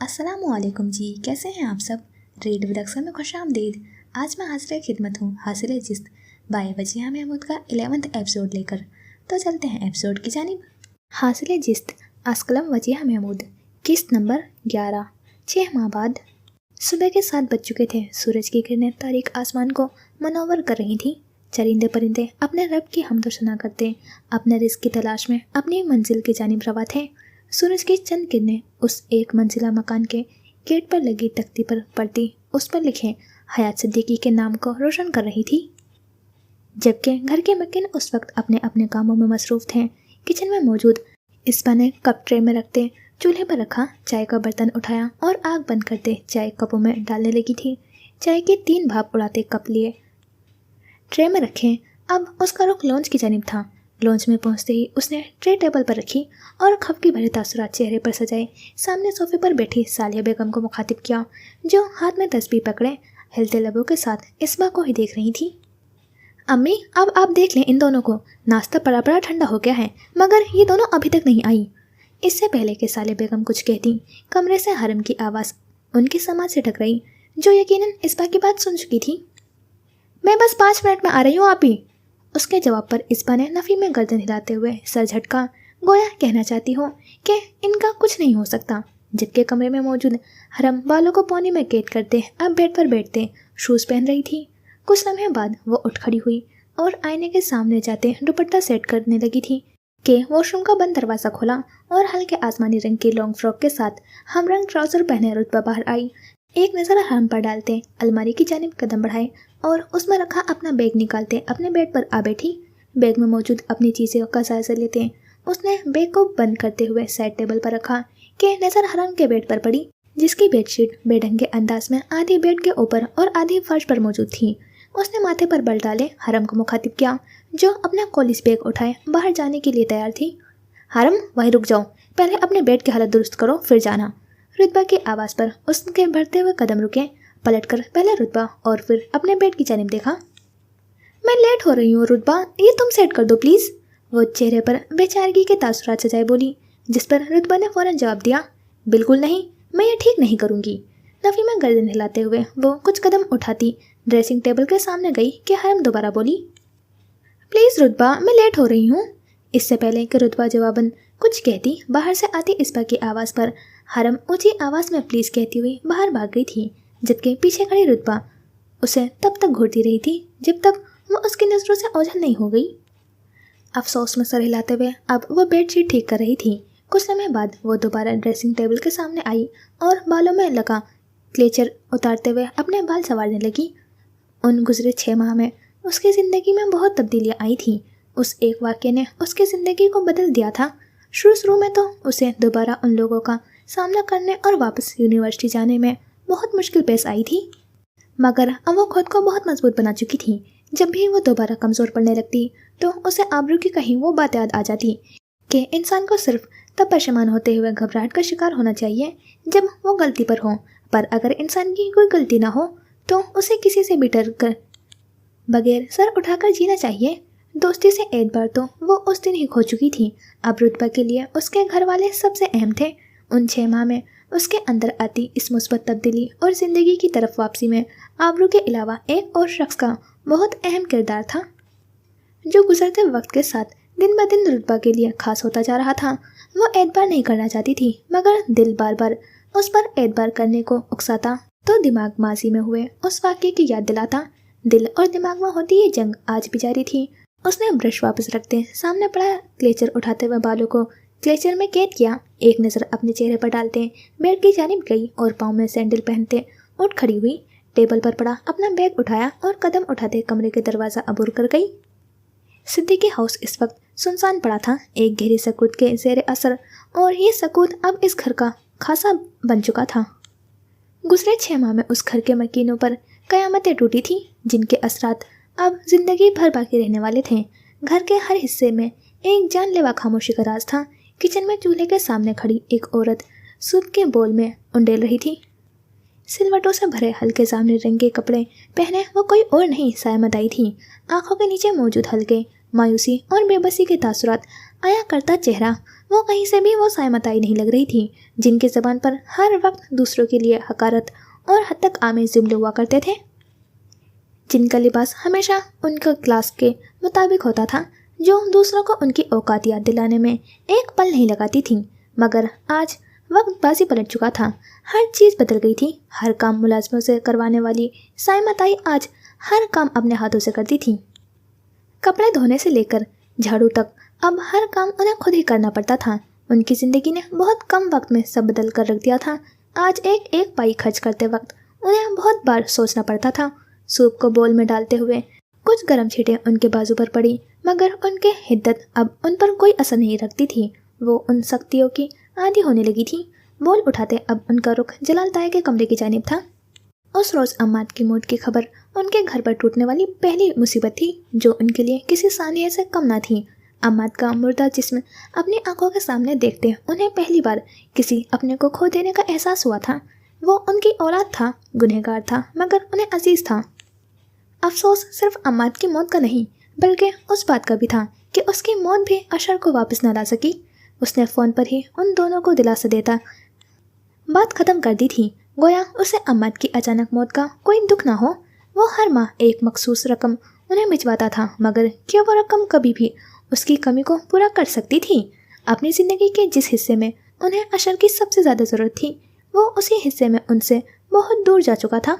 السلام علیکم جی، کیسے ہیں آپ سب؟ ریڈ ود اکثر میں خوش آمدید۔ آج میں حاضر خدمت ہوں حاصل جست بائے وجیہہ محمود کا 11واں ایپیسوڈ لے کر۔ تو چلتے ہیں ایپیسوڈ کی جانب۔ حاصل جست اسقلم وجیہہ محمود، قسط نمبر 11۔ 6 ماہ بعد صبح کے 7 بج چکے تھے۔ سورج کی کرنیں تاریک آسمان کو منور کر رہی تھیں۔ چرندے پرندے اپنے رب کی حمد و ثنا کرتے اپنے رزق کی تلاش میں اپنی منزل کی جانب رواں تھے۔ سورج کی چند کرنیں اس ایک منزلہ مکان کے گیٹ پر لگی تختی پر پڑتی اس پر لکھے حیات صدیقی کے نام کو روشن کر رہی تھی، جبکہ گھر کے مکین اس وقت اپنے اپنے کاموں میں مصروف تھے۔ کچن میں موجود اسپا نے کپ ٹرے میں رکھتے چولہے پر رکھا، چائے کا برتن اٹھایا اور آگ بند کرتے چائے کپوں میں ڈالنے لگی تھی۔ چائے کی 3 بھاپ اڑاتے کپ لیے ٹرے میں رکھے۔ اب اس کا رخ لانچ کی جانب تھا۔ لانچ میں پہنچتے ہی اس نے ٹرے ٹیبل پر رکھی اور خفگی بھرے تاثرات چہرے پر سجائے سامنے صوفے پر بیٹھی سالیہ بیگم کو مخاطب کیا، جو ہاتھ میں تسبیح پکڑے ہلتے لبوں کے ساتھ اسبا کو ہی دیکھ رہی تھی۔ امی، اب آپ دیکھ لیں ان دونوں کو، ناشتہ بڑا ٹھنڈا ہو گیا ہے، مگر یہ دونوں ابھی تک نہیں آئی۔ اس سے پہلے کہ سالیہ بیگم کچھ کہتی، کمرے سے حرم کی آواز ان کی سماعت سے ٹکرائی، جو یقیناً اسبا کی بات سن چکی تھی۔ میں بس 5 منٹ میں آ رہی ہوں آپی۔ اس کے جواب پر اسبا نے نفی میں گردن ہلاتے ہوئے سر جھٹکا، گویا کہنا چاہتی ہو کہ ان کا کچھ نہیں ہو سکتا، جبکہ کمرے میں موجود حرم بالوں کو پونی میں قید کرتے اب بیڈ پر بیٹھتے شوز پہن رہی تھی۔ کچھ لمحے بعد وہ اٹھ کھڑی ہوئی اور آئینے کے سامنے جاتے دوپٹہ سیٹ کرنے لگی تھی کہ واش روم کا بند دروازہ کھولا اور ہلکے آسمانی رنگ کی لانگ فراک کے ساتھ ہم رنگ ٹراؤزر پہنے رتبہ باہر آئی۔ ایک نظر حرم پر ڈالتے الماری کی جانب قدم بڑھائے اور اس میں رکھا اپنا بیگ نکالتے اپنے بیڈ پر آ بیٹھی۔ بیگ میں موجود اپنی چیزیں کا جائزہ لیتے اس نے بیگ کو بند کرتے ہوئے سائڈ ٹیبل پر رکھا کہ نظر حرم کے بیڈ پر پڑی، جس کی بیڈ شیٹ بے ڈھنگے انداز میں آدھی بیڈ کے اوپر اور آدھی فرش پر موجود تھی۔ اس نے ماتھے پر بل ڈالے حرم کو مخاطب کیا، جو اپنا کالج بیگ اٹھائے باہر جانے کے لیے تیار تھی۔ حرم، وہیں رک جاؤ، پہلے اپنے بیڈ کی حالت درست کرو پھر جانا۔ رتبہ کی آواز پر اس کے بڑھتے ہوئے قدم رکے، پلٹ کر پہلے رتبہ اور پھر اپنے بیڈ کی جانب دیکھا۔ میں لیٹ ہو رہی ہوں رتبہ، یہ تم سیٹ کر دو پلیز، وہ چہرے پر بے چارگی کے تاثرات سجائے بولی، جس پر رتبہ نے فوراً جواب دیا، بالکل نہیں، میں یہ ٹھیک نہیں کروں گی۔ نفی میں گردن ہلاتے ہوئے وہ کچھ قدم اٹھاتی ڈریسنگ ٹیبل کے سامنے گئی کہ حرم دوبارہ بولی، پلیز رتبہ، میں لیٹ ہو رہی ہوں۔ اس سے پہلے کہ رتبہ جواباً کچھ کہتی، باہر سے آتی اسبا کی آواز پر حرم اونچی آواز میں پلیز کہتی ہوئی باہر بھاگ گئی تھی، جبکہ پیچھے کھڑی رتبہ اسے تب تک گھورتی رہی تھی جب تک وہ اس کی نظروں سے اوجھل نہیں ہو گئی۔ افسوس میں سر ہلاتے ہوئے اب وہ بیڈ شیٹ ٹھیک کر رہی تھی۔ کچھ لمحے بعد وہ دوبارہ ڈریسنگ ٹیبل کے سامنے آئی اور بالوں میں لگا کلیچر اتارتے ہوئے اپنے بال سنوارنے لگی۔ ان گزرے 6 ماہ میں اس کی زندگی میں بہت تبدیلیاں آئی تھیں۔ اس ایک واقعے نے اس کی زندگی کو بدل دیا تھا۔ شروع میں تو اسے دوبارہ ان لوگوں کا سامنا کرنے اور واپس یونیورسٹی جانے میں بہت مشکل پیش آئی تھی، مگر اب وہ خود کو بہت مضبوط بنا چکی تھی۔ جب بھی وہ دوبارہ کمزور پڑنے لگتی تو اسے آبرو کی کہیں وہ بات یاد آ جاتی کہ انسان کو صرف تب پشیمان ہوتے ہوئے گھبراہٹ کا شکار ہونا چاہیے جب وہ غلطی پر ہو، پر اگر انسان کی کوئی غلطی نہ ہو تو اسے کسی سے بھی ڈر کر بغیر سر اٹھا کر جینا چاہیے۔ دوستی سے اعتبار تو وہ اس دن ہی کھو چکی تھی۔ اب رتبہ کے لیے اس کے گھر والے سب سے اہم تھے۔ ان 6 ماہ میں اس کے اندر آتی اس مثبت تبدیلی اور زندگی کی طرف واپسی میں آبرو کے علاوہ ایک اور شخص کا بہت اہم کردار تھا، جو گزرتے وقت کے ساتھ دن بدن رتبہ کے لیے خاص ہوتا جا رہا تھا۔ وہ اعتبار نہیں کرنا چاہتی تھی، مگر دل بار بار اس پر اعتبار کرنے کو اکساتا تو دماغ ماضی میں ہوئے اس واقعے کی یاد دلاتا۔ دل اور دماغ میں ہوتی یہ جنگ آج بھی جاری تھی۔ اس نے برش واپس رکھتے سامنے پڑا کلیچر اٹھاتے ہوئے بالوں کو کلیچر میں قید کیا، ایک نظر اپنے چہرے پر ڈالتے بیڈ کی جانب گئی اور پاؤں میں سینڈل پہنتے اٹھ کھڑی ہوئی، ٹیبل پر پڑا اپنا بیگ اٹھایا اور قدم اٹھاتے کمرے کے دروازہ عبور کر گئی۔ صدیقی ہاؤس اس وقت سنسان پڑا تھا، ایک گہری سکوت کے زیر اثر، اور یہ سکوت اب اس گھر کا خاصا بن چکا تھا۔ گزرے 6 ماہ میں اس گھر کے مکینوں پر قیامتیں ٹوٹی تھیں، جن کے اثرات اب زندگی بھر باقی رہنے والے تھے۔ گھر کے ہر حصے میں ایک جان لیوا خاموشی کا راز تھا۔ کچن میں چولہے کے سامنے کھڑی ایک عورت سوپ کے بول میں انڈیل رہی تھی۔ سلوٹوں سے بھرے ہلکے جامنی رنگ کے کپڑے پہنے وہ کوئی اور نہیں سائمہ آئی تھی۔ آنکھوں کے نیچے موجود ہلکے مایوسی اور بے بسی کے تاثرات آیا کرتا چہرہ वो कहीं से भी वो साइमा ताई नहीं लग रही थी जिनकी ज़बान पर हर वक्त दूसरों के लिए हकारत और हद तक आमेज जुमले हुआ करते थे, जिनका लिबास हमेशा उनका क्लास के मुताबिक होता था, जो दूसरों को उनकी औकात याद दिलाने में एक पल नहीं लगाती थी। मगर आज वक्त बाजी पलट चुका था, हर चीज़ बदल गई थी। हर काम मुलाजमों से करवाने वाली साइमा ताई आज हर काम अपने हाथों से करती थी। कपड़े धोने से लेकर झाड़ू तक अब हर काम उन्हें खुद ही करना पड़ता था। उनकी ज़िंदगी ने बहुत कम वक्त में सब बदल कर रख दिया था। आज एक एक पाई खर्च करते वक्त उन्हें बहुत बार सोचना पड़ता था। सूप को बोल में डालते हुए कुछ गर्म छींटें उनके बाजू पर पड़ी, मगर उनके हिद्दत अब उन पर कोई असर नहीं रखती थी। वो उन सख्तियों की आदी होने लगी थी। बोल उठाते अब उनका रुख जलाल ताया के कमरे की जानिब था। उस रोज़ अम्माद की मौत की खबर उनके घर पर टूटने वाली पहली मुसीबत थी, जो उनके लिए किसी सानिया से कम ना थी। अम्माद का मुर्दा जिस्म अपनी आंखों के सामने देखते उन्हें पहली बार किसी अपने को खो देने का एहसास हुआ था। वो उनकी औलाद था, गुनहगार था, मगर उन्हें अजीज़ था। अफसोस सिर्फ अम्माद की मौत का नहीं, बल्कि उस बात का भी था कि उसकी मौत भी अशर को वापस न ला सकी। उसने फ़ोन पर ही उन दोनों को दिलासा देता बात ख़त्म कर दी थी, गोया उसे अम्माद की अचानक मौत का कोई दुख ना हो। वो हर माह एक मखसूस रकम उन्हें भिजवाता था, मगर क्या वो रकम कभी भी उसकी कमी को पूरा कर सकती थी? अपनी ज़िंदगी के जिस हिस्से में उन्हें अशर की सबसे ज़्यादा ज़रूरत थी, वो उसी हिस्से में उनसे बहुत दूर जा चुका था।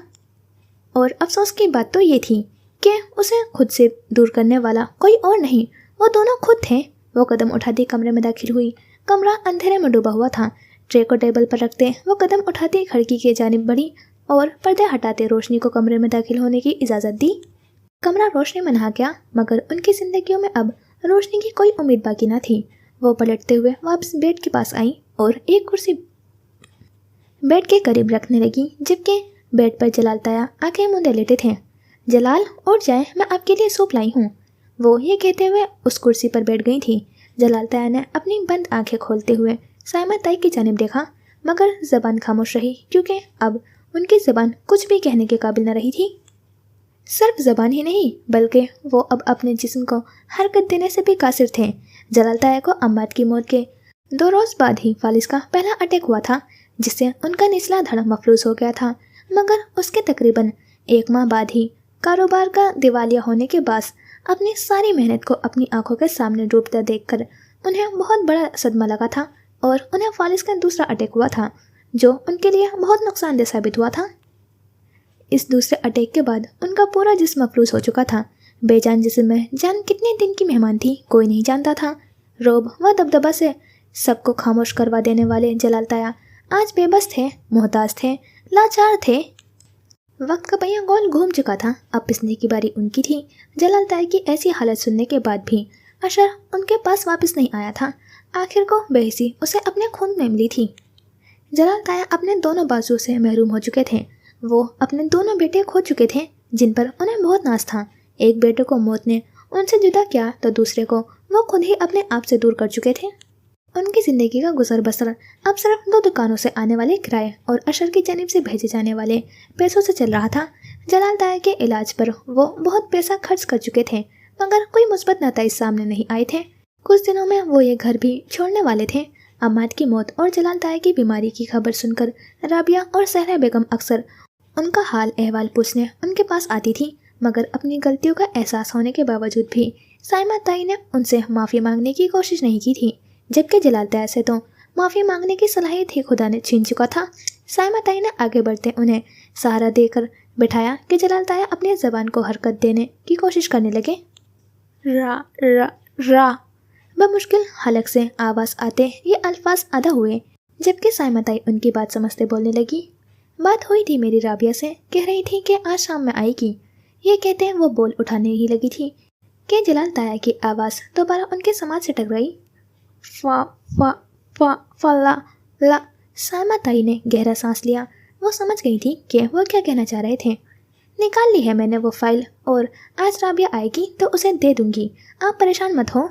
और अफसोस की बात तो ये थी कि उसे खुद से दूर करने वाला कोई और नहीं, वो दोनों खुद थे। वो कदम उठाती कमरे में दाखिल हुई। कमरा अंधेरे में डूबा हुआ था। ट्रे को टेबल पर रखते वो कदम उठाती खिड़की की जानिब बढ़ी और पर्दे हटाते रोशनी को कमरे में दाखिल होने की इजाज़त दी। कमरा रोशनी में नहा गया, मगर उनकी ज़िंदगियों में अब रोशनी की कोई उम्मीद बाकी ना थी। वो पलटते हुए वापस बेड के पास आई और एक कुर्सी बेड के करीब रखने लगी, जबकि बेड पर जलाल ताया आंखें मूंदे लेटे थे। जलाल उठ जाए, मैं आपके लिए सूप लाई हूँ, वो ये कहते हुए उस कुर्सी पर बैठ गई थी। जलाल ताया ने अपनी बंद आंखें खोलते हुए साइमा ताई की जानिब देखा, मगर ज़बान खामोश रही, क्योंकि अब उनकी ज़बान कुछ भी कहने के काबिल न रही थी। सिर्फ ज़बान ही नहीं, बल्कि वो अब अपने जिस्म को हरकत देने से भी कासिर थे। जलाल ताया को अम्माद की मौत के 2 रोज़ बाद ही फालिस का पहला अटैक हुआ था, जिससे उनका निचला धड़ मफलूज हो गया था। मगर उसके तकरीबन 1 माह बाद ही कारोबार का दिवालिया होने के बाद अपनी सारी मेहनत को अपनी आंखों के सामने डूबता देखकर उन्हें बहुत बड़ा सदमा लगा था, और उन्हें फालिस का दूसरा अटैक हुआ था, जो उनके लिए बहुत नुकसानदेह साबित हुआ था। इस दूसरे अटैक के बाद उनका पूरा जिस्म मफलूज हो चुका था। बेजान जिस्म में जान कितने दिन की मेहमान थी, कोई नहीं जानता था। रोब व दबदबा से सबको खामोश करवा देने वाले जलाल ताया आज बेबस थे, मोहताज थे, लाचार थे। वक्त का पहिया गोल घूम चुका था। अब पिसने की बारी उनकी थी। जलाल ताया की ऐसी हालत सुनने के बाद भी अशर उनके पास वापस नहीं आया था। आखिर को बेहिसी उसे अपने खून में मिली थी। जलाल ताया अपने दोनों बाजुओं से महरूम हो चुके थे। वो अपने दोनों बेटे खो चुके थे, जिन पर उन्हें बहुत नाज था। एक बेटे को मौत ने उनसे जुदा किया, तो दूसरे को वो खुद ही अपने आप से दूर कर चुके थे। उनकी ज़िंदगी का गुजर बसर अब सिर्फ 2 दुकानों से आने वाले किराए और अशर की जानिब से भेजे जाने वाले पैसों से चल रहा था। जलाल ताया के इलाज पर वो बहुत पैसा खर्च कर चुके थे, मगर कोई मुस्बत नतीजे सामने नहीं आए थे। कुछ दिनों में वो ये घर भी छोड़ने वाले थे। अम्माद की मौत और जलाल ताया की बीमारी की खबर सुनकर राबिया और सहरा बेगम अक्सर उनका हाल अहवाल पूछने उनके पास आती थी, मगर अपनी गलतियों का एहसास होने के बावजूद भी साइमा ताई ने उनसे माफ़ी मांगने की कोशिश नहीं की थी, जबकि जलाल ताया से तो माफ़ी मांगने की सलाहियत ही खुदा ने छीन चुका था। साइमा ताई ने आगे बढ़ते उन्हें सहारा देकर बिठाया कि जलाल ताया अपनी ज़बान को हरकत देने की कोशिश करने लगे। रा रा रा बमुश्किल हलक से आवाज़ आते ये अल्फाज अदा हुए, जबकि साइमा ताई उनकी बात समझते बोलने लगी। बात हुई थी मेरी राबिया से, कह रही थी कि आज शाम में आएगी। ये कहते वो बोल उठाने ही लगी थी कि जलाल ताया की आवाज़ दोबारा उनके समाज से टकराई। फा फा फा फला ला। साइमा ताई ने गहरा सांस लिया। वो समझ गई थी कि वो क्या कहना चाह रहे थे। निकाल ली है मैंने वो फाइल, और आज राबिया आएगी तो उसे दे दूंगी, आप परेशान मत हो।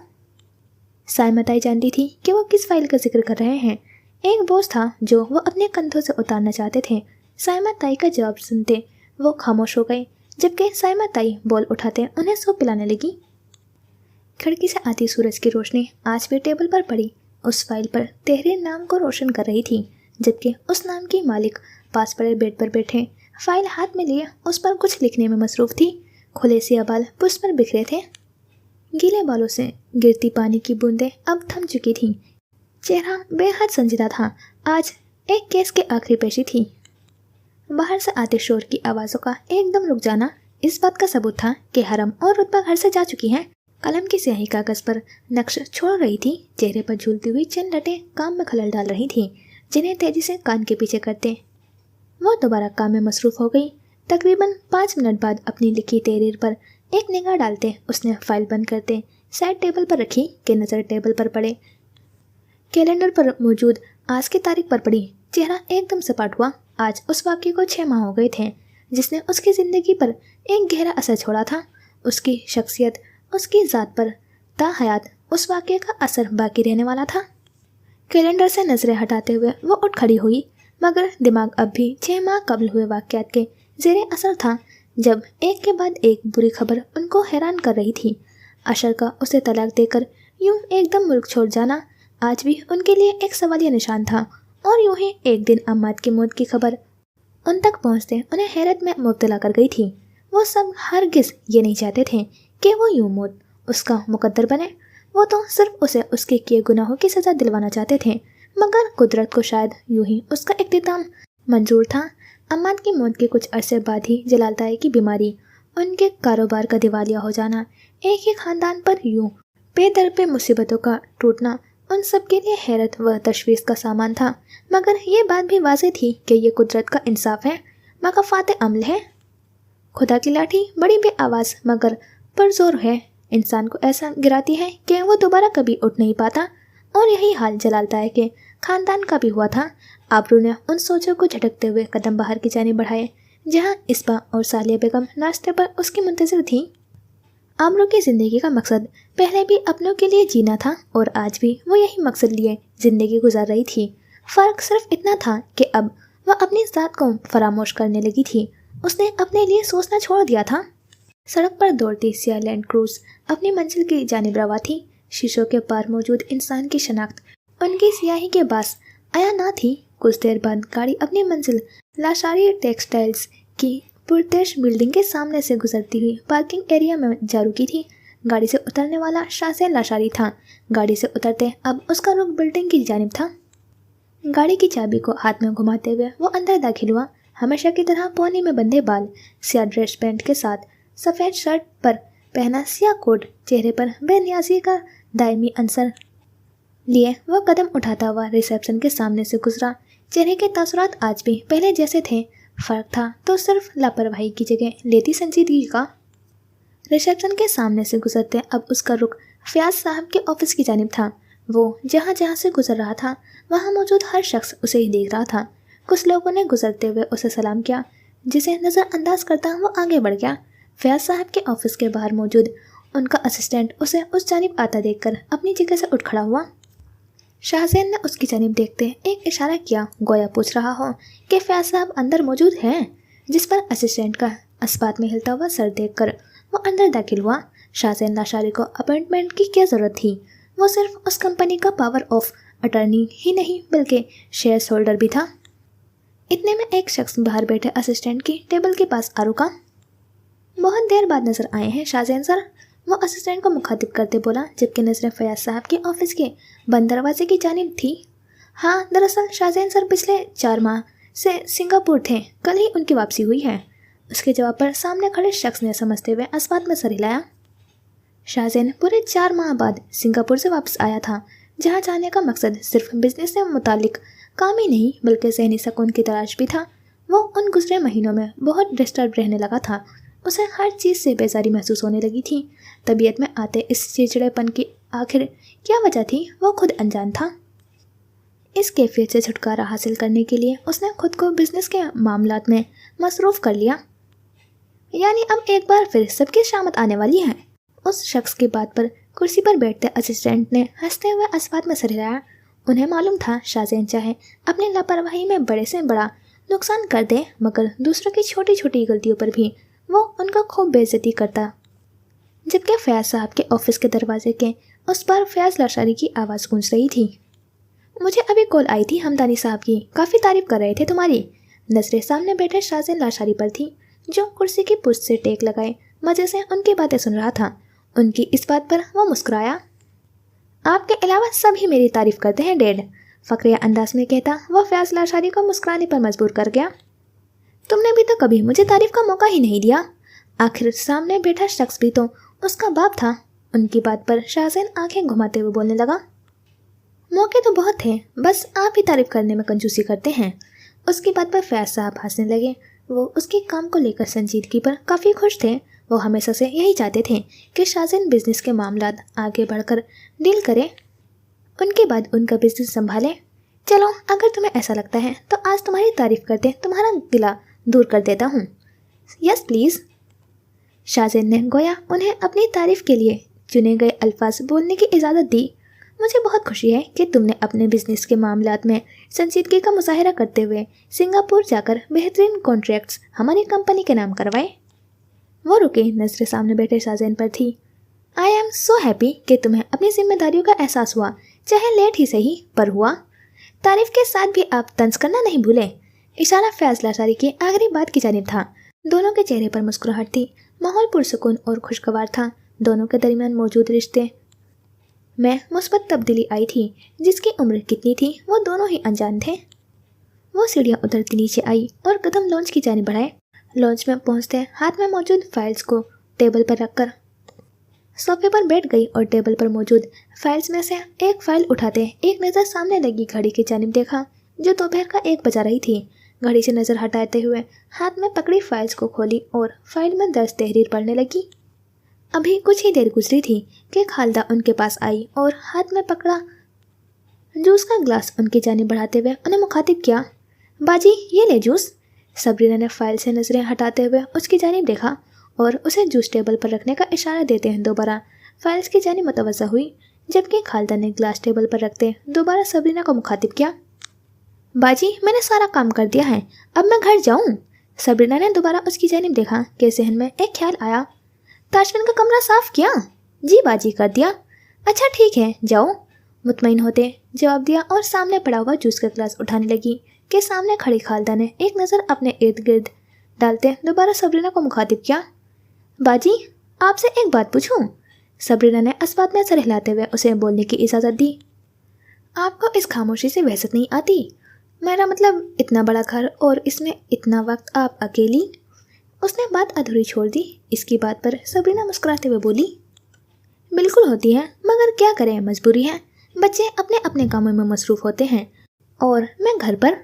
साइमा ताई जानती थी कि वो किस फाइल का जिक्र कर रहे हैं। एक बोझ था जो वो अपने कंधों से उतारना चाहते थे। साइमा ताई का जवाब सुनते वो खामोश हो गए, जबकि साइमा ताई बोल उठाते उन्हें सूप पिलाने लगी। खिड़की से आती सूरज की रोशनी आज भी टेबल पर पड़ी उस फाइल पर तहरीर नाम को रोशन कर रही थी, जबकि उस नाम की मालिक पास पड़े बेड पर बैठे फाइल हाथ में लिए उस पर कुछ लिखने में मसरूफ थी। खुले से बाल पुष्प पर बिखरे थे। गीले बालों से गिरती पानी की बूंदें अब थम चुकी थीं। चेहरा बेहद संजीदा था। आज एक केस की आखिरी पेशी थी। बाहर से आते शोर की आवाज़ों का एकदम रुक जाना इस बात का सबूत था कि हरम और रुतबा घर से जा चुकी हैं। कलम की स्याही कागज पर नक्श छोड़ रही थी। चेहरे पर झूलती हुई चंद लटें काम में खलल डाल रही थीं, जिन्हें तेजी से कान के पीछे करते वो दोबारा काम में मसरूफ़ हो गई। तकरीबन 5 मिनट बाद अपनी लिखी तहरीर पर एक निगाह डालते उसने फाइल बंद करते साइड टेबल पर रखी कि नज़र टेबल पर पड़े। कैलेंडर पर मौजूद आज की तारीख पर पड़ी। चेहरा एकदम सपाट हुआ। आज उस वाक़ये को 6 माह हो गए थे जिसने उसकी ज़िंदगी पर एक गहरा असर छोड़ा था। उसकी शख्सियत, उसकी ज़ात पर ताहयात उस वाक़ये का असर बाकी रहने वाला था। कैलेंडर से नज़रें हटाते हुए वो उठ खड़ी हुई, मगर दिमाग अब भी 6 माह कबल हुए वाक़यात के ज़ेरे असर था, जब एक के बाद एक बुरी खबर उनको हैरान कर रही थी। अशर का उसे तलाक देकर यूं एकदम मुल्क छोड़ जाना आज भी उनके लिए एक सवालिया निशान था, और यूं ही एक दिन अम्माद की मौत की खबर उन तक पहुंचते उन्हें हैरत में मुब्तला कर गई थी। वो सब हरगिज़ ये नहीं चाहते थे कि वो यूं मौत उसका मुकद्दर बने। वो तो सिर्फ उसे उसके किए गुनाहों की सज़ा दिलवाना चाहते थे, मगर कुदरत को शायद यूं ही उसका इख्तिताम मंजूर था। अम्माद की मौत के कुछ अरसे बाद ही जलाल ताई की बीमारी, उनके कारोबार का दिवालिया हो जाना, एक ही ख़ानदान पर यूं बेदर पे मुसीबतों का टूटना उन सब के लिए हैरत व तशवीश का सामान था। मगर ये बात भी वाज़ेह थी कि ये कुदरत का इंसाफ है, मकफ़ात अमल है। खुदा की लाठी बड़ी बेआवाज़ मगर पुरज़ोर है, इंसान को ऐसा गिराती है कि वो दोबारा कभी उठ नहीं पाता। और यही हाल जलाल ताई के ख़ानदान का भी हुआ था। आबरू ने उन सोचों को झटकते हुए कदम बाहर की जानिब बढ़ाए, जहाँ इसबा और सालिया बेगम नाश्ते पर उसकी मुंतज़िर थी। आबरू की ज़िंदगी का मकसद पहले भी अपनों के लिए जीना था, और आज भी वो यही मकसद लिए ज़िंदगी गुजार रही थी। फ़र्क सिर्फ इतना था कि अब वह अपनी ज़ात को फरामोश करने लगी थी। उसने अपने लिए सोचना छोड़ दिया था। सड़क पर दौड़ती सिया लैंड क्रूज़ अपनी मंजिल की जानिब रवा थी। शीशों के पार मौजूद इंसान की शनाख्त उनकी सियाही के पास आया ना थी। कुछ देर बाद गाड़ी अपनी मंजिल लाशारी टेक्सटाइल्स की पुरतेश बिल्डिंग के सामने से गुजरती हुई पार्किंग एरिया में जा रुकी थी। गाड़ी से उतरने वाला शाहज़ैन लाशारी था। गाड़ी से उतरते अब उसका रुख बिल्डिंग की जानिब था। गाड़ी की चाबी को हाथ में घुमाते हुए वो अंदर दाखिल हुआ। हमेशा की तरह पौनी में बंधे बाल, सिया ड्रेस पैंट के साथ सफ़ेद शर्ट पर पहना सिया कोट, चेहरे पर बेनियाजी का दायमी अंसर लिए वह कदम उठाता हुआ रिसेप्शन के सामने से गुजरा। चेहरे के तासुरात आज भी पहले जैसे थे। फ़र्क था तो सिर्फ लापरवाही की जगह लेती संजीदगी का। रिसेप्शन के सामने से गुजरते अब उसका रुख फयाज साहब के ऑफिस की जानिब था। वो जहाँ जहाँ से गुजर रहा था वहाँ मौजूद हर शख्स उसे ही देख रहा था। कुछ लोगों ने गुजरते हुए उसे सलाम किया, जिसे नज़रअंदाज करता वो आगे बढ़ गया। फयाज साहब के ऑफिस के बाहर मौजूद उनका असिस्टेंट उसे उस जानिब आता देखकर अपनी जगह से उठ खड़ा हुआ। शाहज़ैन ने उसकी जानिब देखते एक इशारा किया, गोया पूछ रहा हो कि फयाज साहब अंदर मौजूद हैं, जिस पर असिस्टेंट का अस्पात में हिलता हुआ सर देखकर वो अंदर दाखिल हुआ। शाहज़ैन लाशारी को अपॉइंटमेंट की क्या ज़रूरत थी? वो सिर्फ उस कंपनी का पावर ऑफ अटर्नी ही नहीं बल्कि शेयर होल्डर भी था। इतने में एक शख्स बाहर बैठे असिस्टेंट की टेबल के पास आ रुका। बहुत देर बाद नज़र आए हैं शाहज़ैन सर, वो असिस्टेंट को मुखातिब करते बोला, जबकि नज़रें फयाज साहब के ऑफिस के बंद दरवाजे की जानिब थी। हाँ, दरअसल शाहज़ैन सर पिछले 4 माह से सिंगापुर थे, कल ही उनकी वापसी हुई है। उसके जवाब पर सामने खड़े शख्स ने समझते हुए अस्पात में सर हिलाया। शाहज़ैन पूरे 4 माह बाद सिंगापुर से वापस आया था, जहाँ जाने का मकसद सिर्फ बिजनेस से मुतालिक काम ही नहीं बल्कि ज़हनी सुकून की तलाश भी था। वो उन गुजरे महीनों में बहुत डिस्टर्ब रहने लगा था। उसे हर चीज़ से बेजारी महसूस होने लगी थी। तबीयत में आते इस चिड़चिड़ेपन की आखिर क्या वजह थी वो खुद अनजान था। इस कैफियत से छुटकारा हासिल करने के लिए उसने खुद को बिजनेस के मामलात में मसरूफ़ कर लिया। यानी अब एक बार फिर सबकी शामत आने वाली है। उस शख्स की बात पर कुर्सी पर बैठते असिस्टेंट ने हंसते हुए अस्पात में सर हिलाया। उन्हें मालूम था शाहज़ैन चाहे अपनी लापरवाही में बड़े से बड़ा नुकसान कर दे, मगर दूसरों की छोटी छोटी गलतियों पर भी वो उनका खूब बेइज्जती करता। जबकि फयाज साहब के ऑफिस के दरवाजे के उस पर फयाज लाशारी की आवाज़ गूंज रही थी। मुझे अभी कॉल आई थी हमदानी साहब की, काफ़ी तारीफ कर रहे थे तुम्हारी। नजरें सामने बैठे शाहज़ैन लाशारी पर थी, जो कुर्सी की पुष्ट से टेक लगाए मज़े से उनकी बातें सुन रहा था। उनकी इस बात पर वो मुस्कुराया। आपके अलावा सभी मेरी तारीफ करते हैं डैड, फकरिया अंदाज में कहता वो फयाज लाशारी को मुस्कुराने पर मजबूर कर गया। तुमने भी तो कभी मुझे तारीफ का मौका ही नहीं दिया। आखिर सामने बैठा शख्स भी तो उसका बाप था। उनकी बात पर शाहज़ैन आंखें घुमाते हुए बोलने लगा। मौके तो बहुत थे, बस आप ही तारीफ करने में कंजूसी करते हैं। उसकी बात पर फयाज साहब हंसने लगे। वो उसके काम को लेकर संजीदगी पर काफ़ी खुश थे। वो हमेशा से यही चाहते थे कि शाहज़ैन बिजनेस के मामलात आगे बढ़कर डील करे, उनके बाद उनका बिजनेस संभाले। चलो, अगर तुम्हें ऐसा लगता है तो आज तुम्हारी तारीफ करते तुम्हारा गिला दूर कर देता हूँ। Yes please. शाहज़ैन ने गोया उन्हें अपनी तारीफ के लिए चुने गए अल्फाज बोलने की इजाज़त दी। मुझे बहुत खुशी है कि तुमने अपने बिजनेस के मामलात में संजीदगी का मुजाहरा करते हुए सिंगापुर जाकर बेहतरीन कॉन्ट्रैक्ट्स हमारी कंपनी के नाम करवाए। वो रुके, नजरें सामने बैठे शाहज़ैन पर थी। आई एम सो हैप्पी कि तुम्हें अपनी जिम्मेदारियों का एहसास हुआ, चाहे लेट ही सही पर हुआ। तारीफ के साथ भी आप तंज करना नहीं भूले। इशारा फयाज लाशारी की आखिरी बात की जानिब था। दोनों के चेहरे पर मुस्कुराहट थी। माहौल पुरसुकून और खुशगवार था। दोनों के दरमियान मौजूद रिश्ते में मुस्बत तब्दीली आई थी। जिसकी उम्र कितनी थी वो दोनों ही अनजान थे। वो सीढ़ियाँ उतरती नीचे आई और कदम लॉन्च की जानिब बढ़ाए। लॉन्च में पहुंचते हाथ में मौजूद फाइल्स को टेबल पर रखकर सोफे पर बैठ गई और टेबल पर मौजूद फाइल्स में से एक फाइल उठाते एक नज़र सामने लगी घड़ी की जानिब देखा, जो दोपहर का 1 बजा रही थी। घड़ी से नज़र हटाते हुए हाथ में पकड़ी फाइल्स को खोली और फाइल में दर्ज तहरीर पढ़ने लगी। अभी कुछ ही देर गुजरी थी कि खालदा उनके पास आई और हाथ में पकड़ा जूस का ग्लास उनकी जानिब बढ़ाते हुए उन्हें मुखातिब किया। बाजी, ये ले जूस। सबरीना ने फाइल से नजरें हटाते हुए उसकी जानिब देखा और उसे जूस टेबल पर रखने का इशारा देते हैं दोबारा फाइल्स की जानिब मुतवज्जा हुई, जबकि खालदा ने ग्लास टेबल पर रखते दोबारा सबरीना को मुखातिब किया। बाजी, मैंने सारा काम कर दिया है, अब मैं घर जाऊँ। सबरीना ने दोबारा उसकी जानिब देखा कि जहन में एक ख्याल आया। ताशविन का कमरा साफ किया? जी बाजी, कर दिया। अच्छा ठीक है, जाओ। मुतमईन होते जवाब दिया और सामने पड़ा हुआ जूस का ग्लास उठाने लगी कि सामने खड़ी खालदा ने एक नज़र अपने इर्द गिर्द डालते दोबारा सबरीना को मुखातिब किया। बाजी, आपसे एक बात पूछूं? सबरीना ने अस्बात में सर हिलाते हुए उसे बोलने की इजाज़त दी। आपको इस खामोशी से वहशत नहीं आती? मेरा मतलब, इतना बड़ा घर और इसमें इतना वक्त आप अकेली? उसने बात अधूरी छोड़ दी। इसकी बात पर सबरीना मुस्कुराते हुए बोली, बिल्कुल होती है, मगर क्या करें, मजबूरी है। बच्चे अपने अपने कामों में मसरूफ़ होते हैं और मैं घर पर।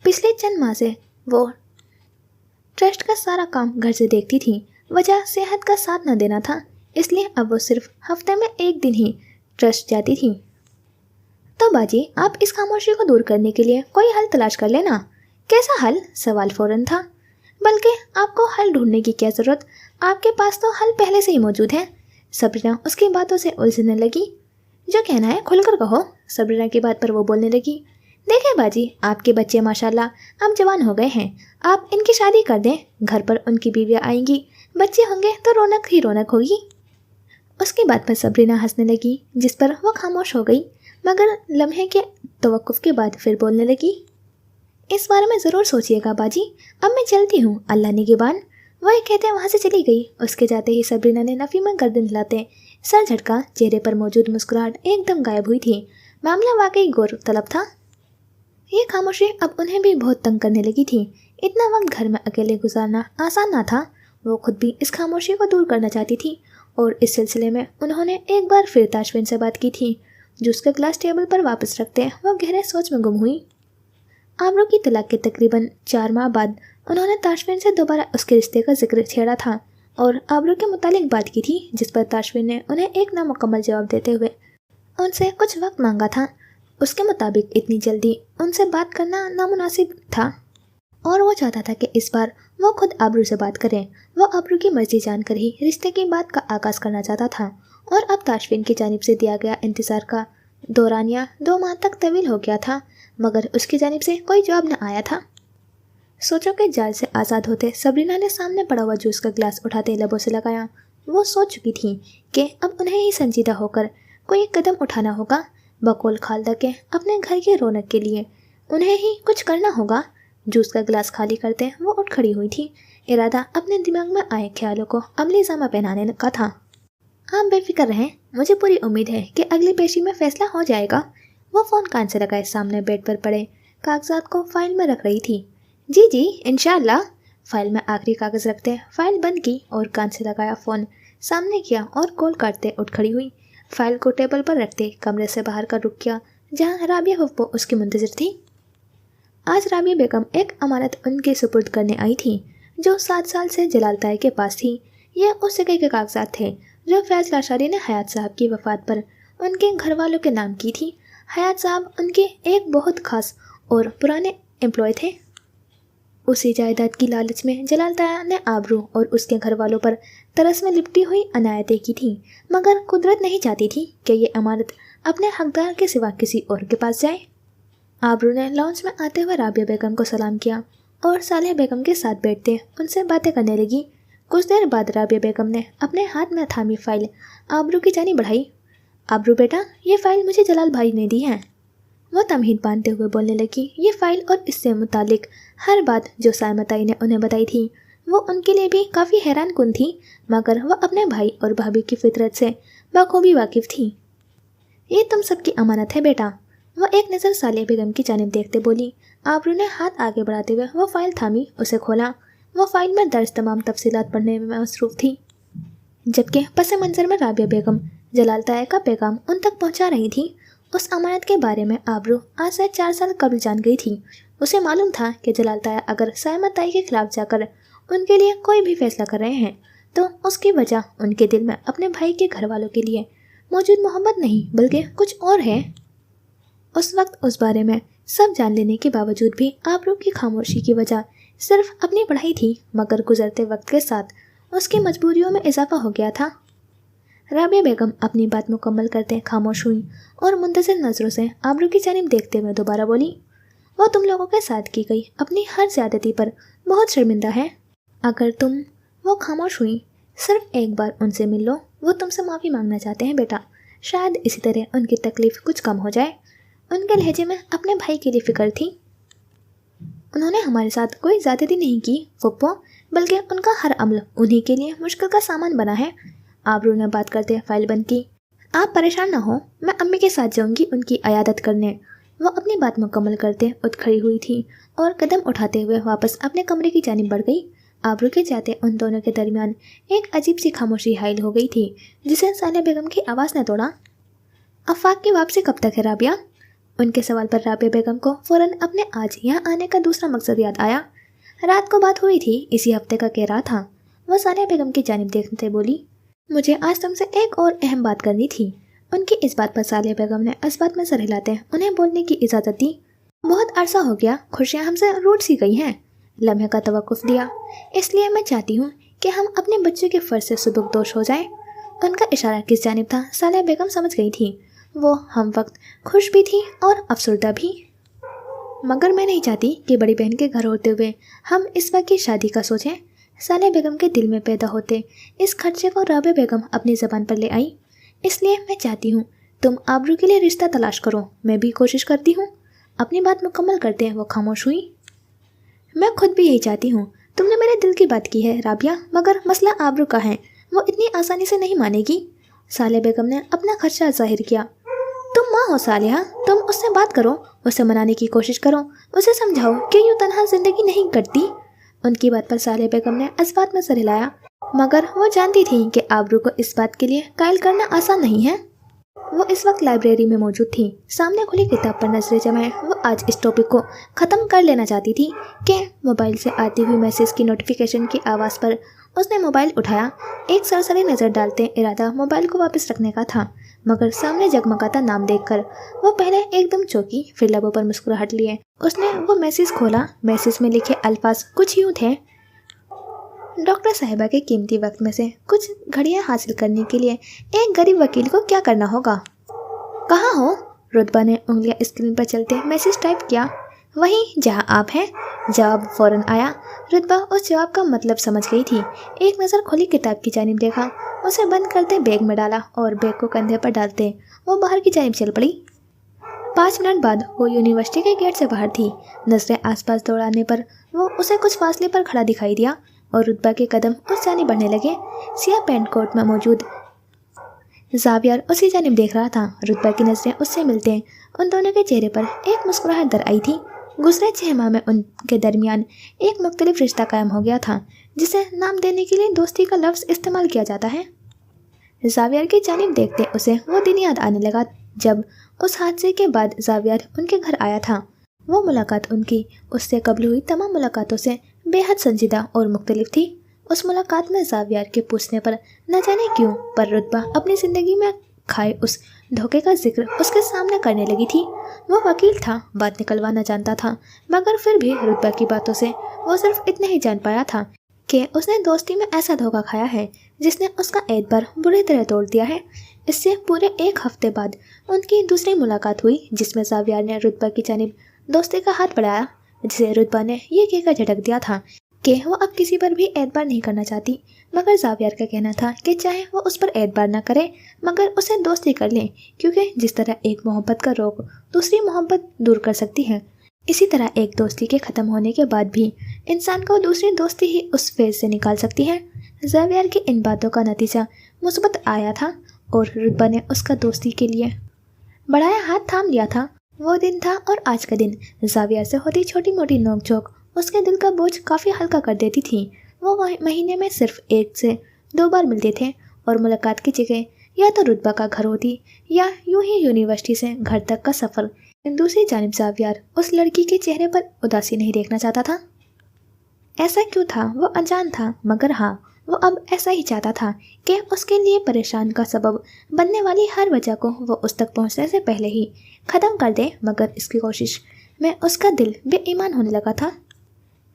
पिछले चंद माह से वो ट्रस्ट का सारा काम घर से देखती थी। वजह सेहत का साथ न देना था, इसलिए अब वो सिर्फ हफ्ते में 1 दिन ही ट्रस्ट जाती थी। तो बाजी, आप इस खामोशी को दूर करने के लिए कोई हल तलाश कर लेना। कैसा हल? सवाल फौरन था। बल्कि आपको हल ढूंढने की क्या ज़रूरत, आपके पास तो हल पहले से ही मौजूद है। सबरीना उसकी बातों से उलझने लगी। जो कहना है खुलकर कहो। सबरीना की बात पर वो बोलने लगी। देखें बाजी, आपके बच्चे माशाल्लाह अब जवान हो गए हैं, आप इनकी शादी कर दें। घर पर उनकी बीवियाँ आएंगी, बच्चे होंगे तो रौनक ही रौनक होगी। उसकी बात पर सबरीना हंसने लगी, जिस पर वो खामोश हो गई, मगर लम्हे के तवक्कुफ के बाद फिर बोलने लगी। इस बारे में ज़रूर सोचिएगा बाजी, अब मैं चलती हूँ, अल्लाह निगहबान। वही कहते वहाँ से चली गई। उसके जाते ही सबरीना ने नफ़ी में गर्दन हिलाते सर झटका। चेहरे पर मौजूद मुस्कुराहट एकदम गायब हुई थी। मामला वाकई गौर तलब था। ये खामोशी अब उन्हें भी बहुत तंग करने लगी थी। इतना वक्त घर में अकेले गुजारना आसान ना था। वो खुद भी इस खामोशी को दूर करना चाहती थी और इस सिलसिले में उन्होंने एक बार फिर ताशविन से बात की थी। जूस का ग्लास टेबल पर वापस रखते वो गहरे सोच में गुम हुई। आबरू की तलाक के तकरीबन 4 माह बाद उन्होंने ताशविन से दोबारा उसके रिश्ते का जिक्र छेड़ा था और आबरू के मुतालिक बात की थी, जिस पर ताशविन ने उन्हें एक नामुकम्मल जवाब देते हुए उनसे कुछ वक्त मांगा था। उसके मुताबिक इतनी जल्दी उनसे बात करना नामुनासिब था और वो चाहता था कि इस बार वो खुद आबरू से बात करें। वो आबरू की मर्जी जानकर ही रिश्ते की बात का आगाज़ करना चाहता था और अब ताशविन की जानिब से दिया गया इंतज़ार का दौरानिया 2 माह तक तवील हो गया था, मगर उसकी जानिब से कोई जवाब न आया था। सोचों के जाल से आज़ाद होते सबरीना ने सामने पड़ा हुआ जूस का ग्लास उठाते लबों से लगाया। वो सोच चुकी थी कि अब उन्हें ही संजीदा होकर कोई कदम उठाना होगा। बकौल खालदा के अपने घर की रौनक के लिए उन्हें ही कुछ करना होगा। जूस का गिलास खाली करते वो उठ खड़ी हुई थी। इरादा अपने दिमाग में आए ख्यालों को अमली जामा पहनाने का था। आप बेफिक्र रहें, मुझे पूरी उम्मीद है कि अगली पेशी में फैसला हो जाएगा। वो फ़ोन कान से लगाए सामने बेड पर पड़े कागजात को फाइल में रख रही थी। जी जी इंशाल्लाह। फाइल में आखिरी कागज़ रखते फाइल बंद की और कान से लगाया फ़ोन सामने किया और कॉल काटते उठ खड़ी हुई। फाइल को टेबल पर रखते कमरे से बाहर का रुख किया जहाँ राबिया हुफ्फो उसकी मुंतज़िर थी। आज राबिया बेगम एक अमानत उनके सुपुर्द करने आई थी जो 7 साल से जलाल ताई के पास थी। ये उस जगह के कागजात थे जो फैज़ लाशारी ने हयात साहब की वफ़ात पर उनके घर वालों के नाम की थी। हयात साहब उनके एक बहुत ख़ास और पुराने एम्प्लॉय थे। उसी जायदाद की लालच में जलाल ताया ने आबरू और उसके घर वालों पर तरस में लिपटी हुई अनायतें की थी, मगर कुदरत नहीं चाहती थी कि ये अमानत अपने हकदार के सिवा किसी और के पास जाए। आबरू ने लॉन्च में आते हुए राबिया बेगम को सलाम किया और सालेह बेगम के साथ बैठते उनसे बातें करने लगी। कुछ देर बाद राबिया बेगम ने अपने हाथ में थामी फाइल आबरू की जानी बढ़ाई। आबरू बेटा, ये फाइल मुझे जलाल भाई ने दी है। वो तमहीद बांधते हुए बोलने लगी। ये फाइल और इससे मुतालिक हर बात जो सायमा ताई ने उन्हें बताई थी वो उनके लिए भी काफ़ी हैरान कुन थी, मगर वह अपने भाई और भाभी की फितरत से बखूबी वाकिफ़ थी। ये तुम सबकी अमानत है बेटा। वह एक नज़र सालिया बेगम की जानिब देखते बोली। आबरू ने हाथ आगे बढ़ाते हुए वो फाइल थामी, उसे खोला। वो फाइल में दर्ज तमाम तफसीलात पढ़ने में मसरूफ़ थी, जबकि पस मंज़र में राबिया बेगम जलाल ताया का पैगाम उन तक पहुँचा रही थी। उस अमानत के बारे में आबरू आज से 4 साल कबल जान गई थी। उसे मालूम था कि जलाल ताया अगर सायमा ताई के खिलाफ जाकर उनके लिए कोई भी फैसला कर रहे हैं तो उसकी वजह उनके दिल में अपने भाई के घर वालों के लिए मौजूद मोहब्बत नहीं बल्कि कुछ और है। उस वक्त उस बारे में सब जान लेने के बावजूद भी आबरू की खामोशी की वजह सिर्फ अपनी पढ़ाई थी, मगर गुजरते वक्त के साथ उसकी मजबूरियों में इजाफा हो गया था। राबिया बेगम अपनी बात मुकम्मल करते खामोश हुई और मुंतज़िर नज़रों से आबरू की जानिब देखते हुए दोबारा बोली। वो तुम लोगों के साथ की गई अपनी हर ज़्यादती पर बहुत शर्मिंदा है। अगर तुम वो खामोश हुई, सिर्फ एक बार उनसे मिल लो। वो तुमसे माफ़ी मांगना चाहते हैं बेटा। शायद इसी तरह उनकी तकलीफ़ कुछ कम हो जाए। उनके लहजे में अपने भाई के लिए फ़िक्र थी। उन्होंने हमारे साथ कोई ज़्यादती नहीं की फुप्पो, बल्कि उनका हर अमल उन्हीं के लिए मुश्किल का सामान बना है। आबरू ने बात करते फाइल बंद की। आप परेशान ना हो, मैं अम्मी के साथ जाऊंगी उनकी अयादत करने। वो अपनी बात मुकम्मल करते उठ खड़ी हुई थी और कदम उठाते हुए वापस अपने कमरे की जानिब बढ़ गई। आबरू के जाते उन दोनों के दरमियान एक अजीब सी खामोशी हाइल हो गई थी, जिसे सालिया बेगम की आवाज़ ने तोड़ा। आफाक की वापसी कब तक है राबिया? उनके सवाल पर राबिया बेगम को फ़ौरन अपने आज यहाँ आने का दूसरा मकसद याद आया। रात को बात हुई थी, इसी हफ्ते का कह रहा था। वह सालिया बेगम की जानिब देखते बोली, मुझे आज तुमसे एक और अहम बात करनी थी। उनकी इस बात पर सालिया बेगम ने इस्बात में सर हिलाते उन्हें बोलने की इजाज़त दी। बहुत अरसा हो गया, खुशियाँ हमसे रूठ सी गई हैं। लम्हे का तवक्कुफ दिया। इसलिए मैं चाहती हूँ कि हम अपने बच्चों के फ़र्ज से सुबुकदोश हो जाएं। उनका इशारा किस जानिब था सालिया बेगम समझ गई थी। वो हम वक्त खुश भी थी और अफसरदा भी। मगर मैं नहीं चाहती कि बड़ी बहन के घर होते हुए हम इस वक्त की शादी का सोचें। सालिया बेगम के दिल में पैदा होते इस खर्चे को राबिया बेगम अपनी ज़बान पर ले आई। इसलिए मैं चाहती हूँ तुम आबरू के लिए रिश्ता तलाश करो। मैं भी कोशिश करती हूँ। अपनी बात मुकम्मल करते हैं वो खामोश हुई। मैं खुद भी यही चाहती हूँ। तुमने मेरे दिल की बात की है राबिया, मगर मसला आबरू का है। वो इतनी आसानी से नहीं मानेगी। सालिया बेगम ने अपना खर्चा जाहिर किया। तुम माँ हो सालिया, तुम उससे बात करो, उसे मनाने की कोशिश करो, उसे समझाओ कि यूँ तनहा जिंदगी नहीं कटती। उनकी बात पर सालिया बेगम ने इस बात में सर हिलाया, मगर वो जानती थी कि आबरू को इस बात के लिए कायल करना आसान नहीं है। वो इस वक्त लाइब्रेरी में मौजूद थी। सामने खुली किताब पर नजरें जमाए वो आज इस टॉपिक को ख़त्म कर लेना चाहती थी कि मोबाइल से आती हुई मैसेज की नोटिफिकेशन की आवाज़ पर उसने मोबाइल उठाया। एक सरसरी नज़र डालते इरादा मोबाइल को वापस रखने का था, मगर सामने जगमगाता नाम देखकर वो पहले एकदम चौंकी, फिर लबों पर मुस्कुराहट लिए उसने वो मैसेज खोला। मैसेज में लिखे अल्फाज कुछ यूँ थे, डॉक्टर साहिबा के कीमती वक्त में से कुछ घड़ियां हासिल करने के लिए एक गरीब वकील को क्या करना होगा। कहाँ हो? रुतबा ने उंगलियां स्क्रीन पर चलते मैसेज टाइप किया। वहीं जहां आप हैं। जवाब फ़ौरन आया। रुतबा उस जवाब का मतलब समझ गई थी। एक नज़र खोली किताब की जानिब देखा, उसे बंद करते बैग में डाला और बैग को कंधे पर डालते वो बाहर की जानिब चल पड़ी। 5 मिनट बाद वो यूनिवर्सिटी के गेट से बाहर थी। नजरें आसपास दौड़ाने पर वो उसे कुछ फासले पर खड़ा दिखाई दिया और रुतबा के कदम उस जानिब बढ़ने लगे। सियाह पैंट कोट में मौजूद ज़ावियर उसी जानिब देख रहा था। रुतबा की नज़रें उससे मिलते उन दोनों के चेहरे पर एक मुस्कुराहट दर आई थी। गुज़रे 6 माह में उनके दरमियान एक मुख्तलिफ रिश्ता कायम हो गया था, जिसे नाम देने के लिए दोस्ती का लफ्ज़ इस्तेमाल किया जाता है। ज़ावियर की जानिब देखते उसे वो दिन याद आने लगा जब उस हादसे के बाद ज़ावियर उनके घर आया था। वो मुलाकात उनकी उससे कबल हुई तमाम मुलाकातों से बेहद संजीदा और मुख्तलिफ थी। उस मुलाकात में ज़ावियर के पूछने पर न जाने क्यों पर रुतबा अपनी ज़िंदगी में खाए उस धोखे का जिक्र उसके सामने करने लगी थी। वो वकील था, बात निकलवाना जानता था, मगर फिर भी रुतबा की बातों से वो सिर्फ इतना ही जान पाया था कि उसने दोस्ती में ऐसा धोखा खाया है जिसने उसका एतबार बुरी तरह तोड़ दिया है। इससे पूरे 1 हफ्ते बाद उनकी दूसरी मुलाकात हुई, जिसमें ज़ावियर ने रुतबा की जानिब दोस्ती का हाथ बढ़ाया, जिसे रुतबा ने ये कहकर झटक दिया था कि वो अब किसी पर भी एतबार नहीं करना चाहती। मगर ज़ावियर का कहना था कि चाहे वो उस पर एतबार ना करे मगर उसे दोस्ती कर ले, क्योंकि जिस तरह एक मोहब्बत का रोग दूसरी मोहब्बत दूर कर सकती है, इसी तरह एक दोस्ती के ख़त्म होने के बाद भी इंसान को दूसरी दोस्ती ही उस फेज से निकाल सकती है। ज़ावियर की इन बातों का नतीजा मुस्बत आया था और रुतबा ने उसका दोस्ती के लिए बढ़ाया हाथ थाम लिया था। वो दिन था और आज का दिन ज़ावियर से होती छोटी मोटी नोक-झोंक उसके दिल का बोझ काफ़ी हल्का कर देती थी। वो महीने में सिर्फ 1 से 2 बार मिलते थे और मुलाकात की जगह या तो रुतबा का घर होती या यूं ही यूनिवर्सिटी से घर तक का सफ़र। दूसरी जानिब ज़ावियर उस लड़की के चेहरे पर उदासी नहीं देखना चाहता था। ऐसा क्यों था वो अनजान था, मगर हाँ, वो अब ऐसा ही चाहता था कि उसके लिए परेशान का सबब बनने वाली हर वजह को वो उस तक पहुंचने से पहले ही ख़त्म कर दे। मगर इसकी कोशिश में उसका दिल बेईमान होने लगा था।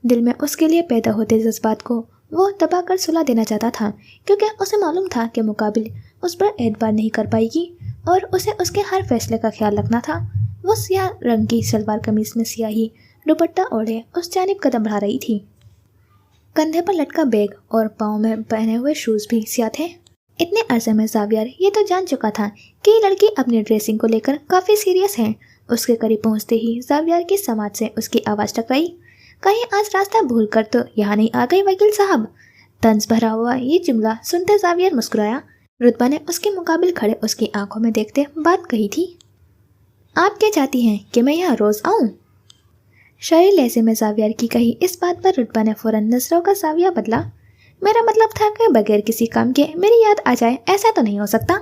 दिल में उसके लिए पैदा होते जज्बात को वो दबा कर सुला देना चाहता था, क्योंकि उसे मालूम था कि मुकाबिल उस पर एतबार नहीं कर पाएगी और उसे उसके हर फैसले का ख्याल रखना था। वो सियाह रंग की सलवार कमीज में सियाही दुपट्टा ओढ़े उस जानिब कदम बढ़ा रही थी। कंधे पर लटका बैग और पाँव में पहने हुए शूज़ भी सियाह थे। इतने अरसे में ज़ावियर ये तो जान चुका था कि ये लड़की अपनी ड्रेसिंग को लेकर काफ़ी सीरियस है। उसके करीब पहुंचते ही ज़ावियर की समाज से उसकी आवाज़ टकराई, कहीं आज रास्ता भूल कर तो यहाँ नहीं आ गई वकील साहब। तंज भरा हुआ ये जुमला सुनते ज़ावियर मुस्कुराया। रुतबा ने उसके मुकाबिल खड़े उसकी आंखों में देखते बात कही थी, आप क्या चाहती हैं कि मैं यहाँ रोज़ आऊँ? शायरी लहजे में ज़ावियर की कही इस बात पर रुतबा ने फ़ौरन नज़रों का ज़ाविया बदला। मेरा मतलब था कि बगैर किसी काम के मेरी याद आ जाए, ऐसा तो नहीं हो सकता।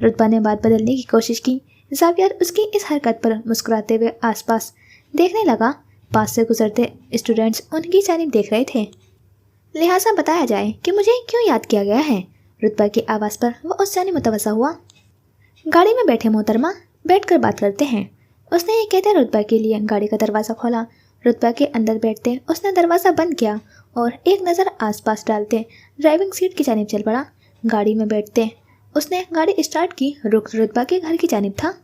रुतबा ने बात बदलने की कोशिश की। ज़ावियर उसकी इस हरकत पर मुस्कुराते हुए आसपास देखने लगा। पास से गुजरते स्टूडेंट्स उनकी जानिब देख रहे थे। लिहाजा बताया जाए कि मुझे क्यों याद किया गया है। रुतबा की आवाज़ पर वो उस जानिब मुतवज्जा हुआ। गाड़ी में बैठे मोहतरमा, बैठकर बात करते हैं। उसने ये कहते रुतबा के लिए गाड़ी का दरवाज़ा खोला। रुतबा के अंदर बैठते उसने दरवाज़ा बंद किया और एक नज़र आसपास डालते ड्राइविंग सीट की जानिब चल पड़ा। गाड़ी में बैठते उसने गाड़ी स्टार्ट की। रुख रुतबा के घर की जानिब था।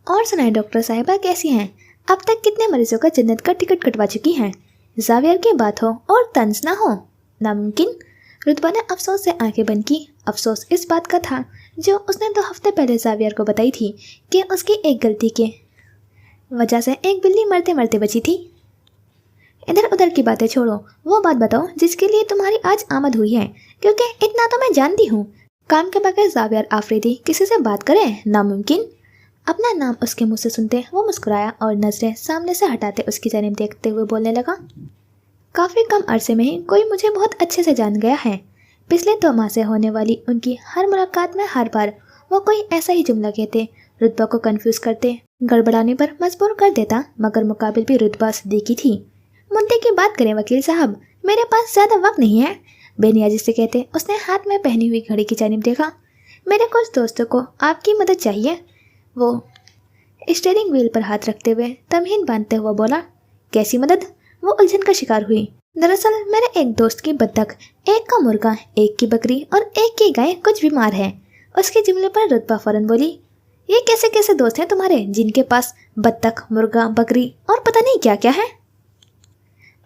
और सुनाए डॉक्टर साहिबा कैसी हैं? अब तक कितने मरीजों का जन्नत का टिकट कटवा चुकी हैं? ज़ावियर की बात हो और तंज ना हो, नामुमकिन। रुतबा ने अफसोस से आंखें बंद की। अफसोस इस बात का था जो उसने 2 हफ्ते पहले ज़ावियर को बताई थी कि उसकी एक गलती के वजह से एक बिल्ली मरते मरते बची थी। इधर उधर की बातें छोड़ो, वो बात बताओ जिसके लिए तुम्हारी आज आमद हुई है, क्योंकि इतना तो मैं जानती हूँ, काम के बगैर ज़ावियर आफरीदी किसी से बात करे, नामुमकिन। अपना नाम उसके मुंह से सुनते वो मुस्कुराया और नज़रें सामने से हटाते उसकी जानिब देखते हुए बोलने लगा, काफ़ी कम अरसे में ही कोई मुझे बहुत अच्छे से जान गया है। पिछले 2 माह से होने वाली उनकी हर मुलाकात में हर बार वो कोई ऐसा ही जुमला कहते, रुतबा को कंफ्यूज करते, गड़बड़ाने पर मजबूर कर देता। मगर मुकाबिल भी रुतबा सिद्दीकी थी। मुद्दे की बात करें वकील साहब, मेरे पास ज़्यादा वक्त नहीं है, बेनियाजी से कहते उसने हाथ में पहनी हुई घड़ी की जानिब देखा। मेरे कुछ दोस्तों को आपकी मदद चाहिए। वो स्टीयरिंग व्हील पर हाथ रखते हुए तमहीन बांधते हुए बोला, कैसी मदद? वो उलझन का शिकार हुई। दरअसल मेरे एक दोस्त की बत्तख, एक का मुर्गा, एक की बकरी और एक की गाय कुछ बीमार है। उसके जुमले पर रुतबा फौरन बोली, ये कैसे कैसे दोस्त हैं तुम्हारे जिनके पास बत्तख, मुर्गा, बकरी और पता नहीं क्या क्या है?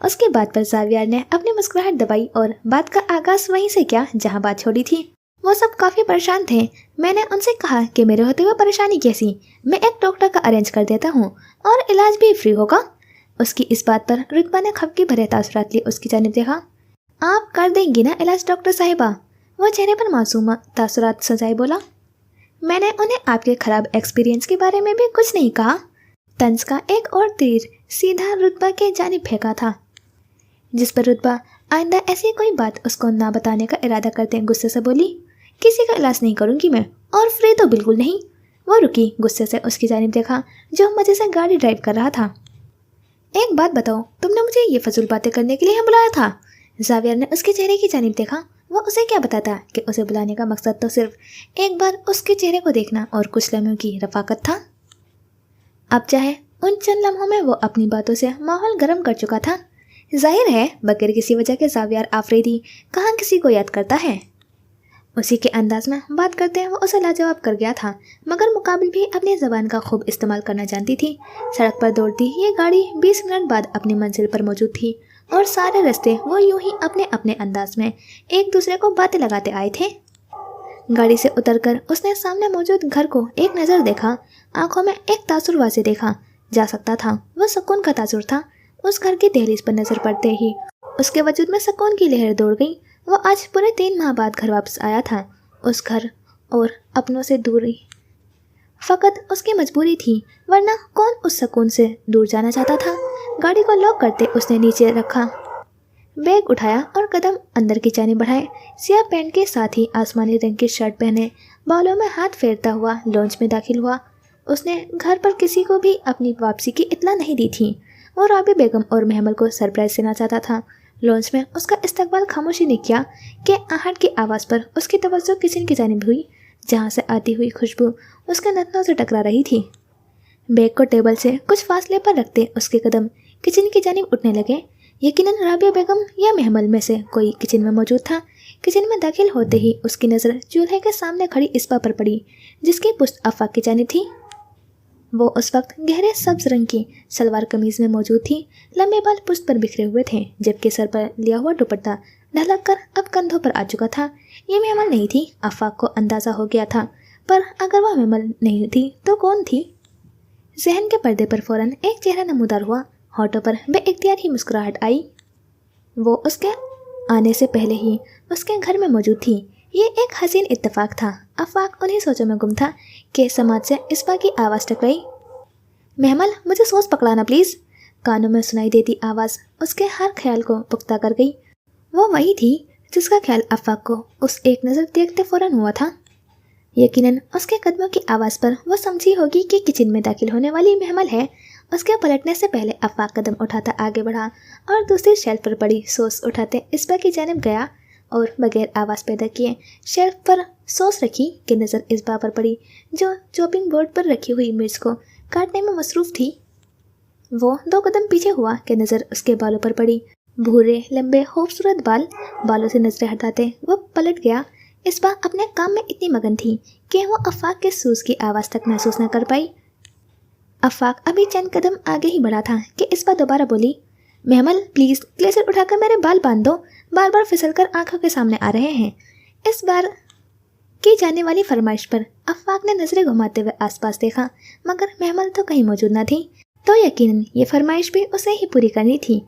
उसके बाद पर ज़ावियर ने अपनी मुस्कुराहट दबाई और बात का आगाज़ वहीं से किया जहां बात छोड़ी थी। वो सब काफ़ी परेशान थे। मैंने उनसे कहा कि मेरे होते हुए परेशानी कैसी, मैं एक डॉक्टर का अरेंज कर देता हूँ और इलाज भी फ्री होगा। उसकी इस बात पर रुतबा ने खपकी भरे तासुरात लिए उसकी जानिब देखा। आप कर देंगी ना इलाज डॉक्टर साहिबा? वो चेहरे पर मासूम तासुरात सजाए बोला। मैंने उन्हें आपके खराब एक्सपीरियंस के बारे में भी कुछ नहीं कहा। तंज का एक और तीर सीधा रुतबा के जानिब फेंका था, जिस पर रुतबा आइंदा ऐसी कोई बात उसको ना बताने का इरादा करते गुस्से से बोली, किसी का इलाज नहीं करूंगी मैं, और फ्री तो बिल्कुल नहीं। वो रुकी, गुस्से से उसकी जानिब देखा जो मजे से गाड़ी ड्राइव कर रहा था। एक बात बताओ, तुमने मुझे ये फजूल बातें करने के लिए बुलाया था? जावियर ने उसके चेहरे की जानिब देखा। वो उसे क्या बताता कि उसे बुलाने का मकसद तो सिर्फ एक बार उसके चेहरे को देखना और कुछ लम्हों की रफाकत था। अब चाहे उन चंद लम्हों में वो अपनी बातों से माहौल गर्म कर चुका था। जाहिर है बगैर किसी वजह के जावियर आफरीदी कहाँ किसी को याद करता है। उसी के अंदाज में बात करते हैं वो उसे लाजवाब कर गया था, मगर मुकाबिल भी अपनी ज़बान का खूब इस्तेमाल करना जानती थी। सड़क पर दौड़ती ये गाड़ी 20 मिनट बाद अपनी मंजिल पर मौजूद थी और सारे रास्ते वो यूं ही अपने अपने अंदाज में एक दूसरे को बातें लगाते आए थे। गाड़ी से उतरकर उसने सामने मौजूद घर को एक नज़र देखा। आंखों में एक तासुर वाज़े देखा जा सकता था। वह सुकून का तासुर था। उस घर की दहलीज पर नज़र पड़ते ही उसके वजूद में सुकून की लहर दौड़ गई। वो आज पूरे 3 माह बाद घर वापस आया था। उस घर और अपनों से दूरी फ़कत उसकी मजबूरी थी, वरना कौन उस सुकून से दूर जाना चाहता था। गाड़ी को लॉक करते उसने नीचे रखा, बैग उठाया और कदम अंदर की जानिब बढ़ाए। सियाह पैंट के साथ ही आसमानी रंग की शर्ट पहने बालों में हाथ फेरता हुआ लॉन्च में दाखिल हुआ। उसने घर पर किसी को भी अपनी वापसी की इत्तला नहीं दी थी। वो राबी बेगम और महमल को सरप्राइज देना चाहता था। लॉन्च में उसका इस्तकबाल खामोशी ने किया कि आहट की आवाज़ पर उसकी तवज्जो किचन की जानिब हुई, जहाँ से आती हुई खुशबू उसके नथनों से टकरा रही थी। बैग को टेबल से कुछ फासले पर रखते उसके कदम किचन की जानिब उठने लगे। यकीनन राबिया बेगम या महमल में से कोई किचन में मौजूद था। किचन में दाखिल होते ही उसकी नज़र चूल्हे के सामने खड़ी इस्पा पर पड़ी, जिसकी पुश्त आफाक की जानिब थी। वो उस वक्त गहरे सब्ज रंग की सलवार कमीज़ में मौजूद थी। लंबे बाल पुश्त पर बिखरे हुए थे, जबकि सर पर लिया हुआ दुपट्टा ढलक कर अब कंधों पर आ चुका था। ये महमल नहीं थी, आफाक को अंदाज़ा हो गया था, पर अगर वह महमल नहीं थी तो कौन थी? जहन के पर्दे पर फौरन एक चेहरा नमूदार हुआ। होठों पर बेइख्तियार ही मुस्कुराहट आई। वो उसके आने से पहले ही उसके घर में मौजूद थी। ये एक हसीन इत्तेफाक था। आफाक उन्हीं सोचों में गुम था कि समाज से इस्पा की आवाज़ टकराई। महमल, मुझे सोच पकड़ाना प्लीज़। कानों में सुनाई देती आवाज़ उसके हर ख्याल को पुख्ता कर गई। वो वही थी जिसका ख्याल आफाक को उस एक नज़र देखते फ़ौरन हुआ था। यकीनन उसके कदमों की आवाज़ पर वो समझी होगी कि किचन में दाखिल होने वाली महमल है। उसके पलटने से पहले आफाक कदम उठाता आगे बढ़ा और दूसरी शेल्फ पर पड़ी सॉस उठाते इस्पा की जानिब गया और बगैर आवाज़ पैदा किए शेल्फ पर सॉस रखी कि नज़र इस्पा पर पड़ी, जो चॉपिंग बोर्ड पर रखी हुई मिर्च को काटने में मसरूफ़ थी। वो 2 कदम पीछे हुआ कि नज़र उसके बालों पर पड़ी। भूरे लंबे खूबसूरत बालों से नजरें हटाते वो पलट गया। इस्पा अपने काम में इतनी मगन थी कि वो आफाक के सूस की आवाज़ तक महसूस न कर पाई। आफाक अभी चंद कदम आगे ही बढ़ा था कि इस्पा दोबारा बोली, महमल प्लीज़ क्लेचर उठाकर मेरे बाल बांध दो, बार बार फिसल कर आँखों के सामने आ रहे हैं। इस बार की जाने वाली फरमाइश पर आफाक ने नज़रें घुमाते हुए आसपास देखा, मगर महमल तो कहीं मौजूद न थी, तो यकीनन ये फरमाइश भी उसे ही पूरी करनी थी।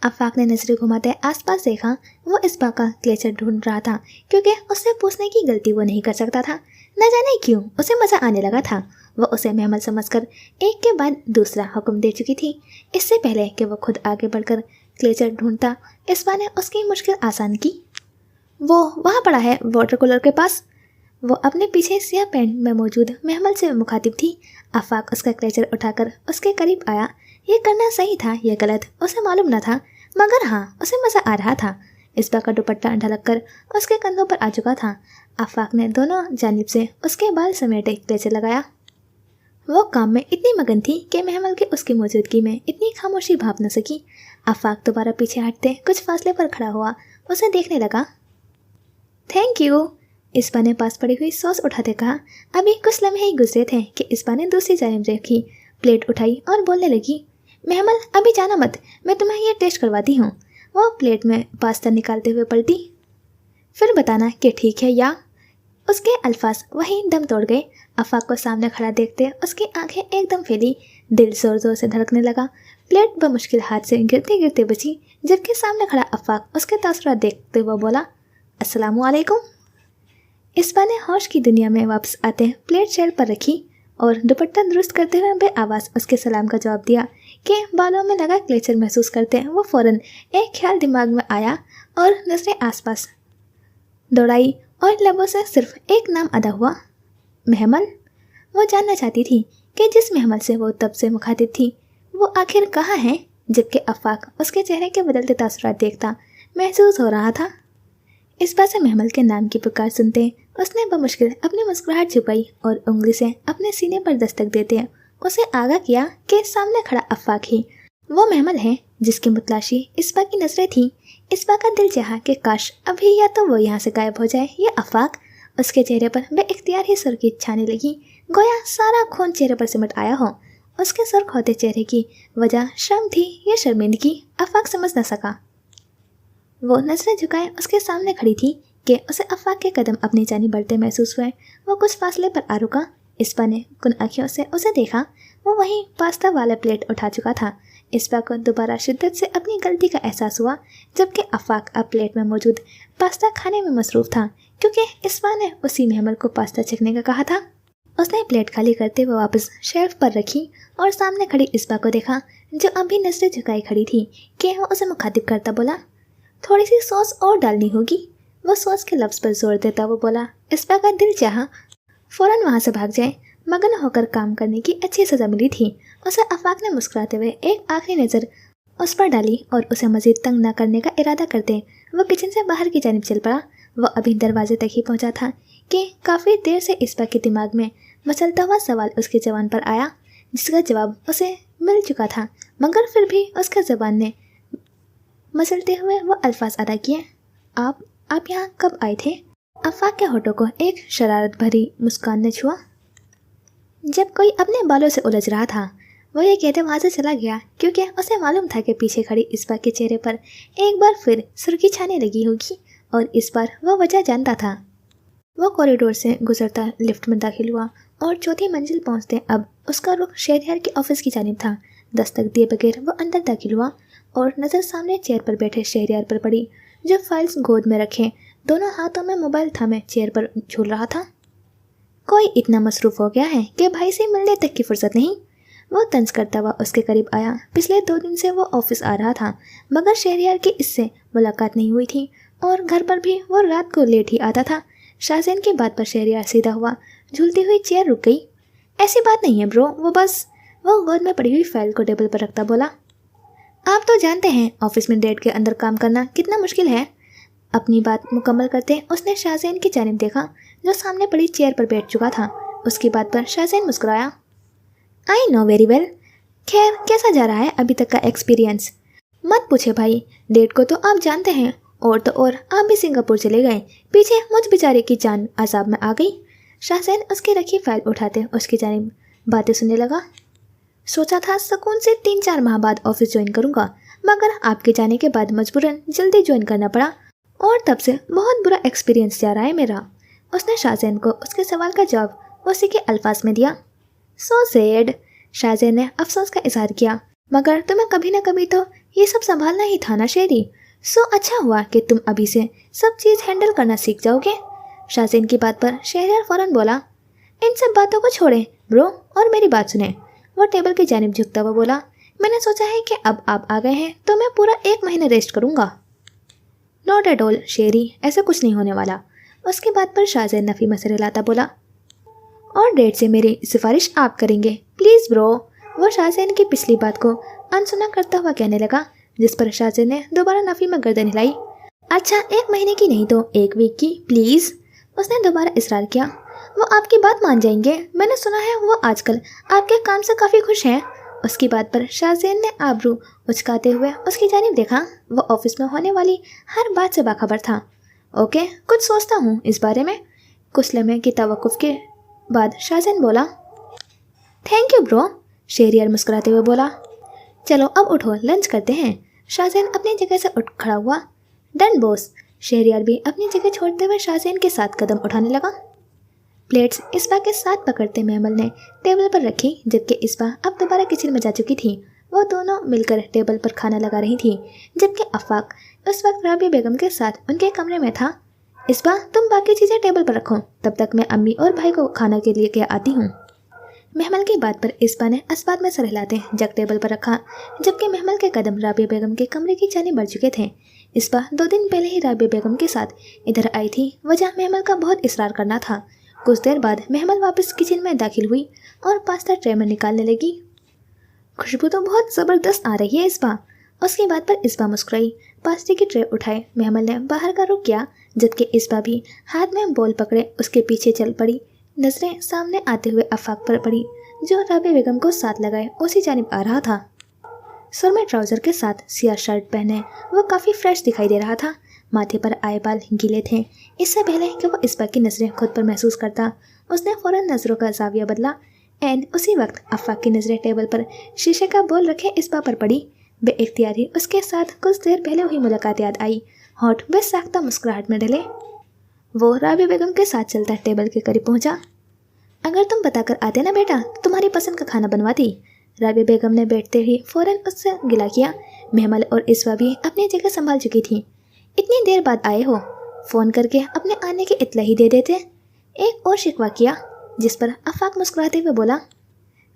आफाक ने नज़रें घुमाते आसपास देखा। वो इस्पा का क्लेचर ढूंढ रहा था, क्योंकि उससे पूछने की गलती वो नहीं कर सकता था। न जाने क्यों उसे मज़ा आने लगा था। वो उसे महमल समझकर एक के बाद दूसरा हुक्म दे चुकी थी। इससे पहले कि वो खुद आगे बढ़कर क्लेचर ढूंढता, इस्पा ने उसकी मुश्किल आसान की। वो वहाँ पड़ा है वाटर कूलर के पास। वो अपने पीछे सियाह पैंट में मौजूद महमल से मुखातिब थी। आफाक उसका क्लेचर उठाकर उसके करीब आया। ये करना सही था या गलत उसे मालूम न था, मगर हाँ, उसे मज़ा आ रहा था। इस्पा का दुपट्टा ढलक कर उसके कंधों पर आ चुका था। आफाक ने दोनों जानिब से उसके बाल समेटे क्लेचर लगाया। वो काम में इतनी मगन थी कि महमल के उसकी मौजूदगी में इतनी खामोशी भाप न सकी। आफाक दोबारा पीछे हटते कुछ फासले पर खड़ा हुआ उसे देखने लगा। थैंक यू, इस्पा ने पास पड़ी हुई सॉस उठाते कहा। अभी कुछ लम्हे ही गुजरे थे कि इस्पा ने दूसरी जानिब रखी प्लेट उठाई और बोलने लगी, महमल अभी जाना मत, मैं तुम्हें ये टेस्ट करवाती हूँ। वो प्लेट में पास्ता निकालते हुए पलटी। फिर बताना कि ठीक है या। उसके अल्फाज वहीं दम तोड़ गए। आफाक को सामने खड़ा देखते उसकी आंखें एकदम फैली, दिल जोर जोर से धड़कने लगा। प्लेट बमुश्किल हाथ से गिरते गिरते बची, जबकि सामने खड़ा आफाक उसके तासुरात देखते हुए बोला, अस्सलामु अलैकुम। इसबा ने होश की दुनिया में वापस आते प्लेट चेयर पर रखी और दुपट्टा दुरुस्त करते हुए बे आवाज़ उसके सलाम का जवाब दिया कि बालों में लगा क्लेचर महसूस करते वो फ़ौरन एक ख्याल दिमाग में आया और नजरें आसपास दौड़ाई और लबों से सिर्फ एक नाम अदा हुआ, महमल। वो जानना चाहती थी कि जिस महमल से वो तब से मुखातिब थी वो आखिर कहाँ है, जबकि आफाक उसके चेहरे के बदलते तासुरात देखता महसूस हो रहा था। इस बात से महमल के नाम की पुकार सुनते उसने बमुश्किल अपनी मुस्कुराहट छुपाई और उंगली से अपने सीने पर दस्तक देते उसे आगाह किया कि सामने खड़ा आफाक ही वो महमल है जिसकी मुतलाशी इसबा की नजरें थी। इसबा का दिल चाहा कि काश अभी या तो वो यहाँ से गायब हो जाए या आफाक। उसके चेहरे पर बेइख्तियार ही सुर्खी छाने लगी, गोया सारा खून चेहरे पर सिमट आया हो। उसके सुर्ख होते चेहरे की वजह शर्म थी या शर्मिंदगी, आफाक समझ न सका। वो नजरें झुकाए उसके सामने खड़ी थी कि उसे आफाक के कदम अपनी जानी बढ़ते महसूस हुए। वो कुछ फासले पर आ रुका। इसबा ने कुन आँखियों से उसे देखा। वो वहीं पास्ता वाला प्लेट उठा चुका था। इसबा को दोबारा शिद्दत से अपनी गलती का एहसास हुआ, जबकि आफाक अब प्लेट में मौजूद पास्ता खाने में मसरूफ़ था, क्योंकि इसबा ने उसी महमल को पास्ता चखने का कहा था। उसने प्लेट खाली करते हुए वापस शेल्फ पर रखी और सामने खड़ी इसबा को देखा, जो अभी नजरें झुकाई खड़ी थी कि वो उसे मुखातिब करता बोला, थोड़ी सी सॉस और डालनी होगी। वो सॉस के लफ्ज़ पर जोर देता वो बोला। इसबा का दिल चाहा फ़ौरन वहाँ से भाग जाए, मगन होकर काम करने की अच्छी सज़ा मिली थी। उसे आफाक ने मुस्कुराते हुए एक आखिरी नज़र उस पर डाली और उसे मज़ीद तंग न करने का इरादा करते वो किचन से बाहर की जानिब चल पड़ा। वो अभी दरवाजे तक ही पहुंचा था कि काफ़ी देर से इसबा के दिमाग में मचलता हुआ सवाल उसकी ज़बान पर आया, जिसका जवाब उसे मिल चुका था, मगर फिर भी उसके ज़बान ने मचलते हुए वो अल्फाज अदा किए, आप यहाँ कब आए थे? आफाक के होठों को एक शरारत भरी मुस्कान ने छुआ। जब कोई अपने बालों से उलझ रहा था वो ये कहते वहाँ से चला गया, क्योंकि उसे मालूम था कि पीछे खड़ी इसबा के चेहरे पर एक बार फिर सुर्खी छाने लगी होगी और इस बार वो वजह जानता था। वो कॉरिडोर से गुजरता लिफ्ट में दाखिल हुआ और चौथी मंजिल पहुँचते अब उसका रुख शहरयार के ऑफिस की जानिब था। दस्तक दिए बगैर वो अंदर दाखिल हुआ और नज़र सामने चेयर पर बैठे शहरयार पर पड़ी, जो फाइल्स गोद में रखे दोनों हाथों में मोबाइल थामे चेयर पर झूल रहा था। कोई इतना मसरूफ़ हो गया है कि भाई से मिलने तक की फुर्सत नहीं। वो तंज करता हुआ उसके करीब आया। पिछले 2 दिन से वो ऑफिस आ रहा था, मगर शहरयार की इससे मुलाकात नहीं हुई थी और घर पर भी वो रात को लेट ही आता था। शाहजैन की बात पर शहरयार सीधा हुआ, झूलती हुई चेयर रुक गई। ऐसी बात नहीं है ब्रो, वो गोद में पड़ी हुई फाइल को टेबल पर रखता बोला, आप तो जानते हैं ऑफिस में डेट के अंदर काम करना कितना मुश्किल है। अपनी बात मुकम्मल करते उसने शाहजैन की जानिब देखा, जो सामने पड़ी चेयर पर बैठ चुका था। उसकी बात पर शाहजैन मुस्कुराया, आई नो वेरी वेल। खैर कैसा जा रहा है अभी तक का एक्सपीरियंस? मत पूछे भाई, डेट को तो आप जानते हैं, और तो और आप भी सिंगापुर चले गए, पीछे मुझ बेचारे की जान अजाब में आ गई। शाहजैन उसकी रखी फाइल उठाते उसकी जानिब बातें सुनने लगा। सोचा था सुकून से 3-4 माह बाद ऑफिस ज्वाइन करूंगा, मगर आपके जाने के बाद मजबूरन जल्दी ज्वाइन करना पड़ा और तब से बहुत बुरा एक्सपीरियंस जा रहा है मेरा। उसने शाहजैन को उसके सवाल का जवाब उसी के अल्फाज में दिया। So sad. शाहजैन ने अफसोस का इजहार किया, मगर तुम्हें कभी न कभी तो ये सब संभालना ही था ना शेरी। सो अच्छा हुआ कि तुम अभी से सब चीज़ हैंडल करना सीख जाओगे। शाहजैन की बात पर शहरयार फौरन बोला, इन सब बातों को छोड़ें ब्रो और मेरी बात सुने। वो टेबल की जानिब झुकता हुआ बोला, मैंने सोचा है कि अब आप आ गए हैं तो मैं पूरा 1 महीना रेस्ट करूँगा। नॉट एट ऑल शेरी, ऐसा कुछ नहीं होने वाला। उसकी बात पर शाहजैन नफ़ी मसरे लाता बोला, और डेट से मेरी सिफारिश आप करेंगे प्लीज़ ब्रो। वो शाहजैन की पिछली बात को अनसुना करता हुआ कहने लगा, जिस पर शाहजैन ने दोबारा नफ़ी में गर्दन हिलाई। अच्छा 1 महीने की नहीं तो 1 वीक की प्लीज़। उसने दोबारा इसरार किया। वो आपकी बात मान जाएंगे, मैंने सुना है वो आजकल आपके काम से काफ़ी खुश हैं। उसकी बात पर शाहजैन ने आबरू उचकाते हुए उसकी जानिब देखा। वो ऑफिस में होने वाली हर बात से बाखबर था। ओके, कुछ सोचता हूँ इस बारे में। कुछ लम्हे की तवक्कुफ के बाद शाहजैन बोला, थैंक यू ब्रो। शहरयार मुस्कुराते हुए बोला, चलो अब उठो लंच करते हैं। शाहजैन अपनी जगह से उठ खड़ा हुआ। Done boss. शहरयार भी अपनी जगह छोड़ते हुए शाहज़ैन के साथ कदम उठाने लगा। प्लेट्स इसबा के साथ पकड़ते महमल ने टेबल पर रखी, जबकि इसबा अब दोबारा किचन में जा चुकी थी। वो दोनों मिलकर टेबल पर खाना लगा रही थी, जबकि अफाक उस वक्त राबिया बेगम के साथ उनके कमरे में था। इसबा, तुम बाकी चीज़ें टेबल पर रखो, तब तक मैं अम्मी और भाई को खाना के लिए आती हूँ। महमल की बात पर इसबा ने अस्बात में सर हिलाते जग टेबल पर रखा, जबकि महमल के कदम राबिया बेगम के कमरे की जानिब बढ़ चुके थे। इसबा 2 दिन पहले ही राबिया बेगम के साथ इधर आई थी, वजह महमल का बहुत इसरार करना था। कुछ देर बाद महमल वापस किचन में दाखिल हुई और पास्ता ट्रे में निकालने लगी। खुशबू तो बहुत ज़बरदस्त आ रही है इसबा। उसकी बात पर इसबा मुस्कुराई। पास्ते की ट्रे उठाए महमल ने बाहर का रुख किया, जबकि इसबा भी हाथ में बॉल पकड़े उसके पीछे चल पड़ी। नजरें सामने आते हुए अफाक पर पड़ी, जो राबिया बेगम को साथ लगाए उसी जानिब आ रहा था। सुरमे ट्राउज़र के साथ सियाह शर्ट पहने वो काफ़ी फ्रेश दिखाई दे रहा था। माथे पर आए बाल गीले थे। इससे पहले कि वो इसबा की नज़रें खुद पर महसूस करता, उसने फ़ौरन नज़रों का जाविया बदला। एंड उसी वक्त अफाक की नज़रें टेबल पर शीशे का बोल रखे इसबा पर पड़ी। बेइख्तियारी उसके साथ कुछ देर पहले हुई मुलाकात याद आई। होठ बेसाख्ता मुस्कुराहट में ढले। वो राबिया बेगम के साथ चलता टेबल के करीब पहुंचा। अगर तुम बताकर आते ना बेटा, तो तुम्हारी पसंद का खाना बनवाती। राबिया बेगम ने बैठते ही फ़ौरन उससे गिला किया। महमल और इसबा भी अपनी जगह संभाल चुकी थी। इतनी देर बाद आए हो, फ़ोन करके अपने आने की इत्तला ही दे देते। एक और शिकवा किया, जिस पर अफाक मुस्कुराते हुए बोला,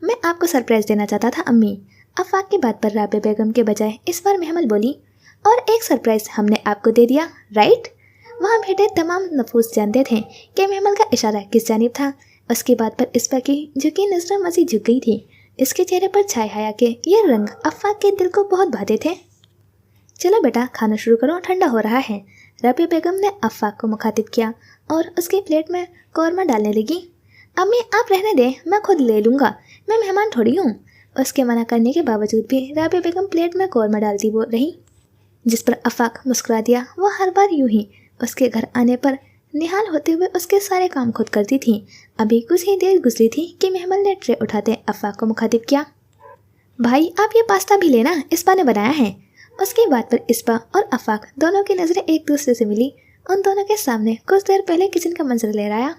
मैं आपको सरप्राइज़ देना चाहता था अम्मी। अफाक की बात पर राबिया बेगम के बजाय इस बार महमल बोली, और एक सरप्राइज़ हमने आपको दे दिया, राइट। वहाँ बैठे तमाम नफूस जानते थे कि महमल का इशारा किस जानिब था। उसकी बात पर इसबा की झुकी नजरें मज़ीद झुक गई थी। इसके चेहरे पर छाए हया के ये रंग अफाक के दिल को बहुत भाते थे। चलो बेटा, खाना शुरू करो, ठंडा हो रहा है। राबिया बेगम ने अफाक को मुखातिब किया और उसकी प्लेट में कौरमा डालने लगी। अम्मी आप रहने दें, मैं खुद ले लूँगा, मैं मेहमान थोड़ी हूँ। उसके मना करने के बावजूद भी राबिया बेगम प्लेट में कौरमा डालती वो रही, जिस पर अफाक मुस्कुरा दिया। वो हर बार यूं ही उसके घर आने पर निहाल होते हुए उसके सारे काम खुद करती थी। अभी कुछ ही देर गुजरी थी कि महमल ने ट्रे उठाते अफाक को मुखातिब किया, भाई आप ये पास्ता भी लेना, इसबा ने बनाया है। उसकी बात पर इसबा और अफाक दोनों की नज़रें एक दूसरे से मिली। उन दोनों के सामने कुछ देर पहले किचन का मंजर लहराया।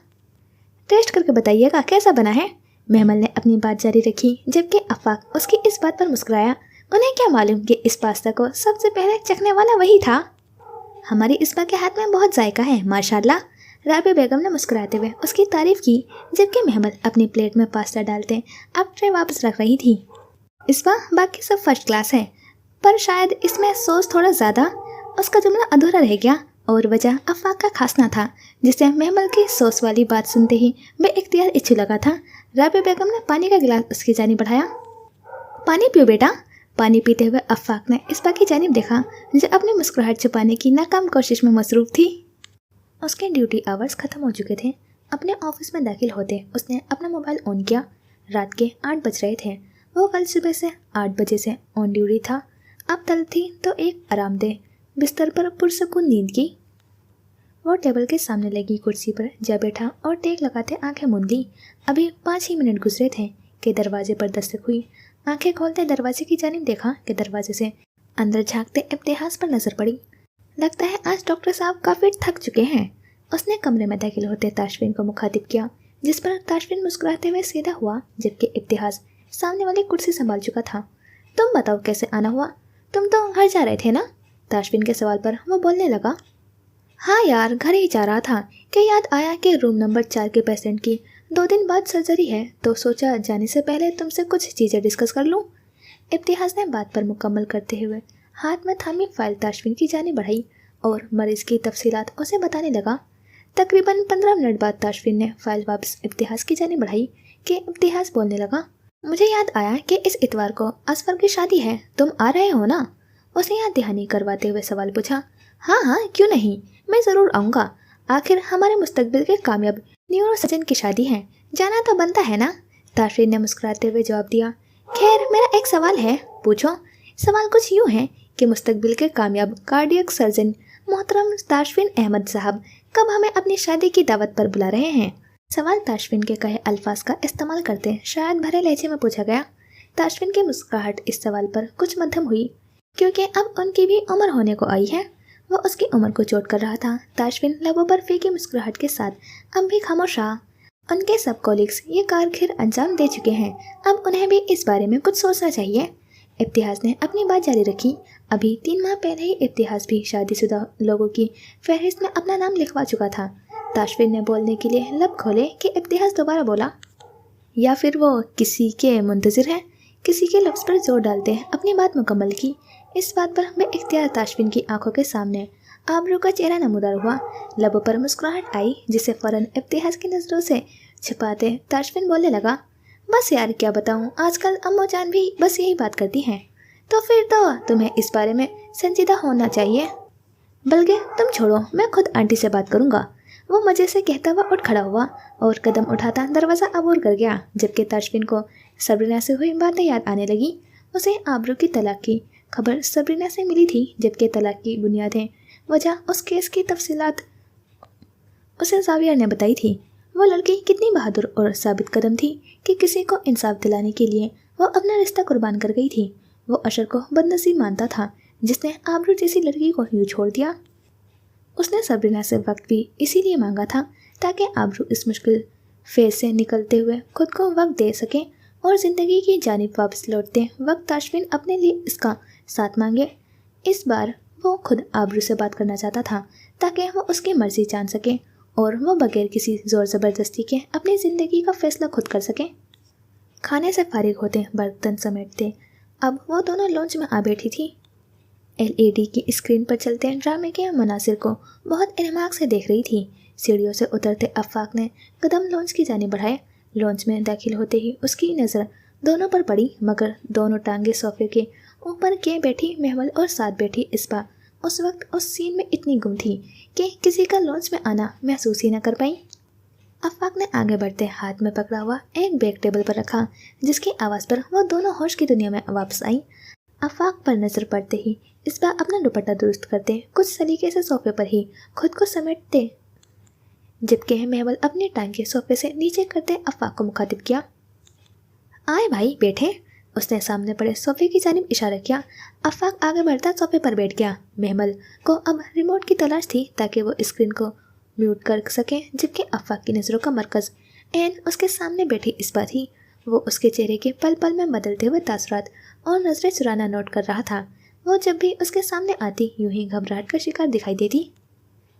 टेस्ट करके बताइएगा कैसा बना है। महमल ने अपनी बात जारी रखी, जबकि अफाक उसकी इस बात पर मुस्कुराया। उन्हें क्या मालूम कि इस पास्ता को सबसे पहले चखने वाला वही था। हमारी इसबा के हाथ में बहुत जायका है माशाल्लाह। राबिया बेगम ने मुस्कुराते हुए उसकी तारीफ की, जबकि महमल अपनी प्लेट में पास्ता डालते अब ट्रे वापस रख रही थी। इसबा बाकी सब फर्स्ट क्लास है, पर शायद इसमें सॉस थोड़ा ज़्यादा। उसका जुमला अधूरा रह गया और वजह अफाक का खांसना था, जिससे महमल की सॉस वाली बात सुनते ही बेइख्तियार इच्छू लगा था। राबिया बेगम ने पानी का गिलास उसकी जानिब बढ़ाया। पानी पियो बेटा। पानी पीते हुए अफाक ने इसबा की जानिब देखा, जो अपनी मुस्कुराहट छुपाने की नाकाम कोशिश में मसरूफ़ थी। उसके ड्यूटी आवर्स ख़त्म हो चुके थे। अपने ऑफिस में दाखिल होते उसने अपना मोबाइल ऑन किया। रात के 8 बज रहे थे। वो कल सुबह से 8 बजे से ऑन ड्यूटी था। अब तलब थी तो एक आरामदेह बिस्तर पर पुरसकून नींद की। वो टेबल के सामने लगी कुर्सी पर जा बैठा और टेक लगाते आंखें मूंद ली। अभी 5 ही मिनट गुजरे थे कि दरवाजे पर दस्तक हुई। आंखें खोलते दरवाजे की जानिब देखा कि दरवाजे से अंदर झांकते इब्तिहास पर नजर पड़ी। लगता है आज डॉक्टर साहब काफ़ी थक चुके हैं। उसने कमरे में दाखिल होते ताशफीन को मुखातिब किया, जिस पर ताशफीन मुस्कुराते हुए सीधा हुआ, जबकि इब्तिहास सामने वाली कुर्सी संभाल चुका था। तुम बताओ कैसे आना हुआ, तुम तो घर जा रहे थे ना। ताशफीन के सवाल पर वो बोलने लगा, हाँ यार, घर ही जा रहा था कि याद आया कि रूम नंबर 4 के पेशेंट की 2 दिन बाद सर्जरी है, तो सोचा जाने से पहले तुमसे कुछ चीज़ें डिस्कस कर लूँ। इब्तिहास ने बात पर मुकम्मल करते हुए हाथ में थामी फाइल ताशफीन की जानिब बढ़ाई और मरीज़ की तफसीलात उसे बताने लगा। तकरीबन 15 मिनट बाद ताशफीन ने फाइल वापस इब्तिहास की जानिब बढ़ाई कि इब्तिहास बोलने लगा, मुझे याद आया कि इस इतवार को असफर की शादी है, तुम आ रहे हो ना। उसे याद दहानी करवाते हुए सवाल पूछा। हाँ हाँ, क्यों नहीं, मैं ज़रूर आऊँगा। आखिर हमारे मुस्तकबिल के कामयाब न्यूरो सर्जन की शादी है, जाना तो बनता है ना। ताशफीन ने मुस्कुराते हुए जवाब दिया। खैर, मेरा एक सवाल है, पूछो। सवाल कुछ यूँ है कि मुस्तकबिल के कामयाब कार्डियक सर्जन मोहतरम ताशफीन अहमद साहब कब हमें अपनी शादी की दावत पर बुला रहे हैं। सवाल ताशफीन के कहे अल्फाज का इस्तेमाल करते शायद भरे लहजे में पूछा गया। ताशफीन की मुस्कुराहट इस सवाल पर कुछ मध्यम हुई, क्योंकि अब उनकी भी उम्र होने को आई है। وہ اس کی عمر کو چوٹ کر رہا تھا۔ تاشفین لبوں پر پھیکی مسکراہٹ کے ساتھ اب بھی خاموش رہا۔ ان کے سب کولیگز یہ کارگر انجام دے چکے ہیں، اب انہیں بھی اس بارے میں کچھ سوچنا چاہیے۔ ابتحاج نے اپنی بات جاری رکھی۔ ابھی 3 ماہ پہلے ہی ابتحاج بھی شادی شدہ لوگوں کی فہرست میں اپنا نام لکھوا چکا تھا۔ تاشفین نے بولنے کے لیے لب کھولے کہ ابتحاج دوبارہ بولا، یا پھر وہ کسی کے منتظر ہیں؟ کسی کے لفظ پر زور ڈالتے اپنی بات مکمل کی۔ اس بات پر بے اختیار تاشفین کی آنکھوں کے سامنے آبرو کا چہرہ نمودار ہوا، لبوں پر مسکراہٹ آئی جسے فوراً ابتحاج کی نظروں سے چھپاتے تاشفین بولنے لگا، بس یار کیا بتاؤں، آج کل امو جان بھی بس یہی بات کرتی ہیں، تو پھر تو تمہیں اس بارے میں سنجیدہ ہونا چاہیے۔ بلکہ تم چھوڑو، میں خود آنٹی سے بات کروں گا۔ وہ مزے سے کہتا ہوا اٹھ کھڑا ہوا اور قدم اٹھاتا دروازہ عبور کر گیا، جبکہ تاشفین کو صبرینا سے ہوئی باتیں یاد آنے لگی۔ اسے آبرو کی طلاق کی خبر صبرینا سے ملی تھی، جبکہ طلاق کی بنیادیں وجہ اس کیس کی تفصیلات اسے زاویہ نے بتائی تھی۔ وہ لڑکی کتنی بہادر اور ثابت قدم تھی کہ کسی کو انصاف دلانے کے لیے وہ اپنا رشتہ قربان کر گئی تھی۔ وہ اشر کو بدنصیب مانتا تھا جس نے آبرو جیسی لڑکی کو یوں چھوڑ دیا۔ اس نے صبرینا سے وقت بھی اسی لیے مانگا تھا تاکہ آبرو اس مشکل فیز سے نکلتے ہوئے خود کو وقت دے سکے اور زندگی کی جانب واپس لوٹتے وقت تاشفین اپنے لیے اس کا ساتھ مانگے۔ اس بار وہ خود آبرو سے بات کرنا چاہتا تھا تاکہ وہ اس کی مرضی جان سکے اور وہ بغیر کسی زور زبردستی کے اپنی زندگی کا فیصلہ خود کر سکے۔ کھانے سے فارغ ہوتے برتن سمیٹتے اب وہ دونوں لانچ میں آ بیٹھی تھی۔ LED کی اسکرین پر چلتے ڈرامے کے مناظر کو بہت انہماک سے دیکھ رہی تھی۔ سیڑھیوں سے اترتے آفاق نے قدم لانچ کی جانب بڑھائے۔ لانچ میں داخل ہوتے ہی اس کی نظر دونوں پر پڑی، مگر دونوں ٹانگیں صوفے کے اوپر کے بیٹھی محمل اور ساتھ بیٹھی اسبا اس وقت اس سین میں اتنی گم تھی کہ کسی کا لانچ میں آنا محسوس ہی نہ کر پائیں۔ آفاق نے آگے بڑھتے ہاتھ میں پکڑا ہوا ایک بیگ ٹیبل پر رکھا، جس کی آواز پر وہ دونوں ہوش کی دنیا میں واپس آئیں۔ آفاق پر نظر پڑتے ہی اسبا اپنا دوپٹہ درست کرتے کچھ سلیقے سے صوفے پر ہی خود کو سمیٹتے، جبکہ محمل اپنی ٹانگیں صوفے سے نیچے کرتے آفاق کو مخاطب کیا، آئے بھائی بیٹھے۔ اس نے سامنے پڑے صوفے کی جانب اشارہ کیا۔ آفاق آگے بڑھتا صوفے پر بیٹھ گیا۔ محمل کو اب ریموٹ کی تلاش تھی تاکہ وہ اسکرین کو میوٹ کر سکے، جبکہ آفاق کی نظروں کا مرکز عین اس کے سامنے بیٹھی اسبا تھی۔ وہ اس کے چہرے کے پل پل میں بدلتے ہوئے تاثرات اور نظریں چرانا نوٹ کر رہا تھا۔ وہ جب بھی اس کے سامنے آتی یوں ہی گھبراہٹ کا شکار دکھائی دیتی۔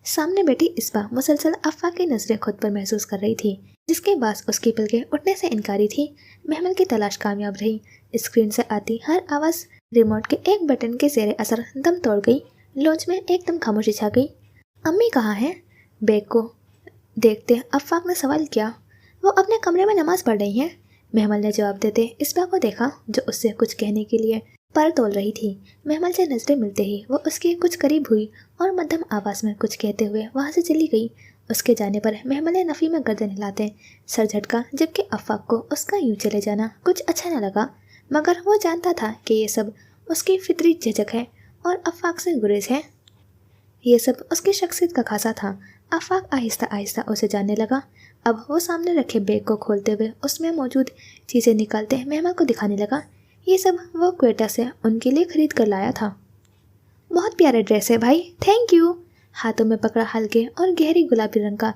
سامنے بیٹھی اسبا مسلسل آفاق کی نظریں خود پر محسوس کر رہی تھی، جس کے باعث اس کی پلکیں اٹھنے سے انکاری تھی۔ محمل کی تلاش کامیاب رہی۔ اسکرین سے آتی ہر آواز ریموٹ کے ایک بٹن کے زیر اثر دم توڑ گئی۔ لانچ میں ایک دم خاموشی چھا گئی۔ امی کہاں ہیں؟ بیگ کو دیکھتے آفاق نے سوال کیا۔ وہ اپنے کمرے میں نماز پڑھ رہی ہیں، محمل نے جواب دیتے اسبا کو دیکھا جو اس سے کچھ کہنے کے لیے پر تول رہی تھی۔ محمل سے نظریں ملتے ہی وہ اس کے کچھ قریب ہوئی اور مدھم آواز میں کچھ کہتے ہوئے وہاں سے چلی گئی۔ اس کے جانے پر محمل نے نفی میں گردن ہلاتے سر جھٹکا، جبکہ آفاق کو اس کا یوں چلے جانا کچھ اچھا نہ لگا، مگر وہ جانتا تھا کہ یہ سب اس کی فطری جھجک ہے اور آفاق سے گریز ہے۔ یہ سب اس کی شخصیت کا خاصا تھا۔ آفاق آہستہ آہستہ اسے جاننے لگا۔ اب وہ سامنے رکھے بیگ کو کھولتے ہوئے اس میں موجود چیزیں نکالتے محمل کو دکھانے لگا۔ یہ سب وہ کوئٹہ سے ان کے لیے خرید کر لایا تھا۔ بہت پیارا ڈریس ہے بھائی، تھینک یو۔ ہاتھوں میں پکڑا ہلکے اور گہری گلابی رنگ کا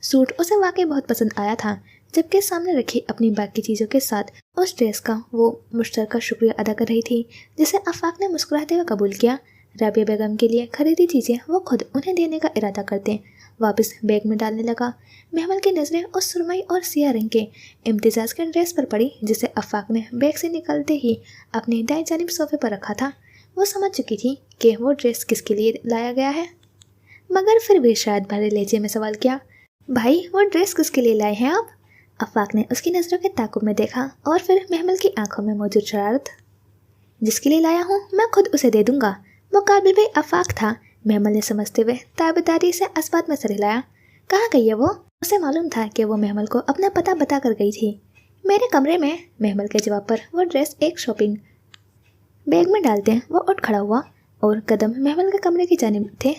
سوٹ اسے واقعی بہت پسند آیا تھا، جبکہ سامنے رکھی اپنی باقی چیزوں کے ساتھ اس ڈریس کا وہ مشترکہ شکریہ ادا کر رہی تھی، جسے آفاق نے مسکراتے ہوئے قبول کیا۔ رابعہ بیگم کے لیے خریدی چیزیں وہ خود انہیں دینے کا ارادہ کرتے واپس بیگ میں ڈالنے لگا۔ محمل کی نظریں اس سرمئی اور سیاہ رنگ کے امتزاج کے ڈریس پر پڑی جسے آفاق نے بیگ سے نکالتے ہی اپنی دائیں جانب صوفے پر رکھا تھا۔ وہ سمجھ چکی تھی کہ وہ ڈریس کس کے لیے لایا گیا ہے، مگر پھر بھی شاید بھرے لہجے میں سوال کیا، بھائی وہ ڈریس کس کے لیے لائے ہیں آپ؟ آفاق نے اس کی نظروں کے تعاقب میں دیکھا اور پھر محمل کی آنکھوں میں موجود شرارت۔ جس کے لیے لایا ہوں میں خود اسے دے دوں گا۔ وہ قابل بھی آفاق تھا۔ محمل نے سمجھتے ہوئے تابعداری سے اسبات میں سر ہلایا۔ کہاں گئی ہے وہ؟ اسے معلوم تھا کہ وہ محمل کو اپنا پتہ بتا کر گئی تھی۔ میرے کمرے میں۔ محمل کے جواب پر وہ ڈریس ایک شاپنگ بیگ میں ڈالتے وہ اٹھ کھڑا ہوا اور قدم محمل کے کمرے کی جانب تھے۔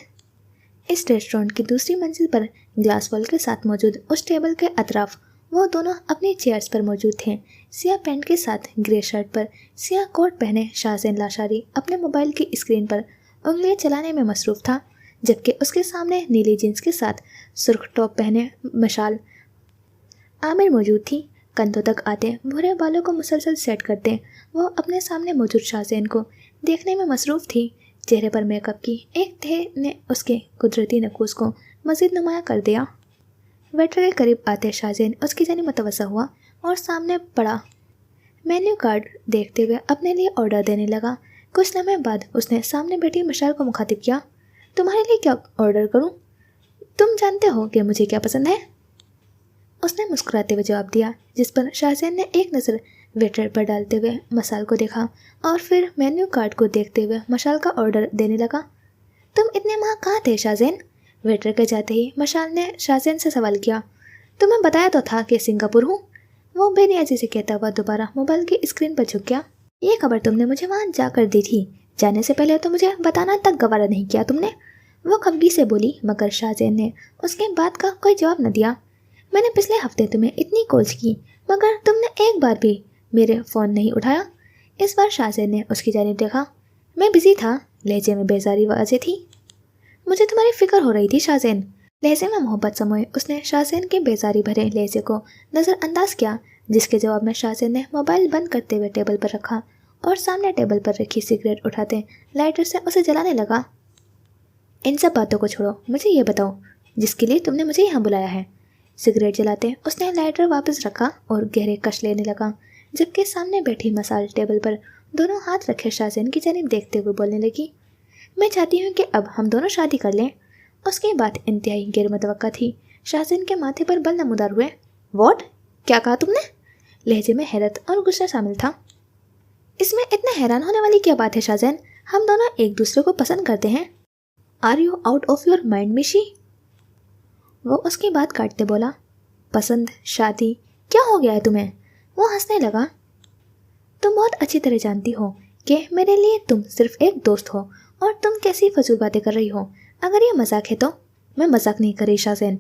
اس ریسٹورینٹ کی دوسری منزل پر گلاس وال کے ساتھ موجود اس ٹیبل کے اطراف وہ دونوں اپنی چیئرز پر موجود تھے۔ سیاہ پینٹ کے ساتھ گرے شرٹ پر سیاہ کوٹ پہنے شاہزین لاشاری اپنے موبائل کی اسکرین پر उंगलियां चलाने में मसरूफ़ था, जबकि उसके सामने नीली जीन्स के साथ सुर्ख टॉप पहने मशाल आमिर मौजूद थी। कंधों तक आते भूरे बालों को मुसलसल सेट करते वो अपने सामने मौजूद शाहज़ैन को देखने में मसरूफ़ थी। चेहरे पर मेकअप की एक थे ने उसके कुदरती नकूस को मज़ीद नुमाया कर दिया। वेटर के करीब आते शाहज़ैन उसकी जानिब मुतवस्सा हुआ और सामने पड़ा मेन्यू कार्ड देखते हुए अपने लिए ऑर्डर देने लगा। कुछ लम्हे बाद उसने सामने बैठी मशाल को मुखातिब किया, तुम्हारे लिए क्या ऑर्डर करूं? तुम जानते हो कि मुझे क्या पसंद है। उसने मुस्कुराते हुए जवाब दिया, जिस पर शाहज़ैन ने एक नज़र वेटर पर डालते हुए मशाल को देखा और फिर मेन्यू कार्ड को देखते हुए मशाल का ऑर्डर देने लगा। तुम इतने माह कहाँ थे शाहज़ैन? वेटर के जाते ही मशाल ने शाहज़ैन से सवाल किया। तुम्हें बताया तो था कि सिंगापुर हूँ, वो बेनियाजी से कहता हुआ दोबारा मोबाइल की स्क्रीन पर झुक गया। ये खबर तुमने मुझे वहाँ जाकर दी थी, जाने से पहले तो मुझे बताना तक गवारा नहीं किया तुमने, वो खफगी से बोली। मगर शाहज़ैन ने उसके बात का कोई जवाब न दिया। मैंने पिछले हफ्ते तुम्हें इतनी कॉल्स की मगर तुमने एक बार भी मेरे फ़ोन नहीं उठाया। इस बार शाहज़ैन ने उसकी जानिब देखा। मैं बिज़ी था, लहजे में बेजारी वाज़ेह थी। मुझे तुम्हारी फ़िक्र हो रही थी शाहज़ैन, लहजे में मोहब्बत समोए उसने शाहज़ैन के बेजारी भरे लहजे को नज़रअंदाज किया, जिसके जवाब में शाहज़ैन ने मोबाइल बंद करते हुए टेबल पर रखा और सामने टेबल पर रखी सिगरेट उठाते लाइटर से उसे जलाने लगा। इन सब बातों को छोड़ो, मुझे ये बताओ जिसके लिए तुमने मुझे यहाँ बुलाया है। सिगरेट जलाते उसने लाइटर वापस रखा और गहरे कश लेने लगा, जबकि सामने बैठी मसाल टेबल पर दोनों हाथ रखे शाहज़ैन की जानिब देखते हुए बोलने लगी। मैं चाहती हूँ कि अब हम दोनों शादी कर लें। उसकी बात इंतहाई गैर मुतवक्का थी। शाहज़ैन के माथे पर बल नमूदार हुए। वॉट? क्या कहा तुमने? लहजे में हैरत और गुस्सा शामिल था। इसमें इतने हैरान होने वाली क्या बात है शाहज़ैन? हम दोनों एक दूसरे को पसंद करते हैं। Are you out of your mind Mishi? वो उसकी बात काटते बोला। पसंद, शादी, क्या हो गया है तुम्हें? वो हंसने लगा। तुम बहुत अच्छी तरह जानती हो कि मेरे लिए तुम सिर्फ एक दोस्त हो और तुम कैसी फजूल बातें कर रही हो। अगर ये मजाक है तो मैं मजाक नहीं कर रही शाहज़ैन।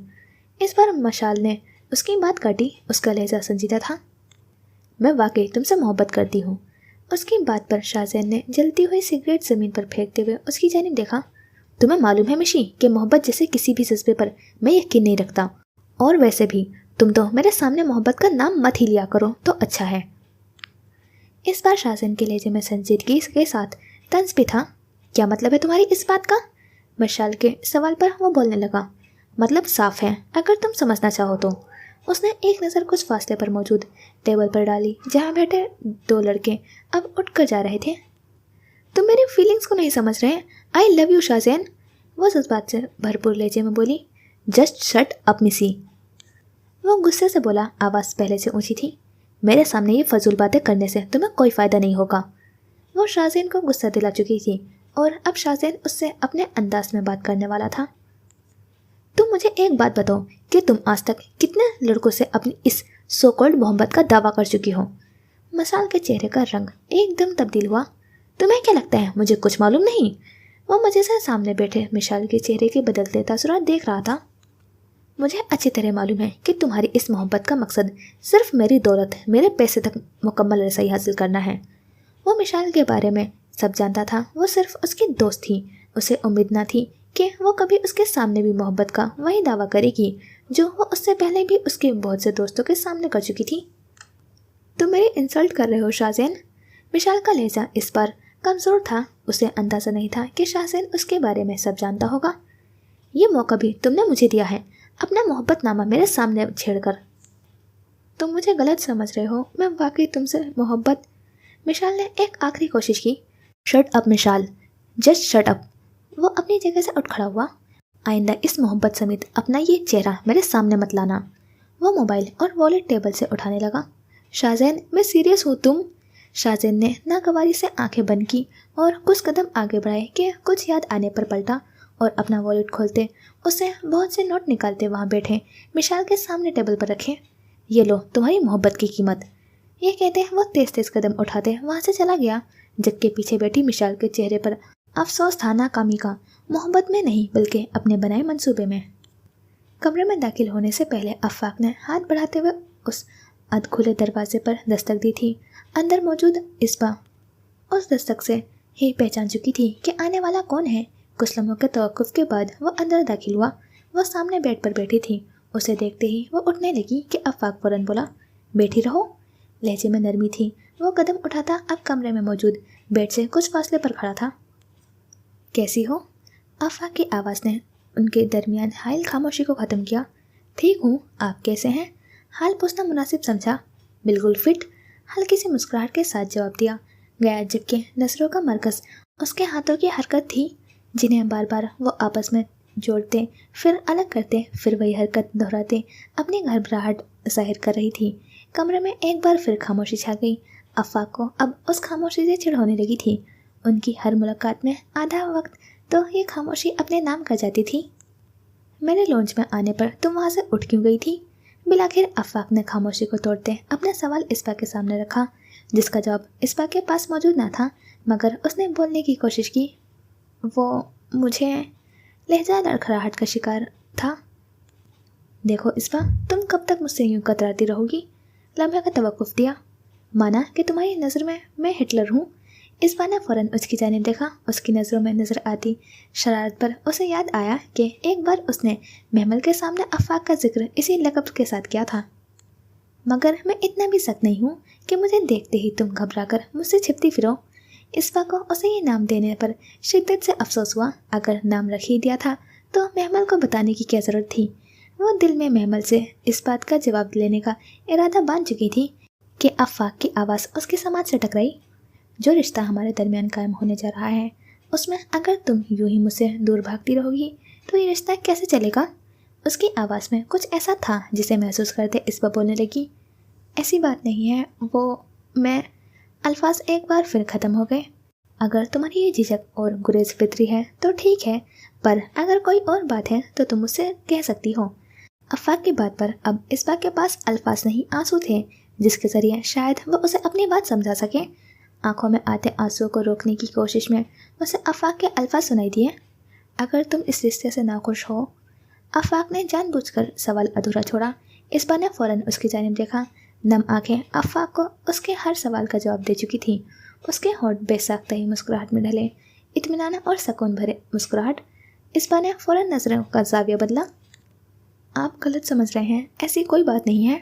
इस बार मशाल ने उसकी बात काटी। उसका लहजा संजीदा था। मैं वाकई तुमसे मोहब्बत करती हूँ। उसकी बात पर शाहज़ैन ने जलती हुई सिगरेट ज़मीन पर फेंकते हुए उसकी जानिब देखा। तुम्हें मालूम है मिशी कि मोहब्बत जैसे किसी भी जज्बे पर मैं यकीन नहीं रखता, और वैसे भी तुम तो मेरे सामने मोहब्बत का नाम मत ही लिया करो तो अच्छा है। इस बार शाहज़ैन के लहजे में संजीदगी के साथ तंज भी था। क्या मतलब है तुम्हारी इस बात का? मशाल के सवाल पर वो बोलने लगा। मतलब साफ है, अगर तुम समझना चाहो तो। उसने एक नज़र कुछ फासले पर मौजूद टेबल पर डाली, जहाँ बैठे दो लड़के अब उठकर जा रहे थे। तुम मेरी फीलिंग्स को नहीं समझ रहे। आई लव यू शाहज़ैन, वो जज्बात से भरपूर लहजे में बोली। जस्ट शट अप मिसी, वो गुस्से से बोला। आवाज़ पहले से ऊंची थी। मेरे सामने ये फजूल बातें करने से तुम्हें कोई फ़ायदा नहीं होगा। वो शाहज़ैन को गुस्सा दिला चुकी थी और अब शाहज़ैन उससे अपने अंदाज में बात करने वाला था। तुम मुझे एक बात बताओ कि तुम आज तक कितने लड़कों से अपनी इस सो कॉल्ड मोहब्बत का दावा कर चुकी हो? मसाल के चेहरे का रंग एकदम तब्दील हुआ। तुम्हें क्या लगता है मुझे कुछ मालूम नहीं? वो मज़े से सामने बैठे मिशाल के चेहरे के बदलते तासुरात देख रहा था। मुझे अच्छी तरह मालूम है कि तुम्हारी इस मोहब्बत का मकसद सिर्फ मेरी दौलत, मेरे पैसे तक मुकम्मल रसाई हासिल करना है। वो मिशाल के बारे में सब जानता था। वो सिर्फ उसकी दोस्त थी। उसे उम्मीद न थी कि वो कभी उसके सामने भी मोहब्बत का वही दावा करेगी जो वो उससे पहले भी उसके बहुत से दोस्तों के सामने कर चुकी थी। तुम मेरी इंसल्ट कर रहे हो शाहज़ैन? मिशाल का लहजा इस बार कमज़ोर था। उसे अंदाज़ा नहीं था कि शाहज़ैन उसके बारे में सब जानता होगा। ये मौका भी तुमने मुझे दिया है अपना मोहब्बतनामा मेरे सामने छेड़कर। तुम मुझे गलत समझ रहे हो। मैं वाकई तुमसे मोहब्बत। मिशाल ने एक आखिरी कोशिश की। Shut up Mishal, just shut up. वो अपनी जगह से उठ खड़ा हुआ। आइंदा इस मोहब्बत समेत अपना ये चेहरा मेरे सामने मत लाना। वो मोबाइल और वॉलेट टेबल से उठाने लगा। शाहज़ैन, मैं सीरियस हूँ। तुम? शाहज़ैन ने नागवारी से आंखें बंद की और कुछ कदम आगे बढ़ाए कि कुछ याद आने पर पलटा और अपना वॉलेट खोलते उससे बहुत से नोट निकालते वहाँ बैठे मिशाल के सामने टेबल पर रखे। ये लो तुम्हारी मोहब्बत की कीमत। ये कहते वो तेज तेज कदम उठाते वहाँ से चला गया, जबकि पीछे बैठी मिशाल के चेहरे पर अफसोस था नाकामी का, मोहब्बत में नहीं बल्कि अपने बनाए मंसूबे में। कमरे में दाखिल होने से पहले अफ़ाक ने हाथ बढ़ाते हुए उस अध खुले दरवाजे पर दस्तक दी थी। अंदर मौजूद इसबा उस दस्तक से ही पहचान चुकी थी कि आने वाला कौन है। कुछ लम्हों के तवक्कुफ के बाद वो अंदर दाखिल हुआ। वो सामने बेड पर बैठी थी। उसे देखते ही वो उठने लगी कि आफाक फौरन बोला, बैठी रहो। लहजे में नरमी थी। वो कदम उठाता अब कमरे में मौजूद बेड से कुछ फासले पर खड़ा था। कैसी हो? आफाक की आवाज़ ने उनके दरमियान हायल खामोशी को ख़त्म किया। ठीक हूँ, आप कैसे हैं? हाल पूछना मुनासिब समझा। बिल्कुल फिट, हल्की सी मुस्कुराहट के साथ जवाब दिया गया, जबकि नज़रों का मरकज़ उसके हाथों की हरकत थी, जिन्हें बार बार वो आपस में जोड़ते, फिर अलग करते, फिर वही हरकत दोहराते अपनी घबराहट जाहिर कर रही थी। कमरे में एक बार फिर खामोशी छा गई। आफाक को अब उस खामोशी से चिढ़ होने लगी थी। उनकी हर मुलाकात में आधा वक्त तो ये खामोशी अपने नाम कर जाती थी। मेरे लॉन्च में आने पर तुम वहाँ से उठ क्यों गई थी? बिलाखिर आफाक ने खामोशी को तोड़ते अपना सवाल इसबा के सामने रखा, जिसका जवाब इसबा के पास मौजूद ना था, मगर उसने बोलने की कोशिश की। वो मुझे लहजा लड़खड़ाहट का शिकार था। देखो इसबा, तुम कब तक मुझसे यूं कतराती रहोगी? लम्हे का तवक्कुफ दिया। माना कि तुम्हारी नज़र में मैं हिटलर हूँ। इसबा ने फ़ौरन उसकी जानिब देखा। उसकी नज़रों में नज़र आती शरारत पर उसे याद आया कि एक बार उसने महमल के सामने आफाक का जिक्र इसी लक़ब के साथ किया था। मगर मैं इतना भी सख्त नहीं हूँ कि मुझे देखते ही तुम घबराकर मुझसे छिपती फिरो। इसबा को उसे ये नाम देने पर शिद्दत से अफसोस हुआ। अगर नाम रख ही दिया था तो महमल को बताने की क्या ज़रूरत थी। वो दिल में महमल से इस बात का जवाब लेने का इरादा बांध चुकी थी कि आफाक की आवाज़ उसकी समाज से टकराई। जो रिश्ता हमारे दरमियान कायम होने जा रहा है, उसमें अगर तुम यूं ही मुझसे दूर भागती रहोगी तो ये रिश्ता कैसे चलेगा? उसकी आवाज़ में कुछ ऐसा था जिसे महसूस करते इसबा बोलने लगी। ऐसी बात नहीं है, वो मैं अल्फाज एक बार फिर ख़त्म हो गए। अगर तुम्हारी ये झिझक और गुरेज फितरी है तो ठीक है, पर अगर कोई और बात है तो तुम मुझसे कह सकती हो। आफाक की बात पर अब इसबा के पास अल्फाज नहीं, आंसू थे, जिसके ज़रिए शायद वो उसे अपनी बात समझा सके। आंखों में आते आंसुओं को रोकने की कोशिश में उसे आफाक के अल्फाज सुनाई दिए। अगर तुम इस रिश्ते से नाखुश हो। आफाक ने जानबूझकर सवाल अधूरा छोड़ा। इसबा ने फ़ौरन उसकी जानिब देखा। नम आंखें आफाक को उसके हर सवाल का जवाब दे चुकी थी। उसके होंठ बेसाख्ता ही मुस्कुराहट में ढले, इत्मीनान और सकून भरे मुस्कुराहट। इसबा ने फ़ौरन नज़रों का जाविया बदला। आप गलत समझ रहे हैं, ऐसी कोई बात नहीं है।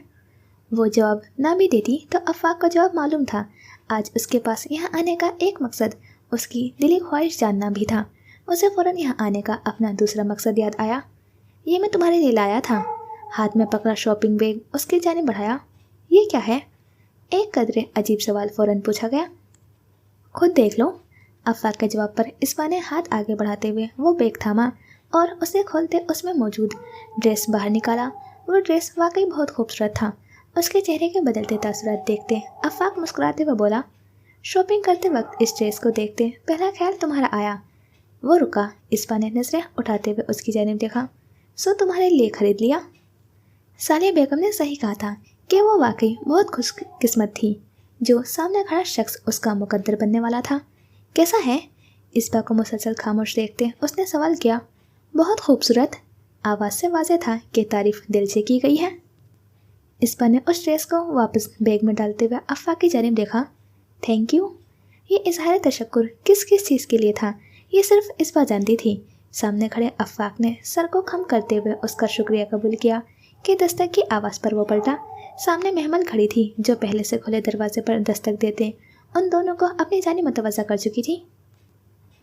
वो जवाब ना भी देती तो आफाक का जवाब मालूम था। आज उसके पास यहाँ आने का एक मकसद उसकी दिली ख्वाहिश जानना भी था। उसे फ़ौरन यहाँ आने का अपना दूसरा मकसद याद आया। ये मैं तुम्हारे लिए लाया था। हाथ में पकड़ा शॉपिंग बैग उसकी जानिब बढ़ाया। ये क्या है? एक कदरे अजीब सवाल फ़ौरन पूछा गया। खुद देख लो। आफाक के जवाब पर इसबा ने हाथ आगे बढ़ाते हुए वो बैग थामा और उसे खोलते उसमें मौजूद ड्रेस बाहर निकाला। वो ड्रेस वाकई बहुत खूबसूरत था। उसके चेहरे के बदलते तासुरात देखते आफाक मुस्कुराते हुए बोला, शॉपिंग करते वक्त इस ड्रेस को देखते पहला ख्याल तुम्हारा आया। वो रुका। इसबा ने नजरें उठाते हुए उसकी जानिब देखा। सो तुम्हारे लिए खरीद लिया? सालिया बेगम ने सही कहा था कि वो वाकई बहुत खुशकिस्मत थी जो सामने खड़ा शख्स उसका मुकद्दर बनने वाला था। कैसा है? इसबा को मुसलसल खामोश देखते उसने सवाल किया। बहुत खूबसूरत। आवाज़ से वाज़ेह था कि तारीफ दिल से की गई है। इसबा ने उस ड्रेस को वापस बैग में डालते हुए आफाक की जानिब देखा। Thank you. ये इजहार तशक्कुर किस किस चीज़ के लिए था, ये सिर्फ इसबा जानती थी। सामने खड़े आफाक ने सर को खम करते हुए उसका शुक्रिया कबूल किया कि दस्तक की आवाज़ पर वो पलटा। सामने महमल खड़ी थी जो पहले से खुले दरवाजे पर दस्तक देते उन दोनों को अपनी जानिब मुतवज्जा कर चुकी थी।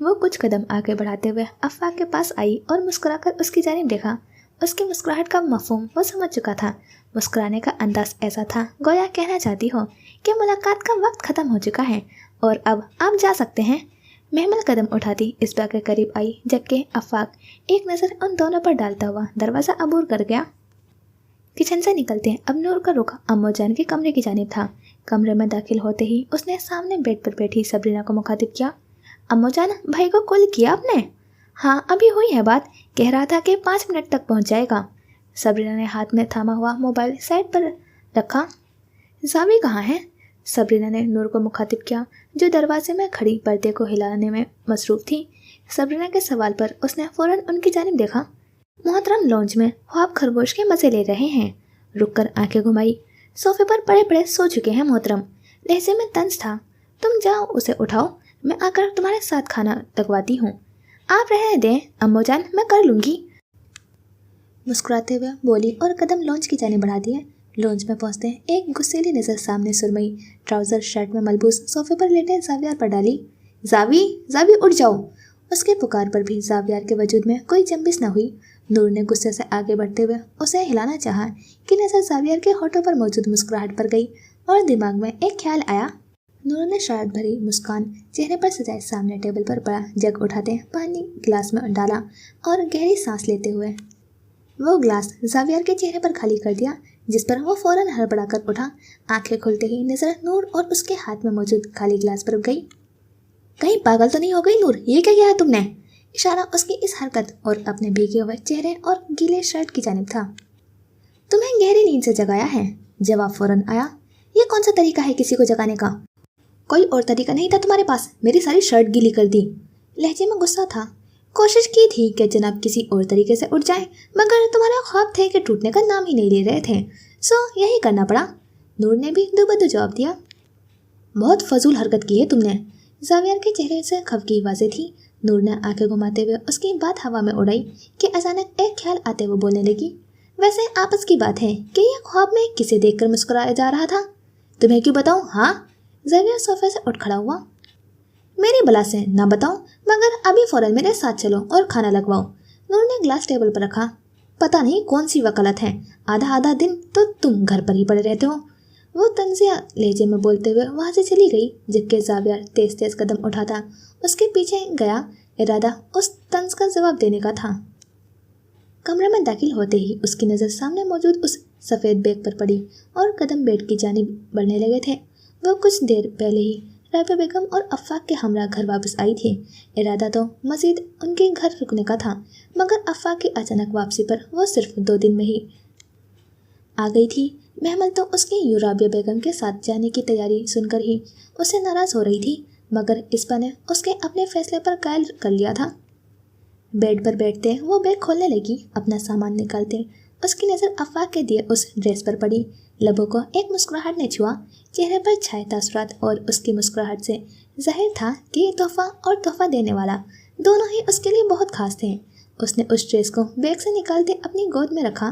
वो कुछ कदम आगे बढ़ाते हुए आफाक के पास आई और मुस्कुराकर उसकी जानिब देखा। उसकी मुस्कुराहट का मफहूम वो समझ चुका था। मुस्कुराने का अंदाज ऐसा था गोया कहना चाहती हो कि मुलाकात का वक्त ख़त्म हो चुका है और अब आप जा सकते हैं। महमल कदम उठाती इसबा के करीब आई, जबकि आफाक एक नज़र उन दोनों पर डालता हुआ दरवाज़ा अबूर कर गया। किचन से निकलते अब नूर का रुख अम्मो जान के कमरे की जानिब था। कमरे में दाखिल होते ही उसने सामने बेड पर बैठी सबरीना को मुखातिब किया। अम्मो जान, भाई को कॉल किया आपने? हाँ, अभी हुई है बात, कह रहा था कि 5 मिनट तक पहुंच जाएगा। सबरीना ने हाथ में थामा हुआ मोबाइल साइड पर रखा। जावी कहाँ है? सबरीना ने नूर को मुखातिब किया, जो दरवाजे में खड़ी पर्दे को हिलाने में मसरूफ़ थी। सबरीना के सवाल पर उसने फ़ौरन उनकी जानिब देखा। मोहतरम लॉन्ज में ख्वाब खरगोश के मज़े ले रहे हैं। रुक कर आंखें घुमाई। सोफे पर पड़े पड़े सो चुके हैं मोहतरम। लहजे में तंज था। तुम जाओ उसे उठाओ, मैं आकर तुम्हारे साथ खाना लगवाती हूँ। आप रहने दें अम्मोजान, मैं कर लूँगी, मुस्कुराते हुए बोली और कदम लॉन्च की जाने बढ़ा दिए। लॉन्च में पहुंचते हैं एक गुस्सेली नजर सामने सुरमई ट्राउजर शर्ट में मलबूस सोफे पर लेटे जावियार पर डाली। जावी, जावी उठ जाओ। उसके पुकार पर भी जावियार के वजूद में कोई जंबिश न हुई। नूर ने गुस्से से आगे बढ़ते हुए उसे हिलाना चाहा कि नजर जावियार के होठों पर मौजूद मुस्कुराहट पर गई और दिमाग में एक ख्याल आया। नूर ने शरारत भरी मुस्कान चेहरे पर सजाए सामने टेबल पर पड़ा जग उठाते पानी गिलास में डाला और गहरी सांस लेते हुए वो ग्लास जावियर के चेहरे पर खाली कर दिया, जिस पर वो फौरन हड़बड़ाकर उठा। आंखें खुलते ही नजर नूर और उसके हाथ में मौजूद खाली गिलास पर गई। कहीं पागल तो नहीं हो गई नूर, ये क्या किया तुमने? इशारा उसकी इस हरकत और अपने भीगे हुए चेहरे और गीले शर्ट की जानिब था। तुम्हें गहरी नींद से जगाया है, जवाब फौरन आया। ये कौन सा तरीका है किसी को जगाने का? कोई और तरीका नहीं था तुम्हारे पास, मेरी सारी शर्ट गीली कर दी। लहजे में गुस्सा था। कोशिश की थी कि जनाब किसी और तरीके से उठ जाए, मगर तुम्हारे ख्वाब थे कि टूटने का नाम ही नहीं ले रहे थे, सो यही करना पड़ा। नूर ने भी दुबदु जवाब दिया। बहुत फजूल हरकत की है तुमने। जावियर के चेहरे से खफकी आवाज़ें थी। नूर ने आंखें घुमाते हुए उसकी बात हवा में उड़ाई कि अचानक एक ख्याल आते हुए बोलने लगी। वैसे आपस की बात है कि यह ख्वाब में किसे देखकर मुस्कुराया जा रहा था, तुम्हें क्यों बताऊँ? हाँ, जावियर सोफे से उठ खड़ा हुआ। मेरी बला से ना बताओ, मगर अभी फौरन मेरे साथ चलो और खाना लगवाओ। नूर ने ग्लास टेबल पर रखा। पता नहीं कौन सी वकालत है, आधा आधा दिन तो तुम घर पर ही पड़े रहते हो। वो तंजिया लहजे में बोलते हुए वहाँ से चली गई, जबकि जावियर तेज तेज कदम उठाता उसके पीछे गया। इरादा उस तंज का जवाब देने का था। कमरे में दाखिल होते ही उसकी नज़र सामने मौजूद उस सफ़ेद बैग पर पड़ी और कदम बेड की जानिब बढ़ने लगे थे। वो कुछ देर पहले ही राबिया बेगम और अफ़ाक के हमरा घर वापस आई थी। इरादा तो मज़ीद उनके घर रुकने का था, मगर अफ़ाक की अचानक वापसी पर वो सिर्फ 2 दिन में ही आ गई थी। महमल तो उसकी यूं राबिया बेगम के साथ जाने की तैयारी सुनकर ही उससे नाराज़ हो रही थी, मगर इस्पा ने उसके अपने फैसले पर कायल कर लिया था। बेड पर बैठते वो बैग खोलने लगी। अपना सामान निकालते उसकी नज़र अफ़ाक के दिए उस ड्रेस पर पड़ी। लबों को एक मुस्कुराहट ने छुआ। चेहरे पर छाए तासुरात और उसकी मुस्कुराहट से जाहिर था कि ये तोहफा और तोहफा देने वाला दोनों ही उसके लिए बहुत खास थे। उसने उस ड्रेस को बैग से निकालते अपनी गोद में रखा।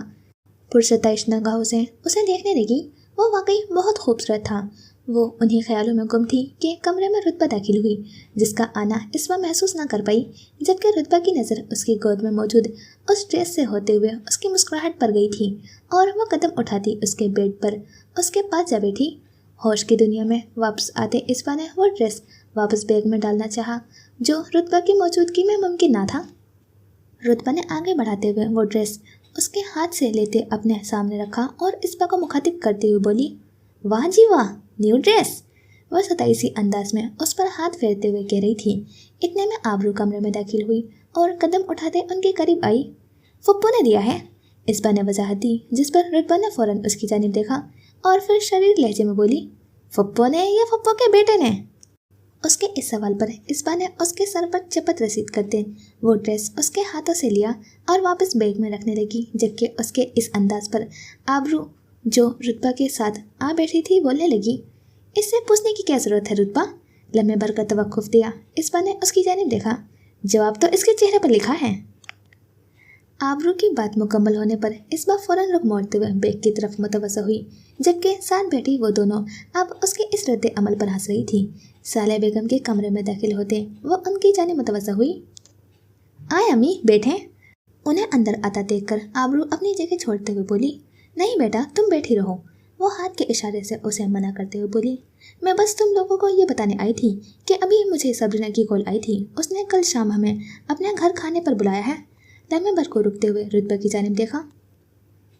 पुरसताइश निगाहों से उसे देखने लगी। वो वाकई बहुत खूबसूरत था। वो उन्हीं ख्यालों में गुम थी कि कमरे में रुतबा दाखिल हुई, जिसका आना इस वक्त महसूस न कर पाई, जबकि रुतबा की नज़र उसकी गोद में मौजूद उस ड्रेस से होते हुए उसकी मुस्कुराहट पर गई थी और वह कदम उठाती उसके बेड पर उसके पास जा बैठी। होश की दुनिया में वापस आते इस्पा ने वो ड्रेस वापस बैग में डालना चाहा, जो रुतबा की मौजूदगी में मुमकिन ना था। रुतबा ने आगे बढ़ाते हुए वो ड्रेस उसके हाथ से लेते अपने सामने रखा और इस्पा को मुखातिब करते हुए बोली, वाह जी वाह, न्यू ड्रेस। वह सताइसी अंदाज में उस पर हाथ फेरते हुए कह रही थी। इतने में आबरू कमरे में दाखिल हुई और कदम उठाते उनके करीब आई। फुप्पो ने दिया है, इस्पा ने वजाहत दी, जिस पर रुतबा ने फौरन उसकी जानिब देखा और फिर शरीर लहजे में बोली, फुप्पो ने या फुप्पो के बेटे ने? उसके इस सवाल पर इस्पा ने उसके सर पर चपत रसीद करते वो ड्रेस उसके हाथों से लिया और वापस बैग में रखने लगी, जबकि उसके इस अंदाज पर आबरू जो रुतबा के साथ आ बैठी थी बोलने लगी, इससे पूछने की क्या ज़रूरत है रुतबा? लम्हे भर का तवक्कुफ दिया। इस्पा ने उसकी जानिब देखा। जवाब तो इसके चेहरे पर लिखा है। आबरू की बात मुकम्मल होने पर इस्पा फौरन रुख मोड़ते हुए बैग की तरफ मुतवज्जह हुई, जबकि साथ बैठी वो दोनों अब उसके इस रद्द अमल पर हंस रही थी। साले बेगम के कमरे में दाखिल होते वो उनकी जानिब मुतवज्जह हुई। आए अम्मी, बैठे। उन्हें अंदर आता देखकर आबरू अपनी जगह छोड़ते हुए बोली, नहीं बेटा, तुम बैठी रहो। वो हाथ के इशारे से उसे मना करते हुए बोली, मैं बस तुम लोगों को ये बताने आई थी कि अभी मुझे सबरीना की कॉल आई थी। उसने कल शाम हमें अपने घर खाने पर बुलाया है। लम्हे भर को रुकते हुए रुतबा की जानिब देखा।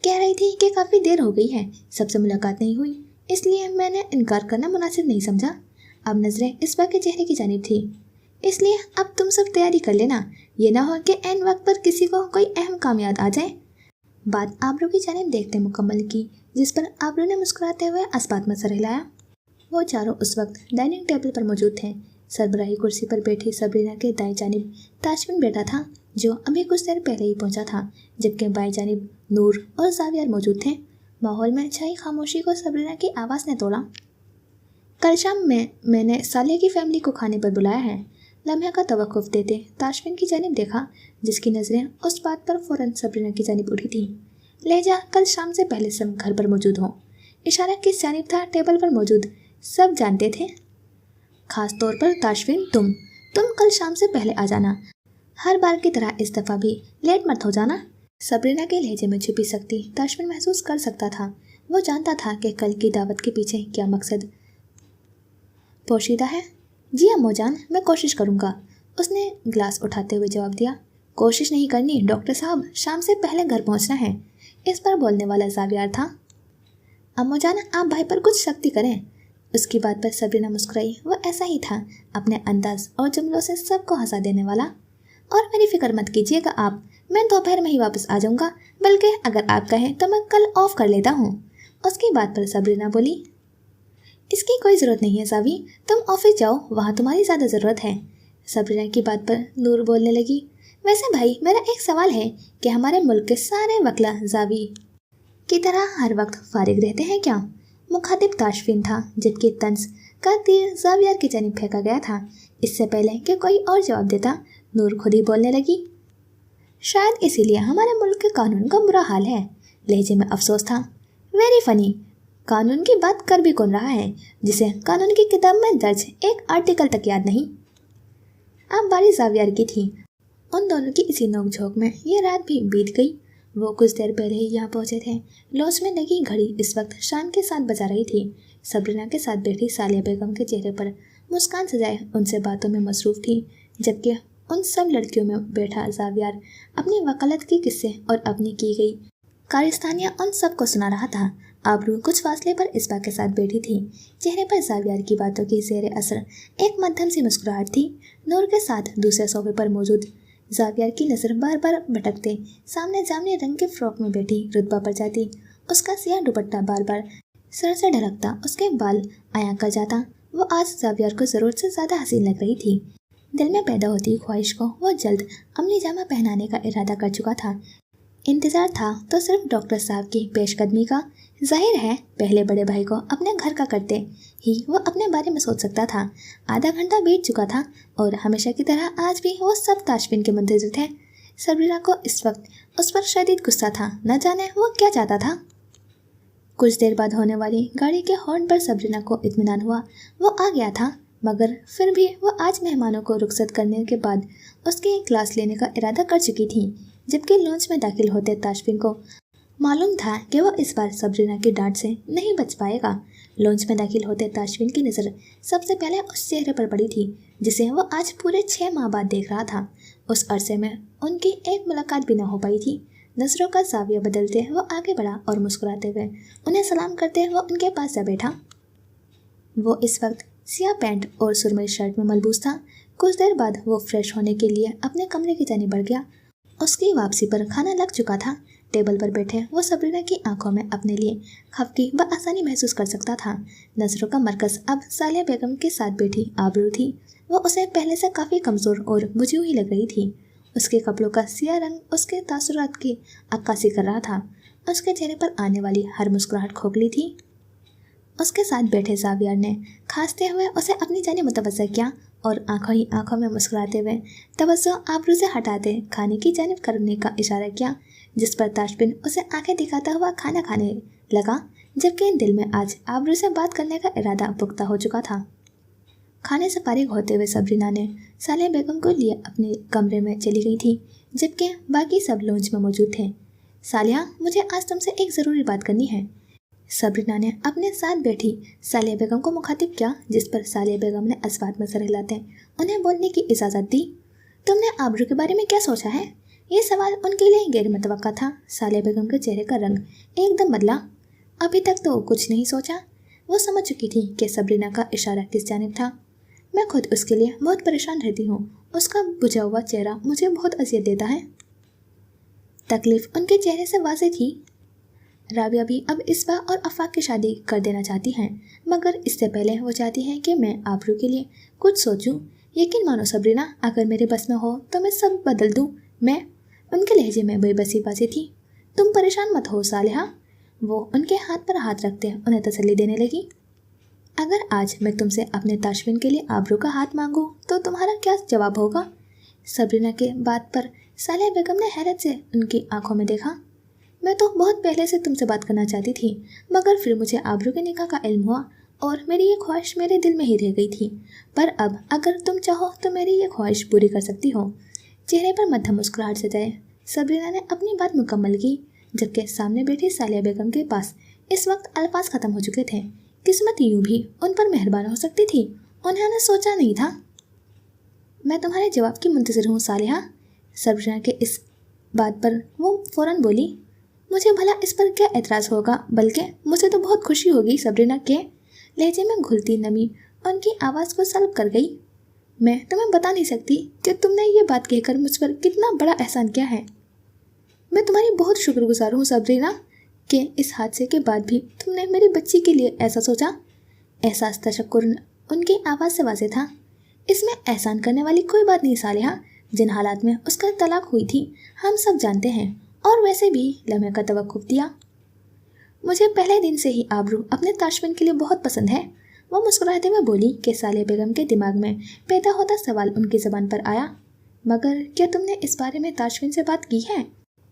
कह रही थी कि काफ़ी देर हो गई है, सबसे मुलाकात नहीं हुई, इसलिए मैंने इनकार करना मुनासिब नहीं समझा। अब नज़रें इस्पा के चेहरे की जानिब थी। इसलिए अब तुम सब तैयारी कर लेना, ये ना हो कि ऐन वक्त पर किसी को कोई अहम काम याद आ जाए। बात आबरू की जानिब देखते मुकम्मल की, जिस पर आबरू ने मुस्कुराते हुए अस्पात में सर हिलाया। वो चारों उस वक्त डाइनिंग टेबल पर मौजूद थे। सरबराही कुर्सी पर बैठी सबरीना के दाएं जानिब ताजबिन बैठा था, जो अभी कुछ देर पहले ही पहुंचा था, जबकि बाएं जानिब नूर और जावियर मौजूद थे। माहौल में छाई खामोशी को सबरीना की आवाज़ ने तोड़ा। कल शाम में मैंने सालिया की फैमिली को खाने पर बुलाया है। लम्हे का तवक्कुफ देते ताशफिन की जानिब देखा, जिसकी नज़रें उस बात पर फौरन सबरीना की जानिब उठी थी। लहजा कल शाम से पहले सब घर पर मौजूद हों। इशारा किस जानिब था? टेबल पर मौजूद सब जानते थे, खास तौर पर ताशफिन। तुम कल शाम से पहले आ जाना, हर बार की तरह इस दफ़ा भी लेट मत हो जाना। सबरीना के लहजे में छुपी सख्ती ताशफिन महसूस कर सकता था। वो जानता था कि कल की दावत के पीछे क्या मकसद पोशीदा है। जी अम्मो जान, मैं कोशिश करूँगा, उसने गिलास उठाते हुए जवाब दिया। कोशिश नहीं करनी डॉक्टर साहब, शाम से पहले घर पहुँचना है। इस पर बोलने वाला जावियार था। अम्मो जान, आप भाई पर कुछ सख्ती करें। उसकी बात पर सबरीना मुस्कुराई। वो ऐसा ही था, अपने अंदाज और जुमलों से सबको हंसा देने वाला। और मेरी फिक्र मत कीजिएगा आप, मैं दोपहर में ही वापस आ जाऊँगा, बल्कि अगर आप कहें तो मैं कल ऑफ कर लेता हूँ। उसकी बात पर सबरीना बोली। इसकी कोई ज़रूरत नहीं है सावी, तुम ऑफिस जाओ, वहाँ तुम्हारी ज़्यादा ज़रूरत है। सबरीना की बात पर नूर बोलने लगी। वैसे भाई, मेरा एक सवाल है कि हमारे मुल्क के सारे वकला जावी की तरह हर वक्त फारिग रहते हैं क्या? मुखातिब ताशफिन था, जबकि तंज का तीर जावियार की जानिब फेंका गया था। इससे पहले कि कोई और जवाब देता, नूर खुद ही बोलने लगी। शायद इसीलिए हमारे मुल्क के कानून का बुरा हाल है। लहजे में अफसोस था। वेरी फनी, कानून की बात कर भी कौन रहा है जिसे कानून की किताब में दर्ज एक आर्टिकल तक याद नहीं। अब बारी जावियार की थी। उन दोनों की इसी नोकझोंक में ये रात भी बीत गई। वो कुछ देर पहले ही यहाँ पहुँचे थे। लॉज में लगी घड़ी इस वक्त शाम के 7 बजा रही थी। सबरीना के साथ बैठी सालिया बेगम के चेहरे पर मुस्कान सजाए उनसे बातों में मसरूफ़ थी, जबकि उन सब लड़कियों में बैठा जावियार अपनी वकालत के किस्से और अपनी की गई कारिस्तानियाँ उन सबको सुना रहा था। आबरू कुछ फासले पर इसबा के साथ बैठी थी। चेहरे पर जावियार की बातों की ज़ेर असर एक मध्यम सी मुस्कुराहट थी। नूर के साथ दूसरे सोफे पर मौजूद जावियार की नज़र बार बार भटकते सामने जामनी रंग के फ्रॉक में बैठी रुतबा पर जाती। उसका सियाह दुपट्टा बार बार सर से ढलकता, उसके बाल आया कर जाता। वो आज जावियार को ज़रूरत से ज़्यादा हसीन लग रही थी। दिल में पैदा होती ख्वाहिश को वो जल्द अमली जामा पहनाने का इरादा कर चुका था। इंतज़ार था तो सिर्फ डॉक्टर साहब की पेशकदमी का। जाहिर है पहले बड़े भाई को अपने घर का करते ही वो अपने बारे में सोच सकता था। आधा घंटा बीत चुका था और हमेशा की तरह आज भी वो सब ताशफिन के मुंतज़िर थे। सबरीना को इस वक्त उस पर शदीद गुस्सा था, न जाने वो क्या चाहता था। कुछ देर बाद होने वाली गाड़ी के हॉर्न पर सबरीना को इत्मीनान हुआ। वो आ गया था, मगर फिर भी वो आज मेहमानों को रुखसत करने के बाद उसकी क्लास लेने का इरादा कर चुकी थी। जबकि लॉन्च में दाखिल होते ताशफिन को मालूम था कि वो इस बार सबरीना की डांट से नहीं बच पाएगा। लॉन्च में दाखिल होते ताशफिन की नज़र सबसे पहले उस चेहरे पर पड़ी थी जिसे वो आज पूरे 6 माह बाद देख रहा था। उस अरसे में उनकी एक मुलाकात भी ना हो पाई थी। नज़रों का जाविया बदलते वो आगे बढ़ा और मुस्कुराते हुए उन्हें सलाम करते वो उनके पास जा बैठा। वो इस वक्त सियाह पैंट और सुरमई शर्ट में मलबूस था। कुछ देर बाद वो फ्रेश होने के लिए अपने कमरे की जानिब बढ़ गया। उसकी वापसी पर खाना लग चुका था। टेबल पर बैठे वो सबरीना की आंखों में अपने लिए खफकी व आसानी महसूस कर सकता था। नज़रों का मरकज़ अब सालिया बेगम के साथ बैठी आबरू थी। वो उसे पहले से काफ़ी कमज़ोर और बुझी हुई लग रही थी। उसके कपड़ों का सियाह रंग उसके तासुरात की अक्कासी कर रहा था। उसके चेहरे पर आने वाली हर मुस्कुराहट खोखली थी। उसके साथ बैठे जावियार ने खांसते हुए उसे अपनी जानिब मुतवज्जह किया और आंखों ही आंखों में मुस्कुराते हुए तवज्जो आबरू से हटाते खाने की जानिब करने का इशारा किया, जिस पर ताशफिन उसे आंखें दिखाता हुआ खाना खाने लगा, जबकि दिल में आज आबरू से बात करने का इरादा पुख्ता हो चुका था। खाने से फारिग होते हुए सबरीना ने सालिया बेगम को लिए अपने कमरे में चली गई थी, जबकि बाकी सब लॉन्च में मौजूद थे। सालिया, मुझे आज तुमसे एक ज़रूरी बात करनी है। सबरीना ने अपने साथ बैठी सालिया बेगम को मुखातिब किया, जिस पर सालिया बेगम ने अस्वात में सर हिलाते उन्हें बोलने की इजाज़त दी। तुमने आबरू के बारे में क्या सोचा है? ये सवाल उनके लिए गैर मुतवक्का था। सालिया बेगम के चेहरे का रंग एकदम बदला। अभी तक तो कुछ नहीं सोचा। वो समझ चुकी थी कि सबरीना का इशारा किस जानिब था। मैं खुद उसके लिए बहुत परेशान रहती हूँ। उसका बुझा हुआ चेहरा मुझे बहुत अजियत देता है। तकलीफ उनके चेहरे से वाज़ेह थी। राबिया भी अब इसबा और अफाक की शादी कर देना चाहती हैं, मगर इससे पहले वो चाहती हैं कि मैं आबरू के लिए कुछ सोचूं। यकीन मानो सबरीना, अगर मेरे बस में हो तो मैं सब बदल दूं। मैं उनके लहजे में बेबसी बाजी थी। तुम परेशान मत हो सालिहा। वो उनके हाथ पर हाथ रखते उन्हें तसल्ली देने लगी। अगर आज मैं तुमसे अपने ताशविन के लिए आबरू का हाथ मांगूं तो तुम्हारा क्या जवाब होगा? सबरीना के बात पर सालिया बेगम ने हैरत से उनकी आंखों में देखा। मैं तो बहुत पहले से तुमसे बात करना चाहती थी, मगर फिर मुझे आबरू के निकाह का इल्म हुआ और मेरी ये ख्वाहिश मेरे दिल में ही रह गई थी। पर अब अगर तुम चाहो तो मेरी ये ख्वाहिश पूरी कर सकती हो। चेहरे पर मध्यम मुस्कुराहट सजाए सबरीना ने अपनी बात मुकम्मल की, जबकि सामने बैठी सालिया बेगम के पास इस वक्त अल्फाज ख़त्म हो चुके थे। किस्मत यूं भी उन पर मेहरबान हो सकती थी, उन्होंने सोचा नहीं था। मैं तुम्हारे जवाब की मुंतज़िर हूँ सालिहा। सबरीना के इस बात पर वो फ़ौरन बोली। मुझे भला इस पर क्या एतराज़ होगा, बल्कि मुझे तो बहुत खुशी होगी। सबरीना के लहजे में घुलती नमी उनकी आवाज़ को सल्ब कर गई। मैं तुम्हें बता नहीं सकती कि तुमने ये बात कहकर मुझ पर कितना बड़ा एहसान किया है। मैं तुम्हारी बहुत शुक्रगुजार हूँ सबरीना कि इस हादसे के बाद भी तुमने मेरी बच्ची के लिए ऐसा सोचा। एहसास तशक्कुर उनकी आवाज़ से वाज़ेह था। इसमें एहसान करने वाली कोई बात नहीं सालिहा। जिन हालात में उसका तलाक हुई थी हम सब जानते हैं, और वैसे भी लम्हे का तवक्कुफ दिया। मुझे पहले दिन से ही आबरू अपने ताशविन के लिए बहुत पसंद है, वो मुस्कुराते हुए बोली कि सालिया बेगम के दिमाग में पैदा होता सवाल उनकी ज़बान पर आया। मगर क्या तुमने इस बारे में ताशविन से बात की है?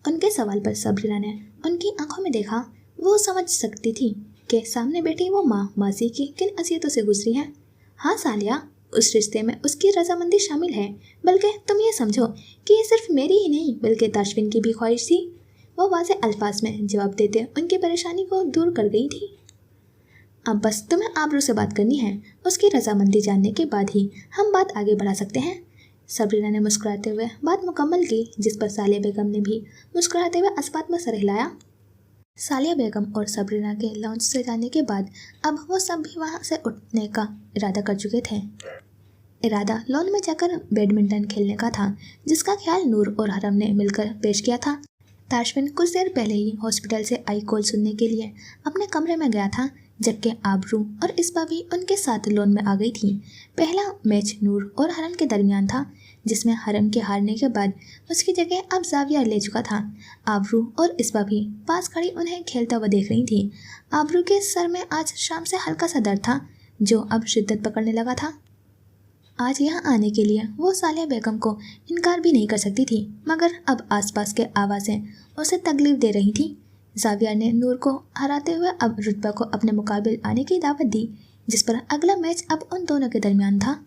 उनके सवाल पर सबरीना ने उनकी आंखों में देखा। वो समझ सकती थी कि सामने बैठी वो माँ माजी की किन अज़ियतों से गुजरी है। हाँ सालिया, उस रिश्ते में उसकी रजामंदी शामिल है, बल्कि तुम ये समझो कि ये सिर्फ मेरी ही नहीं बल्कि ताशविन की भी ख्वाहिश थी। वो वाज़ेह अल्फाज में जवाब देते उनकी परेशानी को दूर कर गई थी। अब बस तुम्हें आबरू से बात करनी है, उसकी रजामंदी जानने के बाद ही हम बात आगे बढ़ा सकते हैं। सबरीना ने मुस्कुराते हुए बात मुकम्मल की, जिस पर सालिया बेगम ने भी मुस्कुराते हुए अस्पात में सर हिलाया। सालिया बेगम और सबरीना के लॉन्च से जाने के बाद अब वो सब भी वहाँ से उठने का इरादा कर चुके थे। इरादा लॉन में जाकर बैडमिंटन खेलने का था, जिसका ख्याल नूर और हरम ने मिलकर पेश किया था। ताशविन कुछ देर पहले ही हॉस्पिटल से आई कॉल सुनने के लिए अपने कमरे में गया था, जबकि आबरू और इसबा भी उनके साथ लोन में आ गई थी। पहला मैच नूर और हरम के दरमियान था, जिसमें हरम के हारने के बाद उसकी जगह अब जाविया ले चुका था। आबरू और इसबा भी पास खड़ी उन्हें खेलता हुआ देख रही थी। आबरू के सर में आज शाम से हल्का सा दर्द था, जो अब शिद्दत पकड़ने लगा था। आज यहाँ आने के लिए वो सालिया बेगम को इनकार भी नहीं कर सकती थी, मगर अब आसपास के आवाज़ें उसे तकलीफ दे रही थी। जाविया ने नूर को हराते हुए अब रुतबा को अपने मुकाबले आने की दावत दी, जिस पर अगला मैच अब उन दोनों के दरमियान था।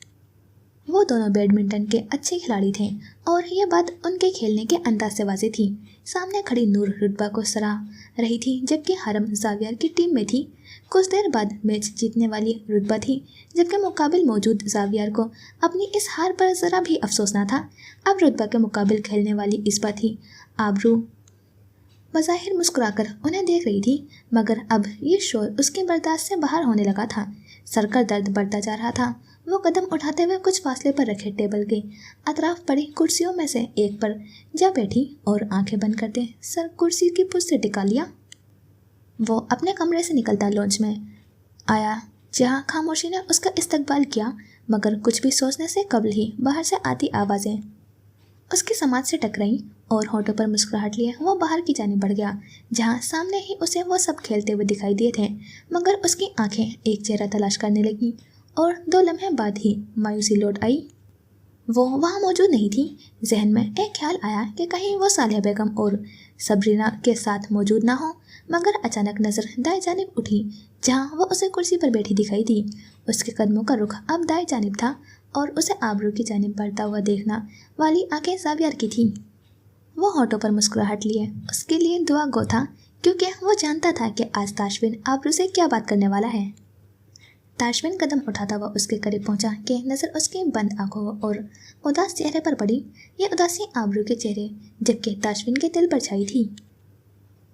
वो दोनों बैडमिंटन के अच्छे खिलाड़ी थे और ये बात उनके खेलने के अंदाज से वाज़ेह थी। सामने खड़ी नूर रुतबा को सराह रही थी, जबकि हरम जाविया की टीम में थी। कुछ देर बाद मैच जीतने वाली रुतबा थी, जबकि मुकाबिल मौजूद जाविया को अपनी इस हार पर ज़रा भी अफसोस न था। अब रुतबा के मुकाबिल खेलने वाली इसबा थी। आबरू बज़ाहिर मुस्कुराकर उन्हें देख रही थी, मगर अब ये शोर उसके बर्दाश्त से बाहर होने लगा था। सर का दर्द बढ़ता जा रहा था। वो कदम उठाते हुए कुछ फासले पर रखे टेबल के अतराफ पड़ी कुर्सियों में से एक पर जा बैठी और आंखें बंद करते सर कुर्सी की पुष्ट से टिका लिया। वो अपने कमरे से निकलता लॉन्च में आया, जहाँ खामोशी ने उसका इस्तकबाल किया, मगर कुछ भी सोचने से कबल ही बाहर से आती आवाज़ें उसकी समाज से टकराई और होठों पर मुस्कुराहट लिए वो बाहर की जाने बढ़ गया, जहाँ सामने ही उसे वो सब खेलते हुए दिखाई दिए थे। मगर उसकी आंखें एक चेहरा तलाश करने लगी और 2 लम्हे बाद ही मायूसी लौट आई। वो वहाँ मौजूद नहीं थी। जहन में एक ख्याल आया कि कहीं वो सालिया बेगम और सबरीना के साथ मौजूद ना हो, मगर अचानक नज़र दाएं जानिब उठी, जहाँ वो उसे कुर्सी पर बैठी दिखाई दी। उसके कदमों का रुख अब दाएं जानिब था और उसे आबरू की जानिब बढ़ता हुआ देखना वाली आंखें जाविया की थी। वो होठों पर मुस्कुराहट लिए उसके लिए दुआ गो था, क्योंकि वो जानता था कि आज ताशविन आबरू से क्या बात करने वाला है। ताशविन कदम उठाता हुआ उसके करीब पहुंचा कि नज़र उसकी बंद आंखों और उदास चेहरे पर पड़ी। ये उदासी आबरू के चेहरे, जबकि ताशविन के दिल पर छाई थी।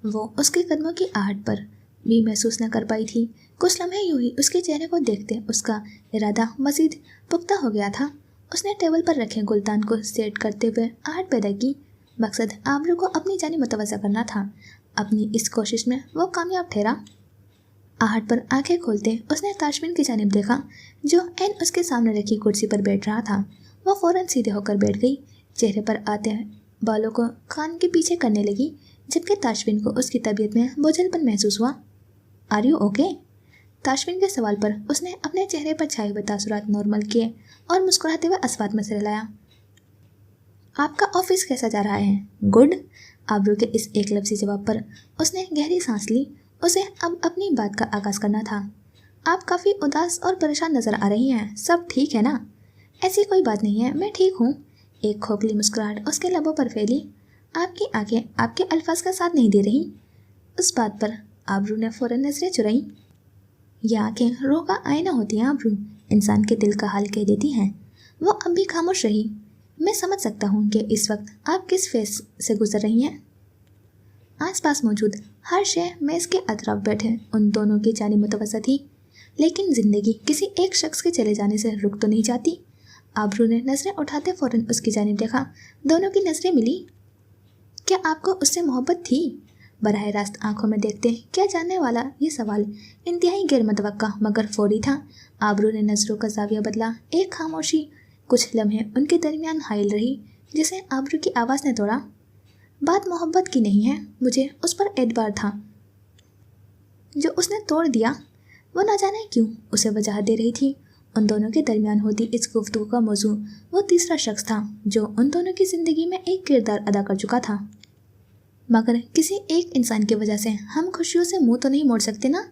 वो उसके कदमों की आहट पर भी महसूस न कर पाई थी। कुछ लम्हे यूं ही उसके चेहरे को देखते उसका इरादा मज़ीद पुख्ता हो गया था। उसने टेबल पर रखे गुलदान को सेट करते हुए आहट पैदा की। मकसद आबरू को अपनी जानिब मुतवज्जा करना था। अपनी इस कोशिश में वो कामयाब ठहरा। आहट पर आंखें खोलते उसने ताशविन की जानिब देखा, जो ऐन उसके सामने रखी कुर्सी पर बैठ रहा था। वो फ़ौरन सीधे होकर बैठ गई, चेहरे पर आते बालों को कान के पीछे करने लगी, जबकि ताशविन को उसकी तबीयत में बोझलपन महसूस हुआ। Are you okay? ताशफिन के सवाल पर उसने अपने चेहरे पर छाए हुए तासुरात नॉर्मल किए और मुस्कुराते हुए अस्वाद में सिर हिलाया। आपका ऑफिस कैसा जा रहा है? गुड। आबरू के इस एक लफ्ज़ी जवाब पर उसने गहरी सांस ली। उसे अब अपनी बात का आगाज़ करना था। आप काफ़ी उदास और परेशान नज़र आ रही हैं, सब ठीक है ना? ऐसी कोई बात नहीं है, मैं ठीक हूँ। एक खोखली मुस्कुराहट उसके लबों पर फैली। आपकी आंखें आपके अल्फाज का साथ नहीं दे रही। उस बात पर आबरू ने फौरन नजरें चुराई। ये आंखें रूह का आईना होती हैं आबरू, इंसान के दिल का हाल कह देती हैं। वो अब भी खामोश रही। मैं समझ सकता हूँ कि इस वक्त आप किस फेस से गुजर रही हैं। आसपास मौजूद हर शय मेज़ के अतराफ बैठे उन दोनों की जानिब मुतवज्जा थी, लेकिन जिंदगी किसी एक शख्स के चले जाने से रुक तो नहीं जाती। आबरू ने नजरें उठाते फौरन उसकी जानिब देखा। दोनों की नजरें मिली। क्या आपको उससे मोहब्बत थी? बराह रास्त आंखों में देखते क्या जानने वाला ये सवाल इंतहाई गैर मुतवक्का मगर फौरी था। आबरू ने नजरों का जाविया बदला। एक खामोशी कुछ लम्हे उनके दरमियान हाइल रही, जिसे आबरू की आवाज़ ने तोड़ा। बात मोहब्बत की नहीं है, मुझे उस पर एतबार था जो उसने तोड़ दिया। वो ना जाने क्यों उसे वजह दे रही थी। उन दोनों के दरमियान होती इस गुफ्तगू का मौजू वो तीसरा शख्स था जो उन दोनों की ज़िंदगी में एक किरदार अदा कर चुका था। मगर किसी एक इंसान की वजह से हम खुशियों से मुंह तो नहीं मोड़ सकते ना।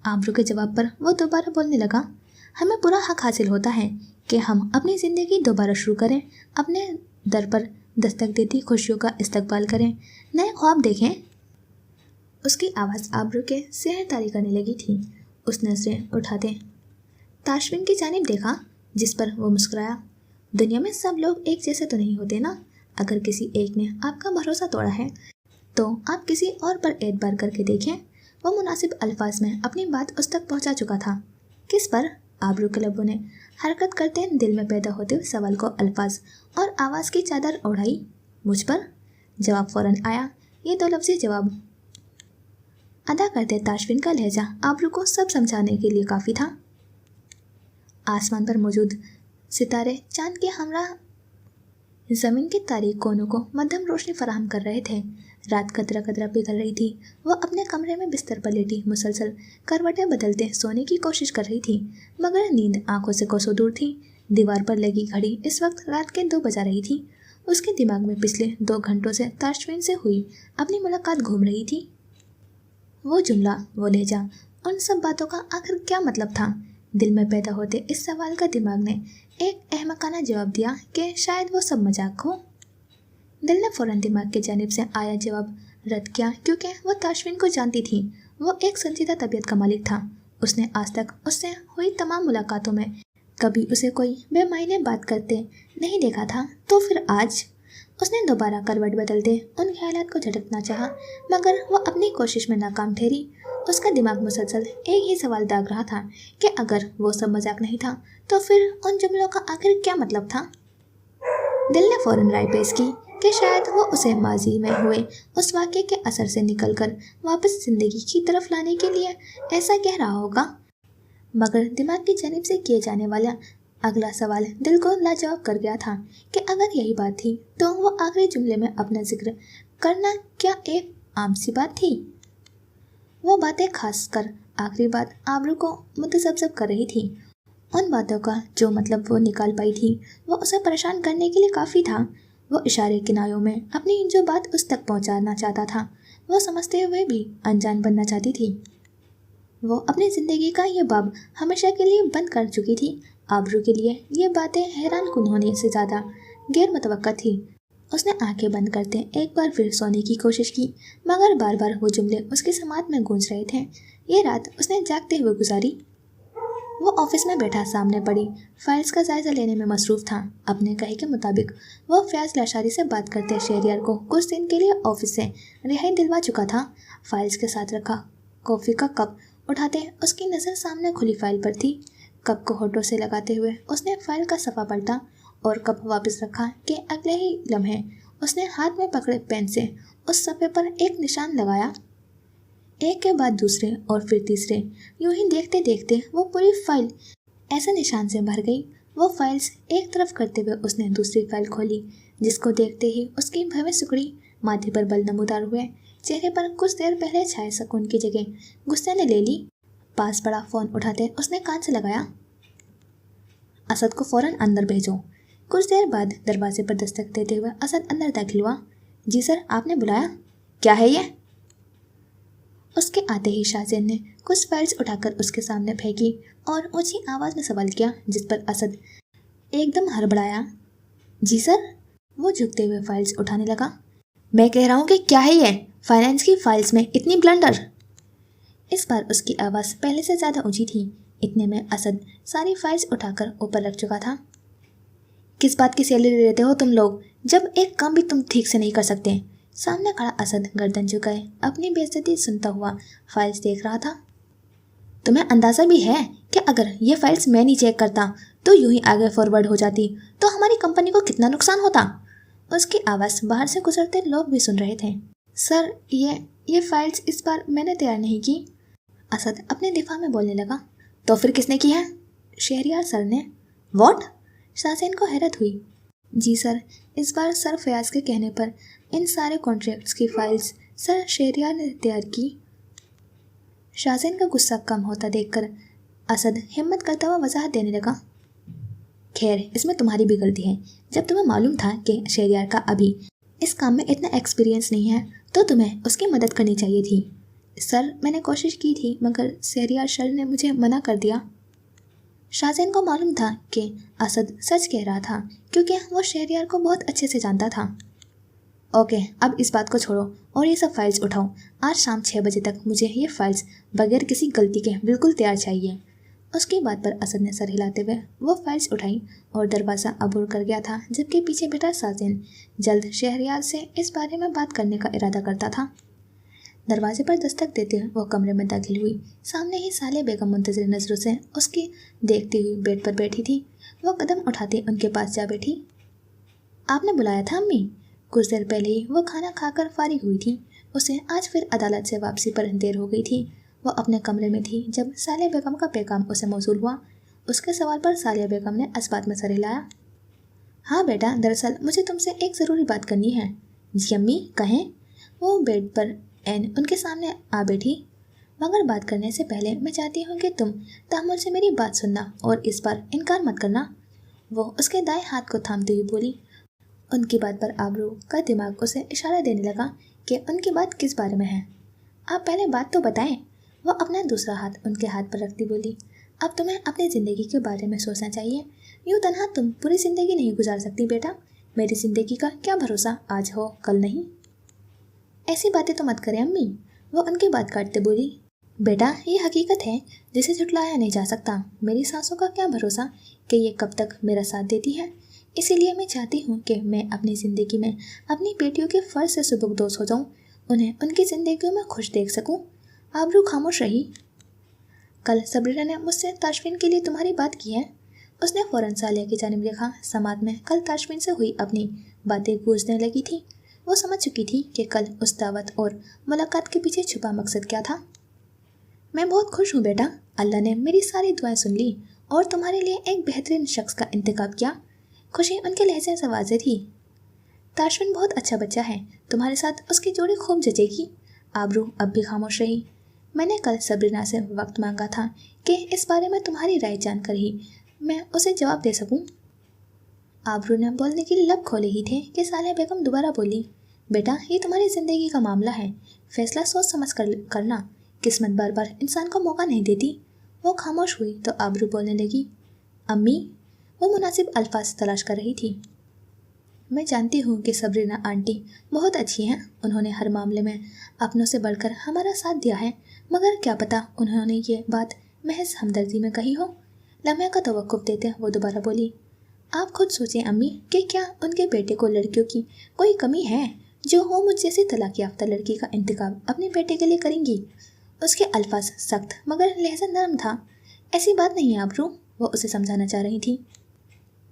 आबरू के जवाब पर वो दोबारा बोलने लगा। हमें पूरा हक हासिल होता है कि हम अपनी ज़िंदगी दोबारा शुरू करें, अपने दर पर दस्तक देती खुशियों का इस्तकबाल करें, नए ख्वाब देखें। उसकी आवाज़ आबरू के सेहर तारी करने लगी थी। उसने नजरें उठाते ताशफिन की जानिब देखा, जिस पर वो मुस्कुराया। दुनिया में सब लोग एक जैसे तो नहीं होते ना। अगर किसी एक ने आपका भरोसा तोड़ा है तो आप किसी और पर एतबार करके देखें। वो मुनासिब अल्फाज में अपनी बात उस तक पहुंचा चुका था। किस पर? आबरू के लबों ने हरकत करते दिल में पैदा होते हुए सवाल को अल्फाज और आवाज़ की चादर ओढ़ाई। मुझ पर? जवाब फौरन आया। ये दो लफ्ज़ी जवाब अदा करते ताशफिन का लहजा आबरू को सब समझाने के लिए काफ़ी था। आसमान पर मौजूद सितारे चांद के हमरा ज़मीन के तारीक कोनों को मध्यम रोशनी फराहम कर रहे थे। रात कतरा कतरा पिघल रही थी। वो अपने कमरे में बिस्तर पर लेटी मुसलसल करवटें बदलते सोने की कोशिश कर रही थी, मगर नींद आंखों से कोसों दूर थी। दीवार पर लगी घड़ी इस वक्त रात के 2 बजा रही थी। उसके दिमाग में पिछले 2 घंटों से ताशफिन से हुई अपनी मुलाकात घूम रही थी। वो जुमला, वो लहजा, उन सब बातों का आखिर क्या मतलब था? दिल में पैदा होते इस सवाल का दिमाग ने एक अहमकाना जवाब दिया कि शायद वो सब मजाक हो। दिल ने फौरन दिमाग की जानिब से आया जवाब रद्द किया, क्योंकि वो ताशफिन को जानती थी। वो एक संजीदा तबीयत का मालिक था। उसने आज तक उससे हुई तमाम मुलाकातों में कभी उसे कोई बेमायने बात करते नहीं देखा था। तो फिर आज उसने दोबारा करवट बदलते उन ख्यालात को झटकना चाहा, मगर वो अपनी कोशिश में नाकाम ठहरी। उसका दिमाग मुसलसल एक ही सवाल दाग रहा था कि अगर वो सब मजाक नहीं था तो फिर उन जुमलों का आखिर क्या मतलब था। दिल ने फौरन राय पेश की कि शायद वो उसे माजी में हुए उस वाक़े के असर से निकलकर वापस ज़िंदगी की तरफ लाने के लिए ऐसा कह रहा होगा। मगर दिमाग की जानिब से किए जाने वाला अगला सवाल दिल को लाजवाब कर गया था कि अगर यही बात थी तो वो आखिरी जुमले में अपना जिक्र करना क्या एक आम सी बात थी? वो बातें खासकर आखिरी बात आबरू को मुतज़ब्ज़ब कर रही थी। उन बातों का जो मतलब वो निकाल पाई थी वो उसे परेशान करने के लिए काफ़ी था। वो इशारे किनारों में अपनी जो बात उस तक पहुंचाना चाहता था, वो समझते हुए भी अनजान बनना चाहती थी। वो अपनी ज़िंदगी का ये बाब हमेशा के लिए बंद कर चुकी थी। आबरू के लिए ये बातें हैरान कुन होने से ज़्यादा गैर मुतवक्का थी। उसने आंखें बंद करते एक बार फिर सोने की कोशिश की, मगर बार बार वो जुमले उसके समात में गूंज रहे थे। ये रात उसने जागते हुए गुजारी। वो ऑफिस में बैठा सामने पड़ी फाइल्स का जायजा लेने में मसरूफ़ था। अपने कहे के मुताबिक वो फयाज लाशारी से बात करते शहरियार को कुछ दिन के लिए ऑफिस से रिहाई दिलवा चुका था। फाइल्स के साथ रखा कॉफ़ी का कप उठाते उसकी नज़र सामने खुली फाइल पर थी। कप को होठों से लगाते हुए उसने फाइल का सफ़ा पलटा और कप वापस रखा कि अगले ही लम्हे उसने हाथ में पकड़े पेन से उस सफ़े पर एक निशान लगाया। एक के बाद दूसरे और फिर तीसरे, यूं ही देखते देखते वो पूरी फाइल ऐसे निशान से भर गई। वो फाइल्स एक तरफ करते हुए उसने दूसरी फाइल खोली, जिसको देखते ही उसकी भवें सिकुड़ी, माथे पर बल नमूदार हुए। चेहरे पर कुछ देर पहले छाए सुकून की जगह गुस्से ने ले ली। पास पड़ा फ़ोन उठाते उसने कान से लगाया। असद को फ़ौरन अंदर भेजो। कुछ देर बाद दरवाजे पर दस्तक देते हुए असद अंदर दाखिल हुआ। जी सर, आपने बुलाया? क्या है ये? उसके आते ही शाहजैन ने कुछ फाइल्स उठाकर उसके सामने फेंकी और ऊंची आवाज़ में सवाल किया, जिस पर असद एकदम हड़बड़ाया। जी सर। वो झुकते हुए फाइल्स उठाने लगा। मैं कह रहा हूँ कि क्या है ये? फाइनेंस की फाइल्स में इतनी ब्लंडर? इस बार उसकी आवाज़ पहले से ज़्यादा ऊंची थी। इतने में असद सारी फाइल्स उठाकर ऊपर रख चुका था। किस बात की सैलरी देते हो तुम लोग, जब एक काम भी तुम ठीक से नहीं कर सकते? सामने खड़ा असद गर्दन झुकाए अपनी बेइज्जती सुनता हुआ फाइल्स देख रहा था। तुम्हें अंदाज़ा भी है कि अगर ये फाइल्स मैं नहीं चेक करता तो यूं ही आगे फॉरवर्ड हो जाती तो हमारी कंपनी को कितना नुकसान होता? उसकी आवाज़ बाहर से गुजरते लोग भी सुन रहे थे। सर, ये फाइल्स इस बार मैंने तैयार नहीं की। असद अपने दिफा में बोलने लगा। तो फिर किसने की है? शहरियार सर ने। व्हाट? शाहजैन को हैरत हुई। जी सर, इस बार सर फयाज के कहने पर इन सारे कॉन्ट्रैक्ट्स की फाइल्स सर शहरियार ने तैयार की। शाहजैन का गुस्सा कम होता देखकर असद हिम्मत करता हुआ वजाहत देने लगा। खैर, इसमें तुम्हारी भी गलती है। जब तुम्हें मालूम था कि शहरियार का अभी इस काम में इतना एक्सपीरियंस नहीं है तो तुम्हें उसकी मदद करनी चाहिए थी। सर, मैंने कोशिश की थी मगर शहरियार सर ने मुझे मना कर दिया। शाहजैन को मालूम था कि असद सच कह रहा था क्योंकि वो शहरियार को बहुत अच्छे से जानता था। ओके, अब इस बात को छोड़ो और ये सब फाइल्स उठाओ। आज शाम 6 बजे तक मुझे ये फाइल्स बगैर किसी गलती के बिल्कुल तैयार चाहिए। उसकी बात पर असद ने सर हिलाते हुए वो फाइल्स उठाई और दरवाज़ा अबूर कर गया था, जबकि पीछे बैठा शाहजैन जल्द शहरियार से इस बारे में बात करने का इरादा करता था। दरवाजे पर दस्तक देते हुए वो कमरे में दाखिल हुई। सामने ही साले बेगम मुंतज़िर नज़रों से उसकी देखती हुई बेड पर बैठी थी। वो कदम उठाते उनके पास जा बैठी। आपने बुलाया था अम्मी? कुछ देर पहले ही वो खाना खाकर फारिग हुई थी। उसे आज फिर अदालत से वापसी पर देर हो गई थी। वो अपने कमरे में थी जब सालिया बेगम का पैगाम उसे मौसूल हुआ। उसके सवाल पर सालिया बेगम ने अस्बात में सर हिलाया। हाँ बेटा, दरअसल मुझे तुमसे एक ज़रूरी बात करनी है। जी अम्मी, कहें। वो बेड पर एन उनके सामने आ बैठी। मगर बात करने से पहले मैं चाहती हूँ कि तुम तहम्मुल से मेरी बात सुनना और इस बार इनकार मत करना। वो उसके दाएं हाथ को थामते हुए बोली। उनकी बात पर आबरू का दिमाग उसे इशारा देने लगा कि उनकी बात किस बारे में है। आप पहले बात तो बताएं। वो अपना दूसरा हाथ उनके हाथ पर रखती बोली। अब तुम्हें अपनी ज़िंदगी के बारे में सोचना चाहिए। यूँ तन्हा तुम पूरी ज़िंदगी नहीं गुजार सकती बेटा। मेरी ज़िंदगी का क्या भरोसा, आज हो कल नहीं। ऐसी बातें तो मत करें अम्मी। वो उनकी बात काटते बोली। बेटा, ये हकीकत है जिसे झुटलाया नहीं जा सकता। मेरी सांसों का क्या भरोसा कि ये कब तक मेरा साथ देती है। इसीलिए मैं चाहती हूँ कि मैं अपनी ज़िंदगी में अपनी बेटियों के फ़र्ज से सुबुकदोश हो जाऊँ, उन्हें उनकी ज़िंदगियों में खुश देख सकूँ। आबरू खामोश रही। कल सबरीना ने मुझसे ताशफीन के लिए तुम्हारी बात की है। उसने फ़ौरन सालिया की जानिब देखा। समात में कल ताशफीन से हुई अपनी बातें गूंजने लगी थी। वो समझ चुकी थी कि कल उस दावत और मुलाकात के पीछे छुपा मकसद क्या था। मैं बहुत खुश हूँ बेटा। अल्लाह ने मेरी सारी दुआएं सुन ली और तुम्हारे लिए एक बेहतरीन शख्स का इंतखाब किया। खुशी उनके लहजे से वाज़ेह थी। ताशफीन बहुत अच्छा बच्चा है, तुम्हारे साथ उसकी जोड़ी खूब जचेगी। आबरू अब भी खामोश रही। मैंने कल सबरीना से वक्त मांगा था कि इस बारे में तुम्हारी राय जानकर ही मैं उसे जवाब दे सकूं। आबरू ने बोलने के लिए लब खोले ही थे कि सालिया बेगम दोबारा बोली। बेटा, ये तुम्हारी ज़िंदगी का मामला है, फैसला सोच समझ कर करना। किस्मत बार बार इंसान को मौका नहीं देती। वो खामोश हुई तो आबरू बोलने लगी। अम्मी, वो मुनासिब अल्फाज तलाश कर रही थी। मैं जानती हूँ कि सबरीना आंटी बहुत अच्छी हैं। उन्होंने हर मामले में अपनों से बढ़कर हमारा साथ दिया है, मगर क्या पता उन्होंने ये बात महज हमदर्दी में कही हो। लम्हे का तवक्कुफ देते वो दोबारा बोली। आप खुद सोचें अम्मी कि क्या उनके बेटे को लड़कियों की कोई कमी है जो हो मुझ जैसी तलाक याफ्ता लड़की का इंतखाब अपने बेटे के लिए करेंगी। उसके अल्फाज सख्त मगर लहजा नरम था। ऐसी बात नहीं है आबरू, वो उसे समझाना चाह रही थी।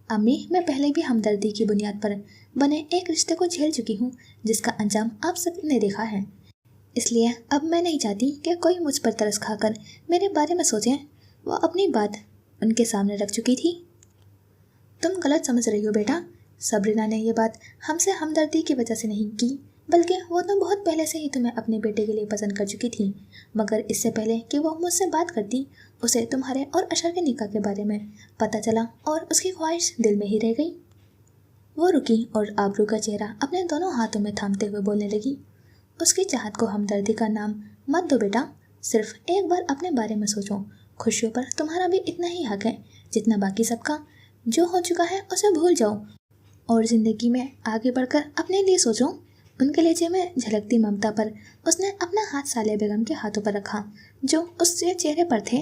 अम्मी, मैं पहले भी हमदर्दी की बुनियाद पर बने एक रिश्ते को झेल चुकी हूँ जिसका अंजाम आप सब ने देखा है। इसलिए अब मैं नहीं चाहती कि कोई मुझ पर तरस खाकर मेरे बारे में सोचें। वो अपनी बात उनके सामने रख चुकी थी। तुम गलत समझ रही हो बेटा। सबरीना ने यह बात हमसे हमदर्दी की वजह से नहीं की। बल्कि वो तो बहुत पहले से ही तुम्हें अपने बेटे के लिए पसंद कर चुकी थी, मगर इससे पहले कि वो मुझसे बात करती उसे तुम्हारे और अशर के निकाह के बारे में पता चला और उसकी ख्वाहिश दिल में ही रह गई। वो रुकी और आबरू का चेहरा अपने दोनों हाथों में थामते हुए बोलने लगी, उसकी चाहत को हमदर्दी का नाम मत दो बेटा, सिर्फ एक बार अपने बारे में सोचो। खुशियों पर तुम्हारा भी इतना ही हक है जितना बाकी सबका। जो हो चुका है उसे भूल जाओ और ज़िंदगी में आगे बढ़कर अपने लिए सोचो। उनके लहजे में झलकती ममता पर उसने अपना हाथ साले बेगम के हाथों पर रखा जो उसके चेहरे पर थे।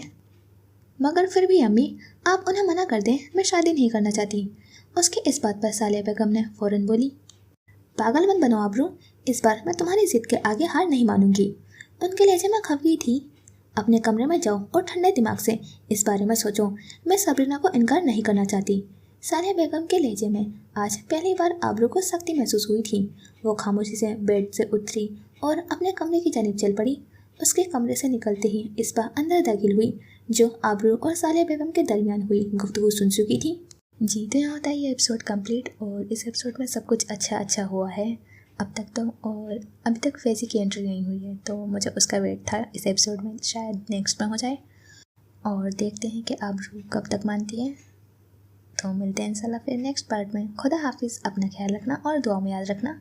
मगर फिर भी अम्मी, आप उन्हें मना कर दें, मैं शादी नहीं करना चाहती। उसकी इस बात पर साले बेगम ने फौरन बोली, पागल मत बनो आबरू, इस बार मैं तुम्हारी जिद के आगे हार नहीं मानूंगी। उनके लहजे में खप गई थी। अपने कमरे में जाओ और ठंडे दिमाग से इस बारे में सोचो। मैं सबरीना को इनकार नहीं करना चाहती। साले बेगम के लहजे में आज पहली बार आबरू को सख्ती महसूस हुई थी। वो खामोशी से बेड से उतरी और अपने कमरे की जानिब चल पड़ी। उसके कमरे से निकलते ही इसबा अंदर दाखिल हुई जो आबरू और साले बेगम के दरमियान हुई गुफ्तगू सुन चुकी थी। जी, तो यहाँ होता है ये एपिसोड कंप्लीट और इस एपिसोड में सब कुछ अच्छा हुआ है अब तक तो। और अभी तक फैज़ी की एंट्री नहीं हुई है तो मुझे उसका वेट था इस एपिसोड में, शायद नेक्स्ट में हो जाए। और देखते हैं कि आबरू कब तक मानती है। तो मिलते हैं इंशाल्लाह फिर नेक्स्ट पार्ट में। खुदा हाफिज़, अपना ख्याल रखना और दुआ में याद रखना।